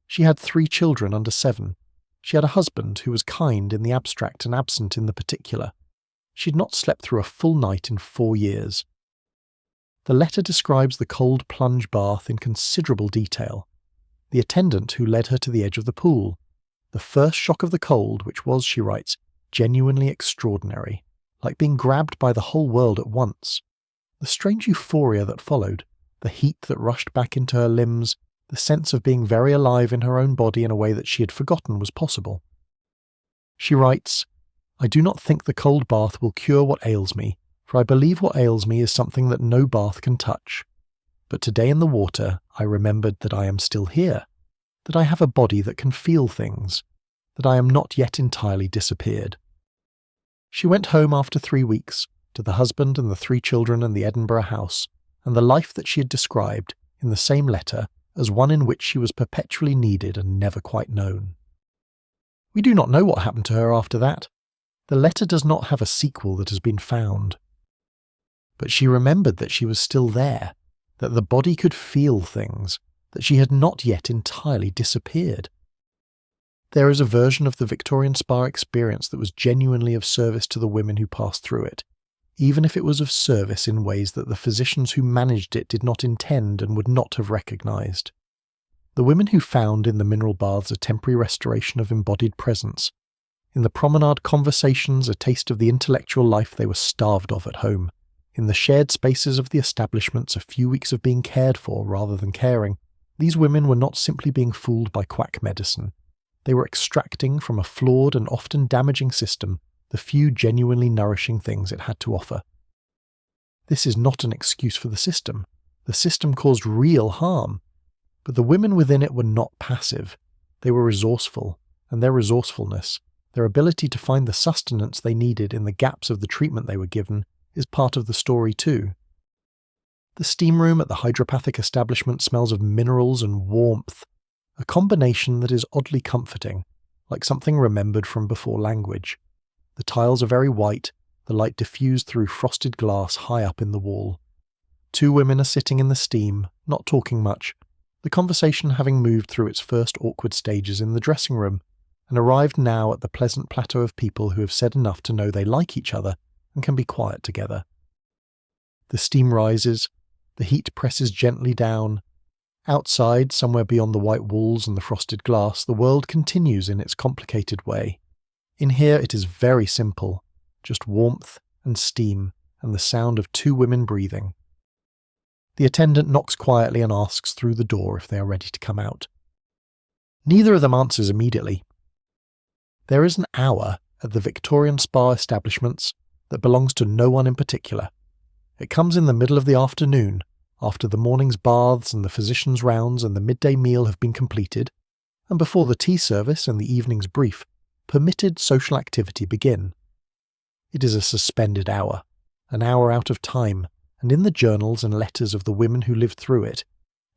She had 3 children under 7. She had a husband who was kind in the abstract and absent in the particular. She had not slept through a full night in 4 years. The letter describes the cold plunge bath in considerable detail. The attendant who led her to the edge of the pool. The first shock of the cold, which was, she writes, genuinely extraordinary, like being grabbed by the whole world at once. The strange euphoria that followed, the heat that rushed back into her limbs, the sense of being very alive in her own body in a way that she had forgotten was possible. She writes, "I do not think the cold bath will cure what ails me, for I believe what ails me is something that no bath can touch. But today in the water I remembered that I am still here, that I have a body that can feel things, that I am not yet entirely disappeared." She went home after 3 weeks, to the husband and the 3 children and the Edinburgh house, and the life that she had described, in the same letter, as one in which she was perpetually needed and never quite known. We do not know what happened to her after that. The letter does not have a sequel that has been found. But she remembered that she was still there, that the body could feel things, that she had not yet entirely disappeared. There is a version of the Victorian spa experience that was genuinely of service to the women who passed through it, even if it was of service in ways that the physicians who managed it did not intend and would not have recognised. The women who found in the mineral baths a temporary restoration of embodied presence, in the promenade conversations a taste of the intellectual life they were starved of at home, in the shared spaces of the establishments a few weeks of being cared for rather than caring, these women were not simply being fooled by quack medicine. They were extracting from a flawed and often damaging system the few genuinely nourishing things it had to offer. This is not an excuse for the system. The system caused real harm. But the women within it were not passive. They were resourceful, and their resourcefulness, their ability to find the sustenance they needed in the gaps of the treatment they were given, is part of the story too. The steam room at the hydropathic establishment smells of minerals and warmth, a combination that is oddly comforting, like something remembered from before language. The tiles are very white, the light diffused through frosted glass high up in the wall. 2 women are sitting in the steam, not talking much, the conversation having moved through its first awkward stages in the dressing room, and arrived now at the pleasant plateau of people who have said enough to know they like each other and can be quiet together. The steam rises, the heat presses gently down. Outside, somewhere beyond the white walls and the frosted glass, the world continues in its complicated way. In here it is very simple, just warmth and steam and the sound of 2 women breathing. The attendant knocks quietly and asks through the door if they are ready to come out. Neither of them answers immediately. There is an hour at the Victorian spa establishments that belongs to no one in particular. It comes in the middle of the afternoon, after the morning's baths and the physician's rounds and the midday meal have been completed, and before the tea service and the evening's brief, permitted social activity begin. It is a suspended hour, an hour out of time, and in the journals and letters of the women who lived through it,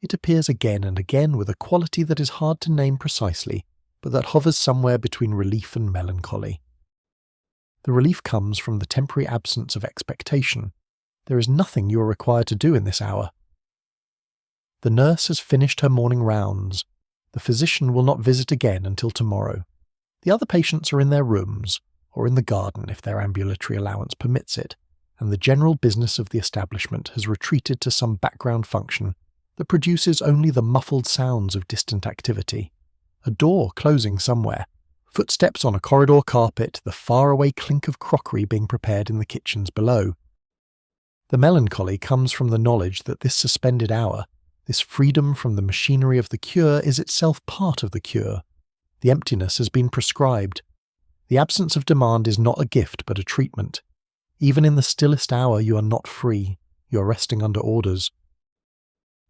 it appears again and again with a quality that is hard to name precisely, but that hovers somewhere between relief and melancholy. The relief comes from the temporary absence of expectation. There is nothing you are required to do in this hour. The nurse has finished her morning rounds. The physician will not visit again until tomorrow. The other patients are in their rooms, or in the garden if their ambulatory allowance permits it, and the general business of the establishment has retreated to some background function that produces only the muffled sounds of distant activity. A door closing somewhere, footsteps on a corridor carpet, the faraway clink of crockery being prepared in the kitchens below. The melancholy comes from the knowledge that this suspended hour, this freedom from the machinery of the cure, is itself part of the cure. The emptiness has been prescribed. The absence of demand is not a gift but a treatment. Even in the stillest hour you are not free, you are resting under orders.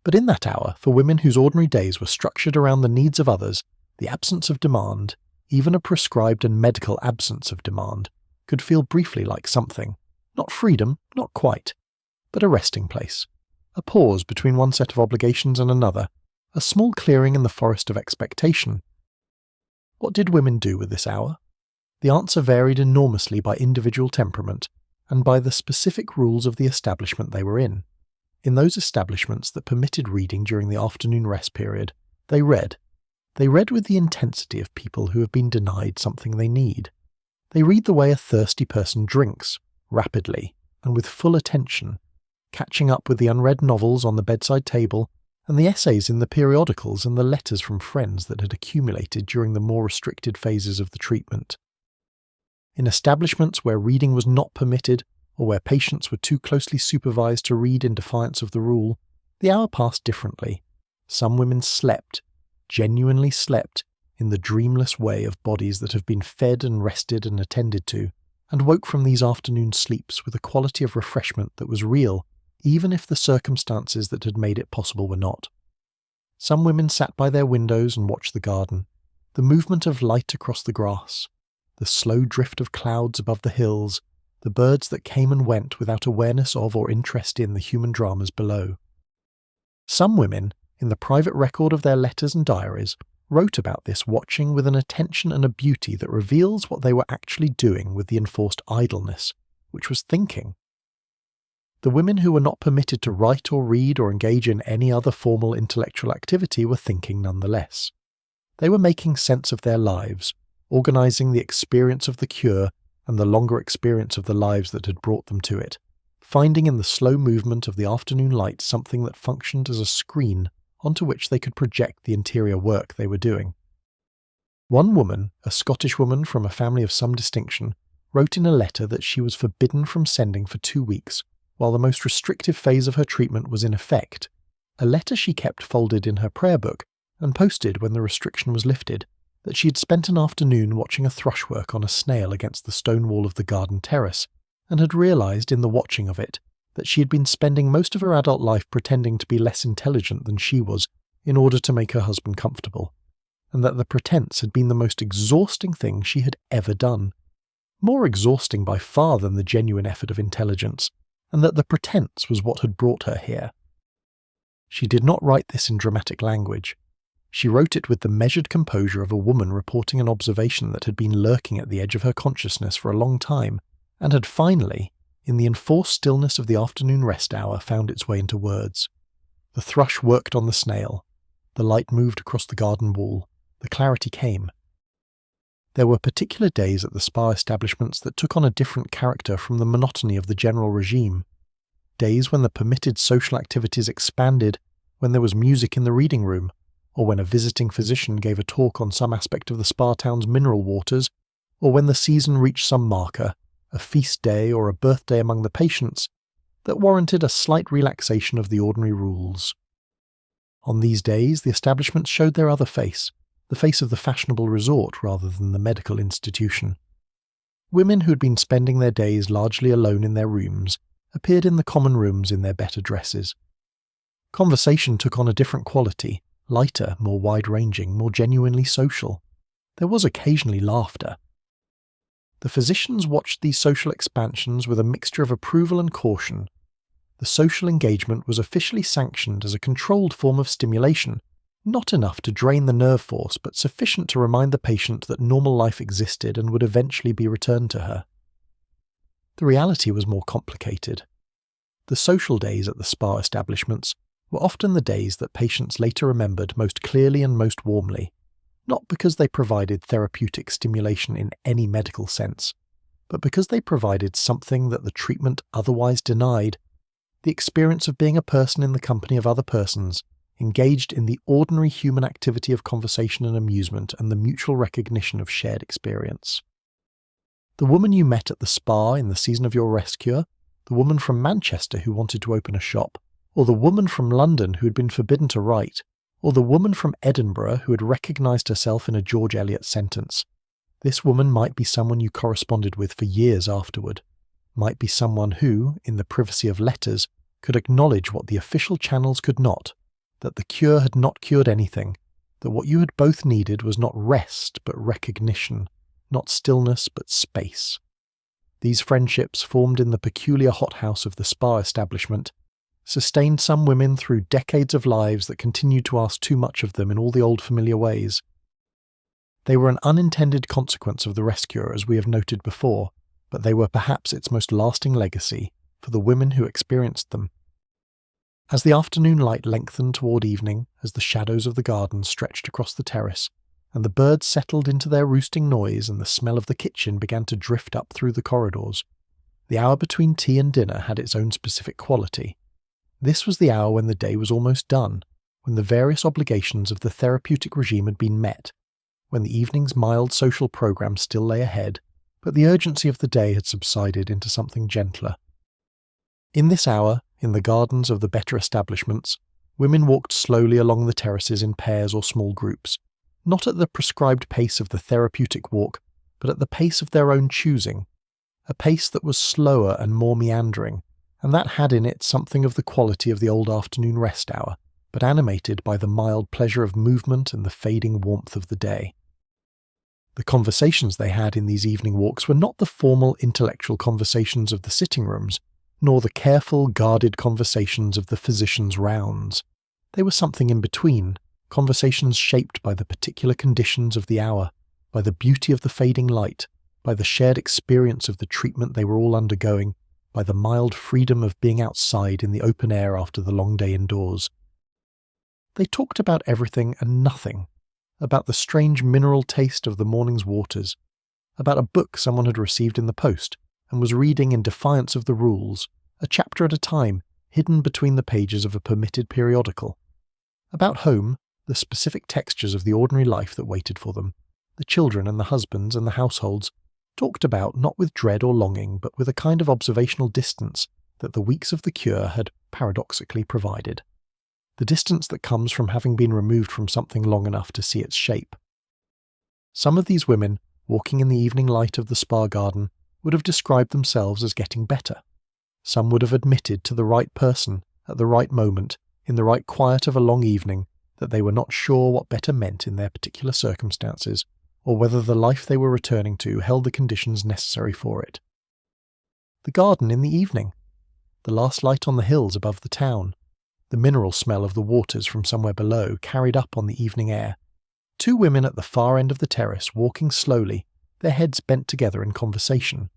But in that hour, for women whose ordinary days were structured around the needs of others, the absence of demand, even a prescribed and medical absence of demand, could feel briefly like something. Not freedom, not quite, but a resting place. A pause between one set of obligations and another, a small clearing in the forest of expectation. What did women do with this hour? The answer varied enormously by individual temperament and by the specific rules of the establishment they were in. In those establishments that permitted reading during the afternoon rest period, they read. They read with the intensity of people who have been denied something they need. They read the way a thirsty person drinks, rapidly, and with full attention, catching up with the unread novels on the bedside table, and the essays in the periodicals and the letters from friends that had accumulated during the more restricted phases of the treatment. In establishments where reading was not permitted, or where patients were too closely supervised to read in defiance of the rule, the hour passed differently. Some women slept, genuinely slept, in the dreamless way of bodies that have been fed and rested and attended to, and woke from these afternoon sleeps with a quality of refreshment that was real, even if the circumstances that had made it possible were not. Some women sat by their windows and watched the garden, the movement of light across the grass, the slow drift of clouds above the hills, the birds that came and went without awareness of or interest in the human dramas below. Some women, in the private record of their letters and diaries, wrote about this watching with an attention and a beauty that reveals what they were actually doing with the enforced idleness, which was thinking. The women who were not permitted to write or read or engage in any other formal intellectual activity were thinking nonetheless. They were making sense of their lives, organising the experience of the cure and the longer experience of the lives that had brought them to it, finding in the slow movement of the afternoon light something that functioned as a screen onto which they could project the interior work they were doing. One woman, a Scottish woman from a family of some distinction, wrote in a letter that she was forbidden from sending for 2 weeks, while the most restrictive phase of her treatment was in effect, a letter she kept folded in her prayer book and posted when the restriction was lifted, that she had spent an afternoon watching a thrushwork on a snail against the stone wall of the garden terrace, and had realised in the watching of it that she had been spending most of her adult life pretending to be less intelligent than she was in order to make her husband comfortable, and that the pretense had been the most exhausting thing she had ever done, more exhausting by far than the genuine effort of intelligence, and that the pretense was what had brought her here. She did not write this in dramatic language. She wrote it with the measured composure of a woman reporting an observation that had been lurking at the edge of her consciousness for a long time, and had finally, in the enforced stillness of the afternoon rest hour, found its way into words. The thrush worked on the snail. The light moved across the garden wall. The clarity came. There were particular days at the spa establishments that took on a different character from the monotony of the general regime. Days when the permitted social activities expanded, when there was music in the reading room, or when a visiting physician gave a talk on some aspect of the spa town's mineral waters, or when the season reached some marker, a feast day or a birthday among the patients, that warranted a slight relaxation of the ordinary rules. On these days, the establishment showed their other face, the face of the fashionable resort rather than the medical institution. Women who had been spending their days largely alone in their rooms appeared in the common rooms in their better dresses. Conversation took on a different quality, lighter, more wide-ranging, more genuinely social. There was occasionally laughter. The physicians watched these social expansions with a mixture of approval and caution. The social engagement was officially sanctioned as a controlled form of stimulation, not enough to drain the nerve force, but sufficient to remind the patient that normal life existed and would eventually be returned to her. The reality was more complicated. The social days at the spa establishments were often the days that patients later remembered most clearly and most warmly, not because they provided therapeutic stimulation in any medical sense, but because they provided something that the treatment otherwise denied, the experience of being a person in the company of other persons, engaged in the ordinary human activity of conversation and amusement and the mutual recognition of shared experience. The woman you met at the spa in the season of your rest cure, the woman from Manchester who wanted to open a shop, or the woman from London who had been forbidden to write, or the woman from Edinburgh who had recognised herself in a George Eliot sentence. This woman might be someone you corresponded with for years afterward, might be someone who, in the privacy of letters, could acknowledge what the official channels could not, that the cure had not cured anything, that what you had both needed was not rest but recognition, not stillness but space. These friendships, formed in the peculiar hothouse of the spa establishment, sustained some women through decades of lives that continued to ask too much of them in all the old familiar ways. They were an unintended consequence of the rest cure, as we have noted before, but they were perhaps its most lasting legacy for the women who experienced them. As the afternoon light lengthened toward evening, as the shadows of the garden stretched across the terrace, and the birds settled into their roosting noise and the smell of the kitchen began to drift up through the corridors, the hour between tea and dinner had its own specific quality. This was the hour when the day was almost done, when the various obligations of the therapeutic regime had been met, when the evening's mild social programme still lay ahead, but the urgency of the day had subsided into something gentler. In this hour, in the gardens of the better establishments, women walked slowly along the terraces in pairs or small groups, not at the prescribed pace of the therapeutic walk, but at the pace of their own choosing, a pace that was slower and more meandering, and that had in it something of the quality of the old afternoon rest hour, but animated by the mild pleasure of movement and the fading warmth of the day. The conversations they had in these evening walks were not the formal intellectual conversations of the sitting rooms, nor the careful, guarded conversations of the physician's rounds. They were something in between, conversations shaped by the particular conditions of the hour, by the beauty of the fading light, by the shared experience of the treatment they were all undergoing, by the mild freedom of being outside in the open air after the long day indoors. They talked about everything and nothing, about the strange mineral taste of the morning's waters, about a book someone had received in the post and was reading in defiance of the rules, a chapter at a time, hidden between the pages of a permitted periodical, about home, the specific textures of the ordinary life that waited for them, the children and the husbands and the households, talked about not with dread or longing, but with a kind of observational distance that the weeks of the cure had paradoxically provided. The distance that comes from having been removed from something long enough to see its shape. Some of these women, walking in the evening light of the spa garden, would have described themselves as getting better. Some would have admitted to the right person, at the right moment, in the right quiet of a long evening, that they were not sure what better meant in their particular circumstances, or whether the life they were returning to held the conditions necessary for it. The garden in the evening, the last light on the hills above the town, the mineral smell of the waters from somewhere below carried up on the evening air, two women at the far end of the terrace walking slowly, their heads bent together in conversation.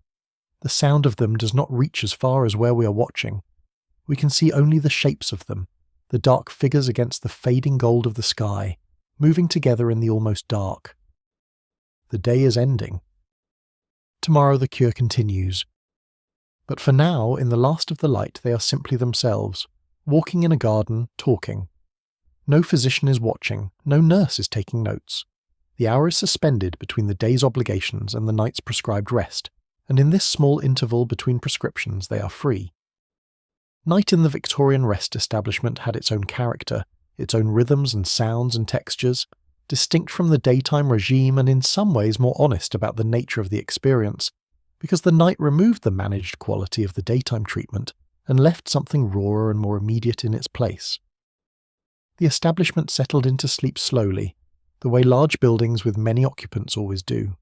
The sound of them does not reach as far as where we are watching. We can see only the shapes of them, the dark figures against the fading gold of the sky, moving together in the almost dark. The day is ending. Tomorrow the cure continues. But for now, in the last of the light, they are simply themselves, walking in a garden, talking. No physician is watching, no nurse is taking notes. The hour is suspended between the day's obligations and the night's prescribed rest, and in this small interval between prescriptions they are free. Night in the Victorian rest establishment had its own character, its own rhythms and sounds and textures, distinct from the daytime regime and in some ways more honest about the nature of the experience, because the night removed the managed quality of the daytime treatment and left something rawer and more immediate in its place. The establishment settled into sleep slowly, the way large buildings with many occupants always do.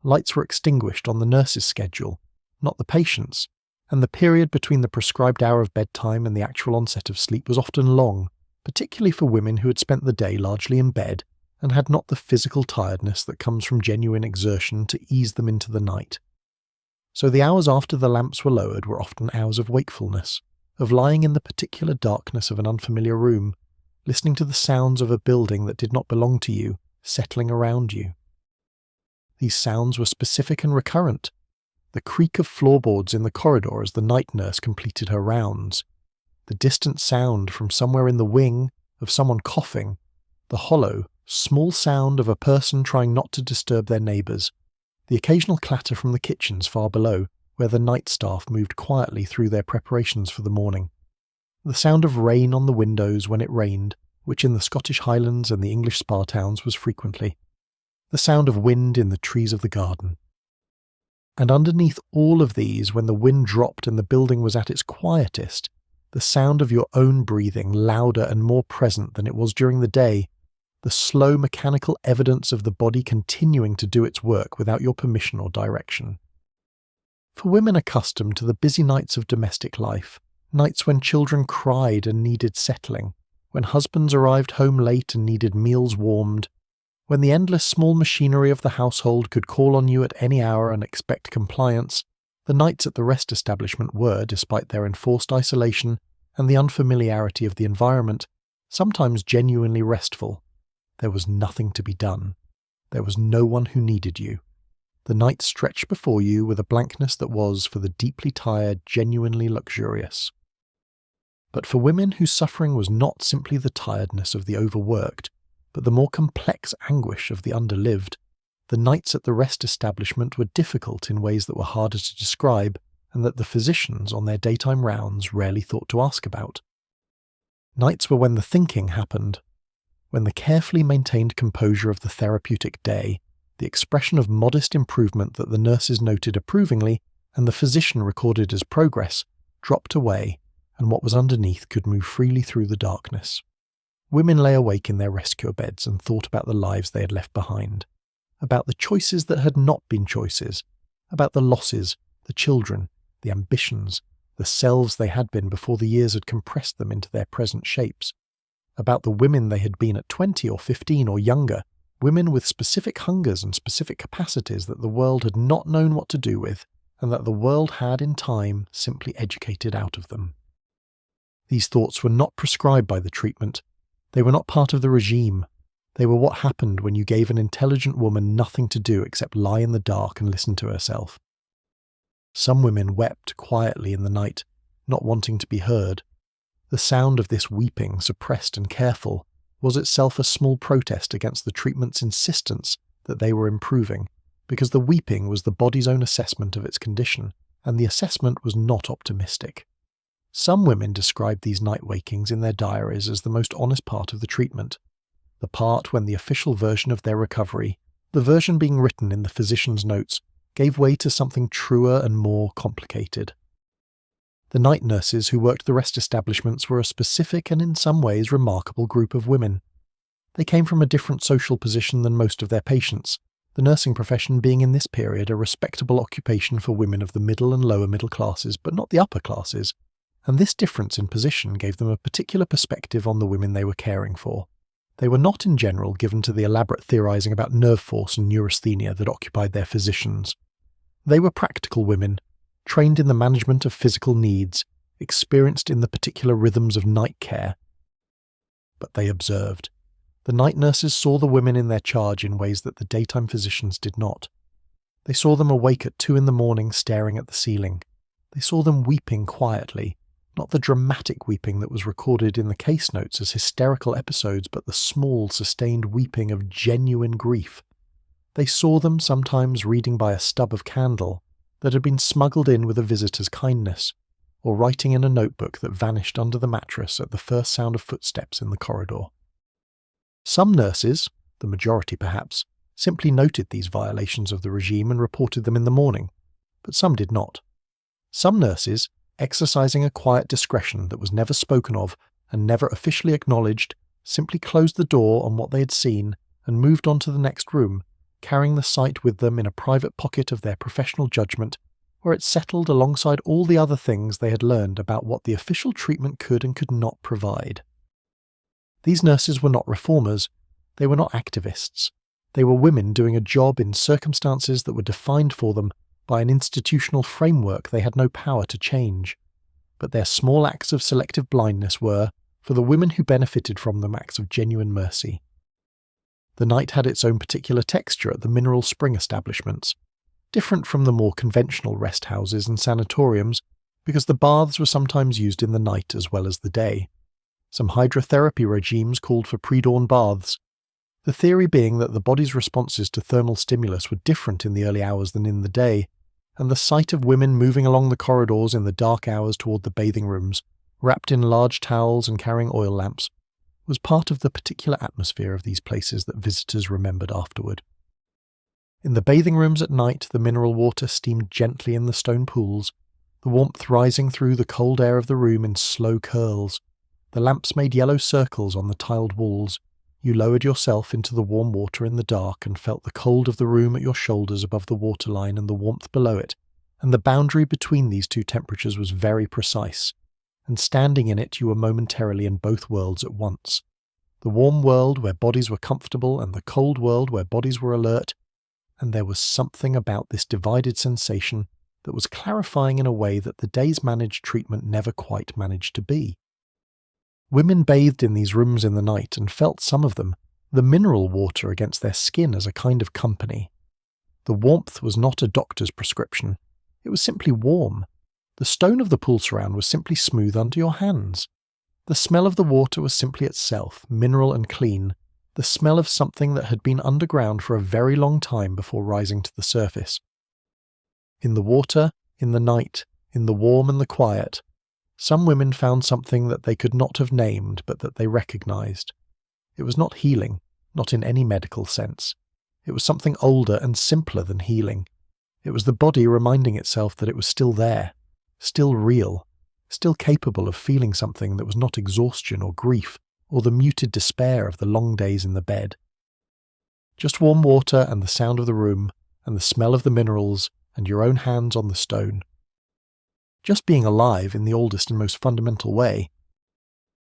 Lights were extinguished on the nurse's schedule, not the patient's, and the period between the prescribed hour of bedtime and the actual onset of sleep was often long, particularly for women who had spent the day largely in bed and had not the physical tiredness that comes from genuine exertion to ease them into the night. So the hours after the lamps were lowered were often hours of wakefulness, of lying in the particular darkness of an unfamiliar room, listening to the sounds of a building that did not belong to you, settling around you. These sounds were specific and recurrent. The creak of floorboards in the corridor as the night nurse completed her rounds, the distant sound from somewhere in the wing of someone coughing, the hollow, small sound of a person trying not to disturb their neighbours, the occasional clatter from the kitchens far below, where the night staff moved quietly through their preparations for the morning, the sound of rain on the windows when it rained, which in the Scottish Highlands and the English spa towns was frequently, the sound of wind in the trees of the garden. And underneath all of these, when the wind dropped and the building was at its quietest, the sound of your own breathing louder and more present than it was during the day, the slow mechanical evidence of the body continuing to do its work without your permission or direction. For women accustomed to the busy nights of domestic life, nights when children cried and needed settling, when husbands arrived home late and needed meals warmed, when the endless small machinery of the household could call on you at any hour and expect compliance, the nights at the rest establishment were, despite their enforced isolation and the unfamiliarity of the environment, sometimes genuinely restful. There was nothing to be done. There was no one who needed you. The night stretched before you with a blankness that was, for the deeply tired, genuinely luxurious. But for women whose suffering was not simply the tiredness of the overworked, but the more complex anguish of the underlived, the nights at the rest establishment were difficult in ways that were harder to describe and that the physicians on their daytime rounds rarely thought to ask about. Nights were when the thinking happened, when the carefully maintained composure of the therapeutic day, the expression of modest improvement that the nurses noted approvingly and the physician recorded as progress, dropped away, and what was underneath could move freely through the darkness. Women lay awake in their rescue beds and thought about the lives they had left behind, about the choices that had not been choices, about the losses, the children, the ambitions, the selves they had been before the years had compressed them into their present shapes, about the women they had been at 20 or 15 or younger, women with specific hungers and specific capacities that the world had not known what to do with, and that the world had in time simply educated out of them. These thoughts were not prescribed by the treatment. They were not part of the regime. They were what happened when you gave an intelligent woman nothing to do except lie in the dark and listen to herself. Some women wept quietly in the night, not wanting to be heard. The sound of this weeping, suppressed and careful, was itself a small protest against the treatment's insistence that they were improving, because the weeping was the body's own assessment of its condition, and the assessment was not optimistic. Some women described these night wakings in their diaries as the most honest part of the treatment, the part when the official version of their recovery, the version being written in the physician's notes, gave way to something truer and more complicated. The night nurses who worked the rest establishments were a specific and in some ways remarkable group of women. They came from a different social position than most of their patients, the nursing profession being in this period a respectable occupation for women of the middle and lower middle classes, but not the upper classes, and this difference in position gave them a particular perspective on the women they were caring for. They were not in general given to the elaborate theorizing about nerve force and neurasthenia that occupied their physicians. They were practical women, trained in the management of physical needs, experienced in the particular rhythms of night care. But they observed. The night nurses saw the women in their charge in ways that the daytime physicians did not. They saw them awake at 2 a.m. staring at the ceiling. They saw them weeping quietly, not the dramatic weeping that was recorded in the case notes as hysterical episodes, but the small, sustained weeping of genuine grief. They saw them sometimes reading by a stub of candle that had been smuggled in with a visitor's kindness, or writing in a notebook that vanished under the mattress at the first sound of footsteps in the corridor. Some nurses, the majority perhaps, simply noted these violations of the regime and reported them in the morning, but some did not. Some nurses, exercising a quiet discretion that was never spoken of and never officially acknowledged, simply closed the door on what they had seen and moved on to the next room, carrying the sight with them in a private pocket of their professional judgment, where it settled alongside all the other things they had learned about what the official treatment could and could not provide. These nurses were not reformers, they were not activists. They were women doing a job in circumstances that were defined for them by an institutional framework they had no power to change. But their small acts of selective blindness were, for the women who benefited from them, acts of genuine mercy. The night had its own particular texture at the mineral spring establishments, different from the more conventional rest houses and sanatoriums, because the baths were sometimes used in the night as well as the day. Some hydrotherapy regimes called for pre-dawn baths, the theory being that the body's responses to thermal stimulus were different in the early hours than in the day, and the sight of women moving along the corridors in the dark hours toward the bathing rooms, wrapped in large towels and carrying oil lamps, was part of the particular atmosphere of these places that visitors remembered afterward. In the bathing rooms at night, the mineral water steamed gently in the stone pools, the warmth rising through the cold air of the room in slow curls. The lamps made yellow circles on the tiled walls. You lowered yourself into the warm water in the dark and felt the cold of the room at your shoulders above the waterline and the warmth below it, and the boundary between these two temperatures was very precise, and standing in it you were momentarily in both worlds at once. The warm world where bodies were comfortable and the cold world where bodies were alert, and there was something about this divided sensation that was clarifying in a way that the day's managed treatment never quite managed to be. Women bathed in these rooms in the night and felt, some of them, the mineral water against their skin as a kind of company. The warmth was not a doctor's prescription. It was simply warm. The stone of the pool surround was simply smooth under your hands. The smell of the water was simply itself, mineral and clean, the smell of something that had been underground for a very long time before rising to the surface. In the water, in the night, in the warm and the quiet, some women found something that they could not have named but that they recognized. It was not healing, not in any medical sense. It was something older and simpler than healing. It was the body reminding itself that it was still there, still real, still capable of feeling something that was not exhaustion or grief or the muted despair of the long days in the bed. Just warm water and the sound of the room and the smell of the minerals and your own hands on the stone. Just being alive in the oldest and most fundamental way.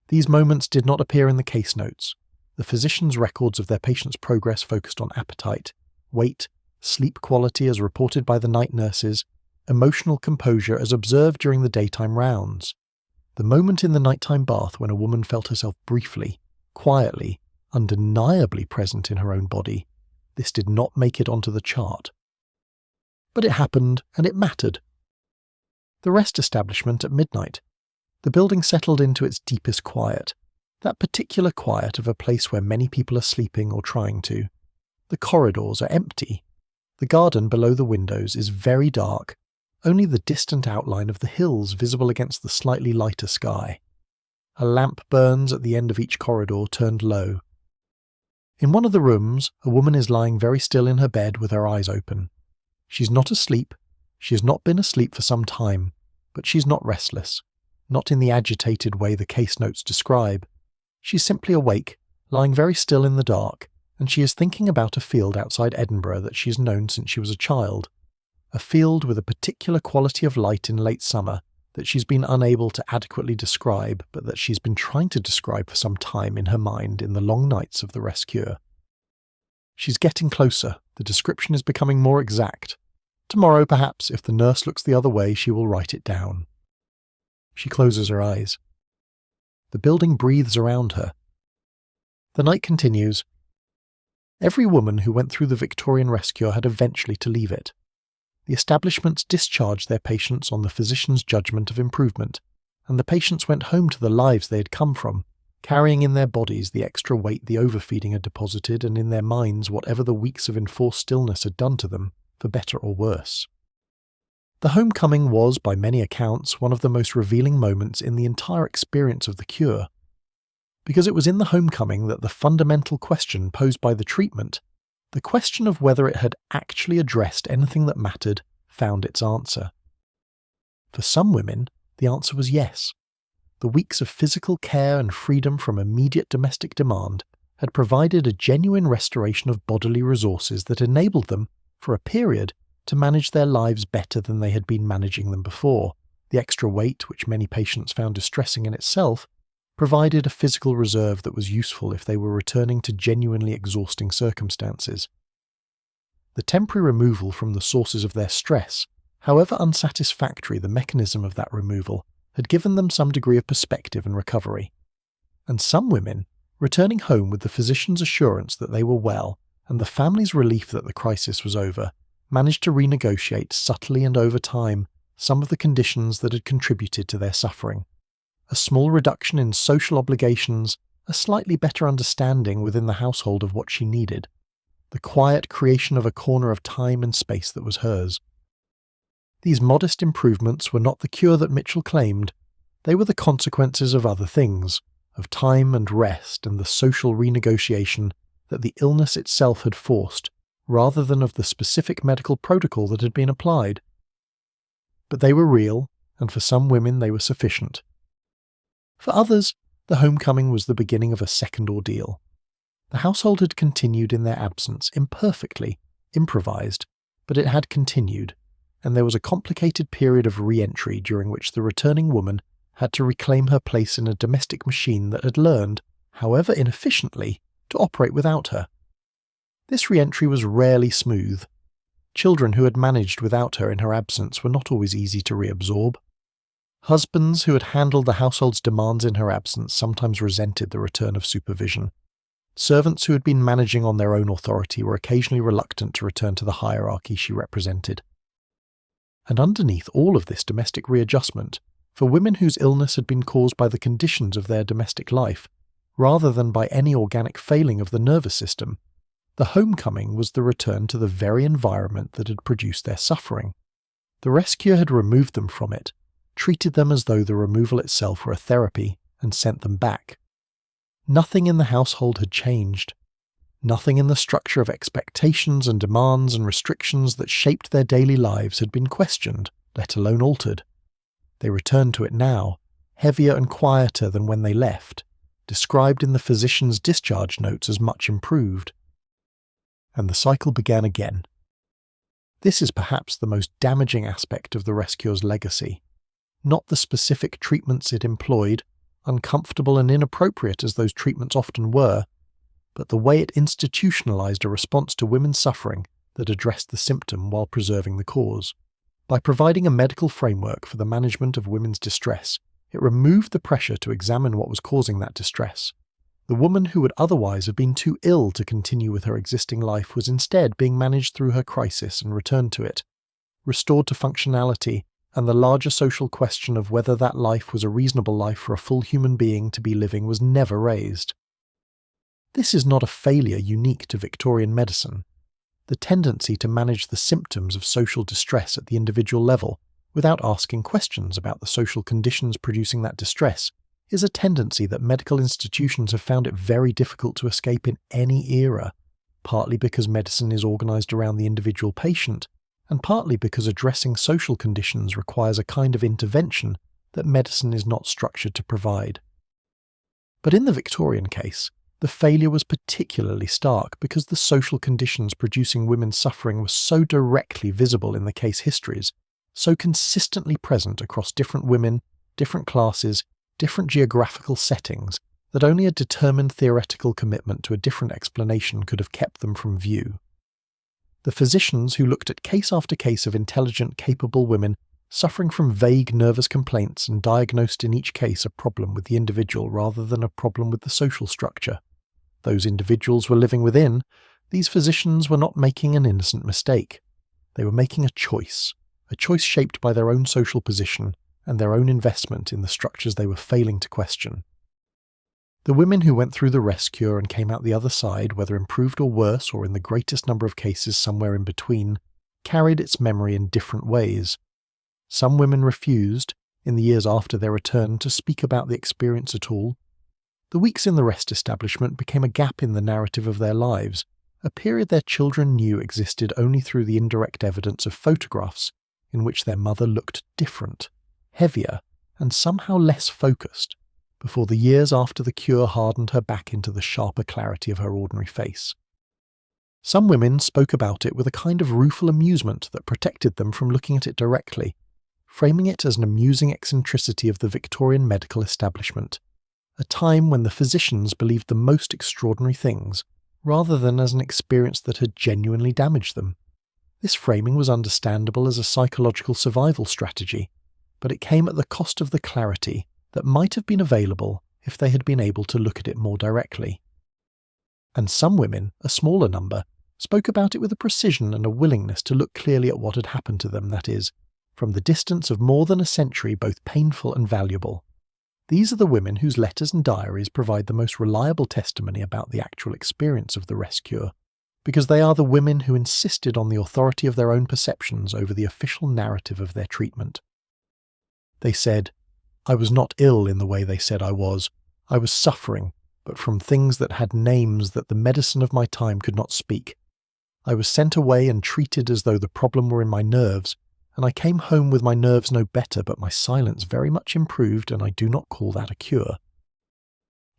These moments did not appear in the case notes. The physicians' records of their patients' progress focused on appetite, weight, sleep quality as reported by the night nurses, emotional composure as observed during the daytime rounds. The moment in the nighttime bath when a woman felt herself briefly, quietly, undeniably present in her own body, this did not make it onto the chart. But it happened, and it mattered. The rest establishment at midnight. The building settled into its deepest quiet, that particular quiet of a place where many people are sleeping or trying to. The corridors are empty. The garden below the windows is very dark, only the distant outline of the hills visible against the slightly lighter sky. A lamp burns at the end of each corridor turned low. In one of the rooms, a woman is lying very still in her bed with her eyes open. She's not asleep. She has not been asleep for some time, but she's not restless. Not in the agitated way the case notes describe. She's simply awake, lying very still in the dark, and she is thinking about a field outside Edinburgh that she has known since she was a child. A field with a particular quality of light in late summer that she's been unable to adequately describe, but that she's been trying to describe for some time in her mind in the long nights of the rest cure. She's getting closer. The description is becoming more exact. Tomorrow, perhaps, if the nurse looks the other way, she will write it down. She closes her eyes. The building breathes around her. The night continues. Every woman who went through the Victorian rest cure had eventually to leave it. The establishments discharged their patients on the physician's judgment of improvement, and the patients went home to the lives they had come from, carrying in their bodies the extra weight the overfeeding had deposited and in their minds whatever the weeks of enforced stillness had done to them, for better or worse. The homecoming was, by many accounts, one of the most revealing moments in the entire experience of the cure, because it was in the homecoming that the fundamental question posed by the treatment, the question of whether it had actually addressed anything that mattered, found its answer. For some women, the answer was yes. The weeks of physical care and freedom from immediate domestic demand had provided a genuine restoration of bodily resources that enabled them, for a period, to manage their lives better than they had been managing them before. The extra weight, which many patients found distressing in itself, provided a physical reserve that was useful if they were returning to genuinely exhausting circumstances. The temporary removal from the sources of their stress, however unsatisfactory the mechanism of that removal, had given them some degree of perspective and recovery. And some women, returning home with the physician's assurance that they were well, and the family's relief that the crisis was over, managed to renegotiate subtly and over time some of the conditions that had contributed to their suffering. A small reduction in social obligations, a slightly better understanding within the household of what she needed, the quiet creation of a corner of time and space that was hers. These modest improvements were not the cure that Mitchell claimed. They were the consequences of other things, of time and rest and the social renegotiation that the illness itself had forced, rather than of the specific medical protocol that had been applied. But they were real, and for some women they were sufficient. For others, the homecoming was the beginning of a second ordeal. The household had continued in their absence, imperfectly, improvised, but it had continued, and there was a complicated period of re-entry during which the returning woman had to reclaim her place in a domestic machine that had learned, however inefficiently, to operate without her. This re-entry was rarely smooth. Children who had managed without her in her absence were not always easy to reabsorb. Husbands who had handled the household's demands in her absence sometimes resented the return of supervision. Servants who had been managing on their own authority were occasionally reluctant to return to the hierarchy she represented. And underneath all of this domestic readjustment, for women whose illness had been caused by the conditions of their domestic life, rather than by any organic failing of the nervous system, the homecoming was the return to the very environment that had produced their suffering. The rest cure had removed them from it, treated them as though the removal itself were a therapy, and sent them back. Nothing in the household had changed. Nothing in the structure of expectations and demands and restrictions that shaped their daily lives had been questioned, let alone altered. They returned to it now, heavier and quieter than when they left, described in the physician's discharge notes as much improved. And the cycle began again. This is perhaps the most damaging aspect of the rest cure's legacy. Not the specific treatments it employed, uncomfortable and inappropriate as those treatments often were, but the way it institutionalized a response to women's suffering that addressed the symptom while preserving the cause. By providing a medical framework for the management of women's distress, it removed the pressure to examine what was causing that distress. The woman who would otherwise have been too ill to continue with her existing life was instead being managed through her crisis and returned to it, restored to functionality, and the larger social question of whether that life was a reasonable life for a full human being to be living was never raised. This is not a failure unique to Victorian medicine. The tendency to manage the symptoms of social distress at the individual level, without asking questions about the social conditions producing that distress, is a tendency that medical institutions have found it very difficult to escape in any era, partly because medicine is organised around the individual patient, and partly because addressing social conditions requires a kind of intervention that medicine is not structured to provide. But in the Victorian case, the failure was particularly stark because the social conditions producing women's suffering were so directly visible in the case histories, so consistently present across different women, different classes, different geographical settings, that only a determined theoretical commitment to a different explanation could have kept them from view. The physicians who looked at case after case of intelligent, capable women suffering from vague nervous complaints and diagnosed in each case a problem with the individual rather than a problem with the social structure. Those individuals were living within. These physicians were not making an innocent mistake. They were making a choice shaped by their own social position and their own investment in the structures they were failing to question. The women who went through the rest cure and came out the other side, whether improved or worse or in the greatest number of cases somewhere in between, carried its memory in different ways. Some women refused, in the years after their return, to speak about the experience at all. The weeks in the rest establishment became a gap in the narrative of their lives, a period their children knew existed only through the indirect evidence of photographs in which their mother looked different, heavier, and somehow less focused, before the years after the cure hardened her back into the sharper clarity of her ordinary face. Some women spoke about it with a kind of rueful amusement that protected them from looking at it directly, framing it as an amusing eccentricity of the Victorian medical establishment, a time when the physicians believed the most extraordinary things, rather than as an experience that had genuinely damaged them. This framing was understandable as a psychological survival strategy, but it came at the cost of the clarity that might have been available if they had been able to look at it more directly. And some women, a smaller number, spoke about it with a precision and a willingness to look clearly at what had happened to them, that is, from the distance of more than a century, both painful and valuable. These are the women whose letters and diaries provide the most reliable testimony about the actual experience of the rest cure, because they are the women who insisted on the authority of their own perceptions over the official narrative of their treatment. They said, "I was not ill in the way they said I was suffering, but from things that had names that the medicine of my time could not speak. I was sent away and treated as though the problem were in my nerves, and I came home with my nerves no better, but my silence very much improved, and I do not call that a cure."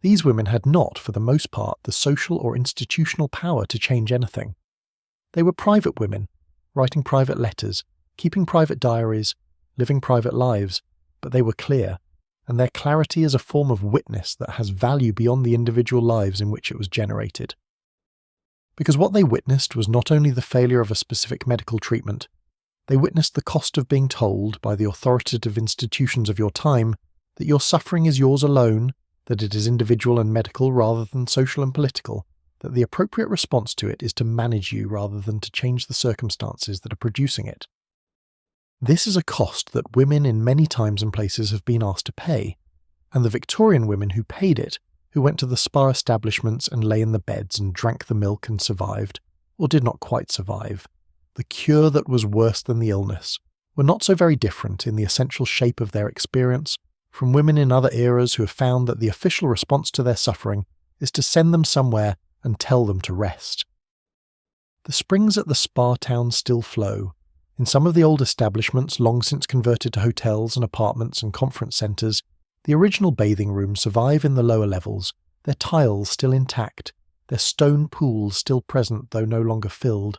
These women had not, for the most part, the social or institutional power to change anything. They were private women, writing private letters, keeping private diaries, living private lives, but they were clear, and their clarity is a form of witness that has value beyond the individual lives in which it was generated. Because what they witnessed was not only the failure of a specific medical treatment, they witnessed the cost of being told by the authoritative institutions of your time that your suffering is yours alone, that it is individual and medical rather than social and political, that the appropriate response to it is to manage you rather than to change the circumstances that are producing it. This is a cost that women in many times and places have been asked to pay, and the Victorian women who paid it, who went to the spa establishments and lay in the beds and drank the milk and survived, or did not quite survive, the cure that was worse than the illness, were not so very different in the essential shape of their experience from women in other eras who have found that the official response to their suffering is to send them somewhere and tell them to rest. The springs at the spa town still flow. In some of the old establishments, long since converted to hotels and apartments and conference centres, the original bathing rooms survive in the lower levels, their tiles still intact, their stone pools still present though no longer filled.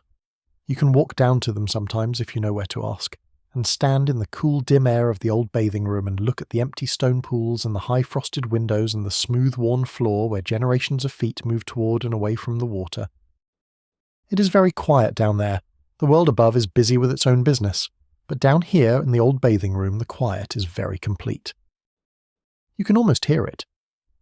You can walk down to them sometimes if you know where to ask, and stand in the cool dim air of the old bathing room and look at the empty stone pools and the high frosted windows and the smooth worn floor where generations of feet move toward and away from the water. It is very quiet down there. The world above is busy with its own business, but down here in the old bathing room the quiet is very complete. You can almost hear it.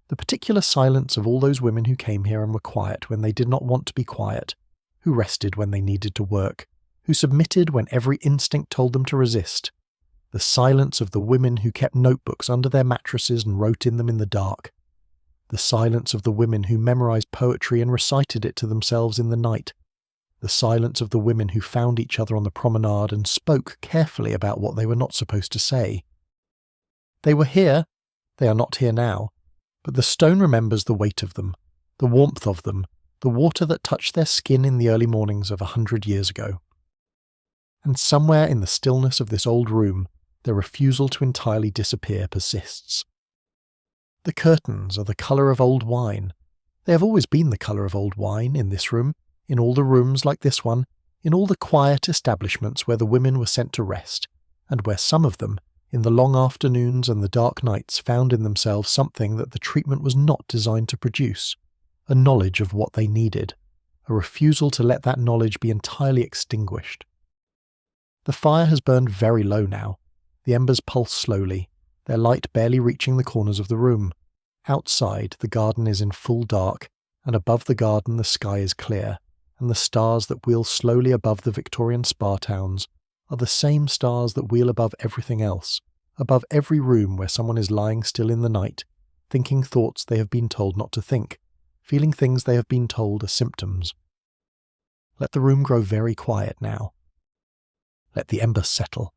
The particular silence of all those women who came here and were quiet when they did not want to be quiet, who rested when they needed to work, who submitted when every instinct told them to resist. The silence of the women who kept notebooks under their mattresses and wrote in them in the dark. The silence of the women who memorized poetry and recited it to themselves in the night. The silence of the women who found each other on the promenade and spoke carefully about what they were not supposed to say. They were here. They are not here now. But the stone remembers the weight of them, the warmth of them, the water that touched their skin in the early mornings of 100 years ago. And somewhere in the stillness of this old room, their refusal to entirely disappear persists. The curtains are the colour of old wine. They have always been the colour of old wine in this room, in all the rooms like this one, in all the quiet establishments where the women were sent to rest, and where some of them, in the long afternoons and the dark nights, found in themselves something that the treatment was not designed to produce, a knowledge of what they needed, a refusal to let that knowledge be entirely extinguished. The fire has burned very low now. The embers pulse slowly, their light barely reaching the corners of the room. Outside, the garden is in full dark, and above the garden the sky is clear, and the stars that wheel slowly above the Victorian spa towns are the same stars that wheel above everything else, above every room where someone is lying still in the night, thinking thoughts they have been told not to think, feeling things they have been told are symptoms. Let the room grow very quiet now. Let the embers settle.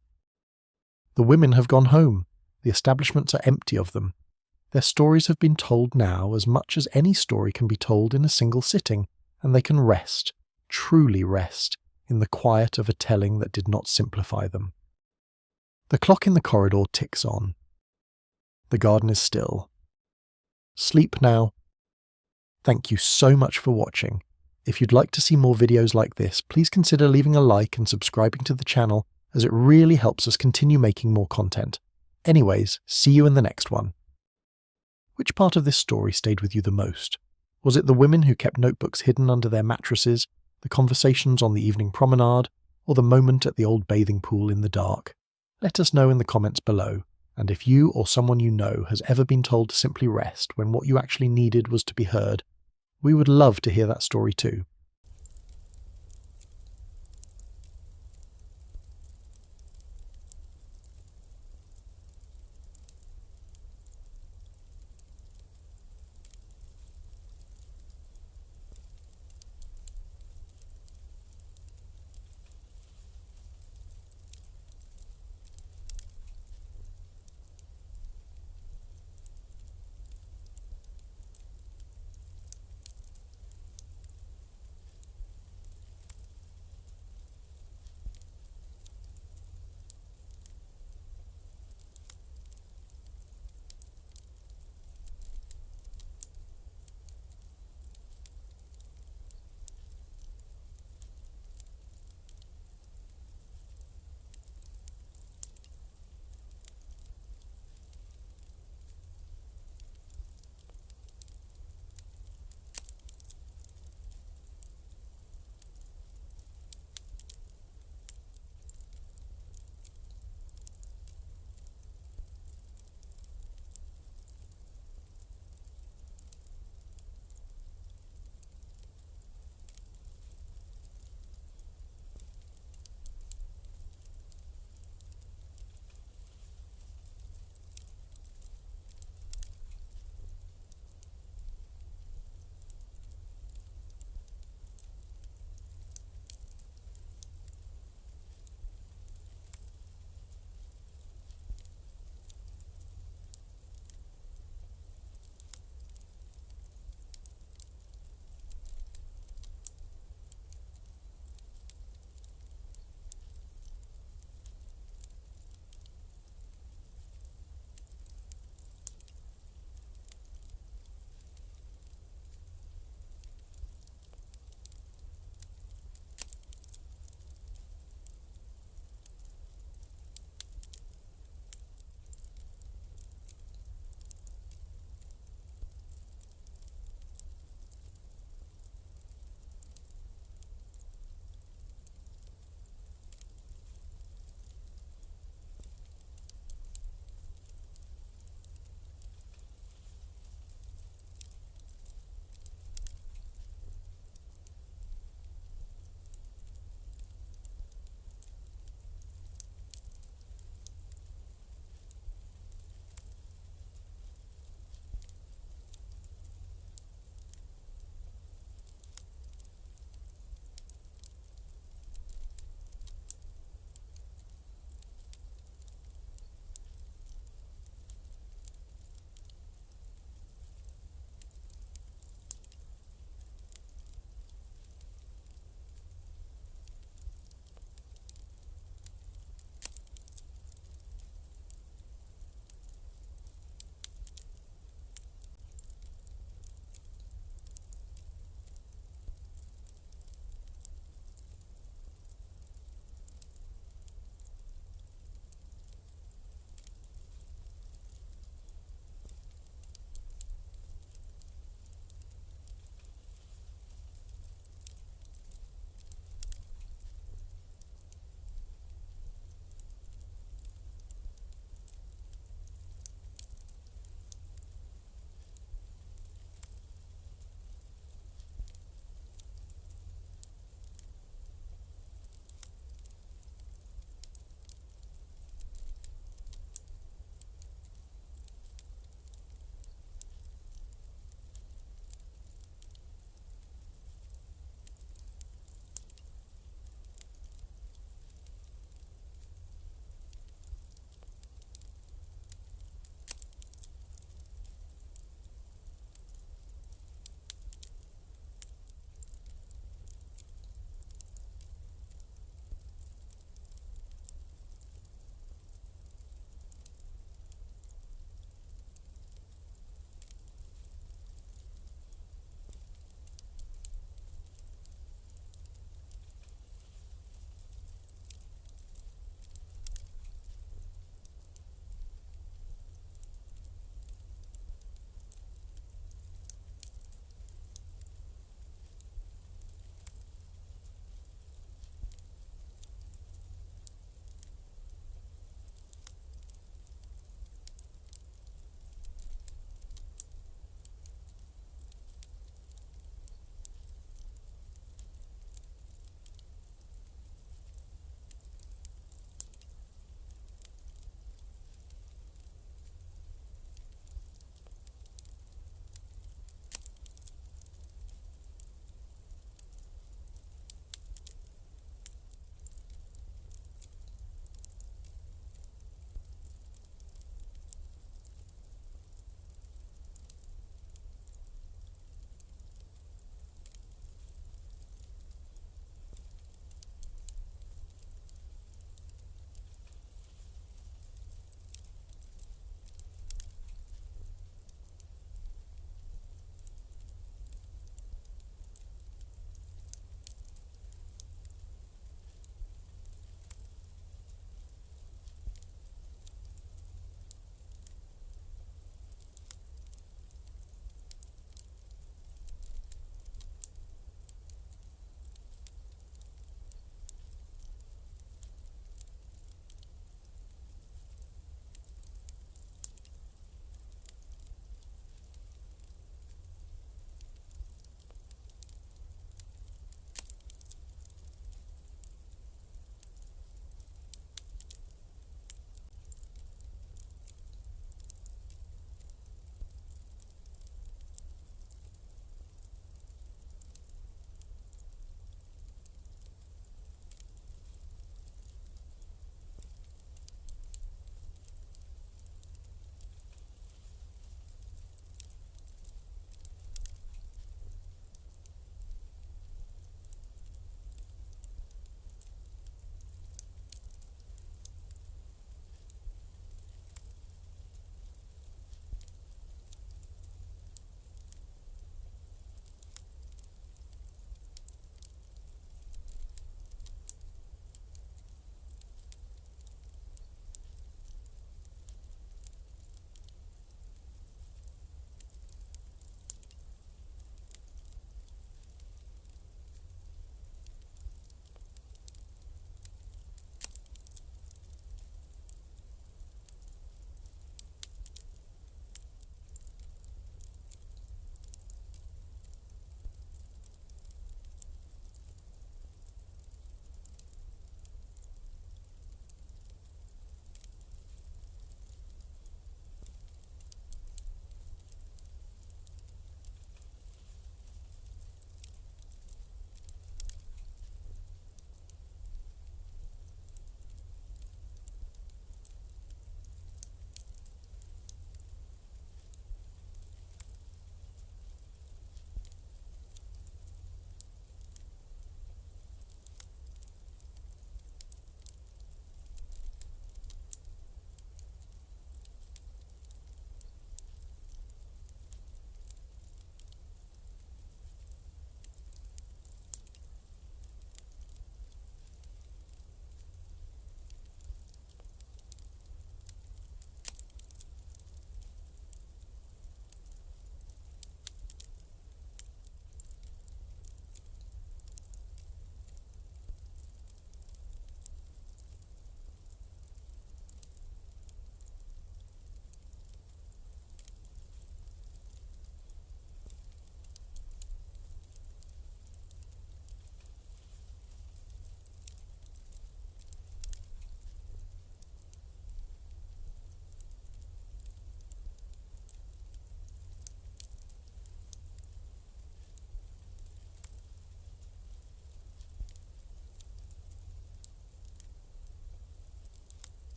The women have gone home. The establishments are empty of them. Their stories have been told now as much as any story can be told in a single sitting, and they can rest, truly rest, in the quiet of a telling that did not simplify them. The clock in the corridor ticks on. The garden is still. Sleep now. Thank you so much for watching. If you'd like to see more videos like this, please consider leaving a like and subscribing to the channel, as it really helps us continue making more content. Anyways, see you in the next one. Which part of this story stayed with you the most? Was it the women who kept notebooks hidden under their mattresses, the conversations on the evening promenade, or the moment at the old bathing pool in the dark? Let us know in the comments below, and if you or someone you know has ever been told to simply rest when what you actually needed was to be heard, we would love to hear that story too.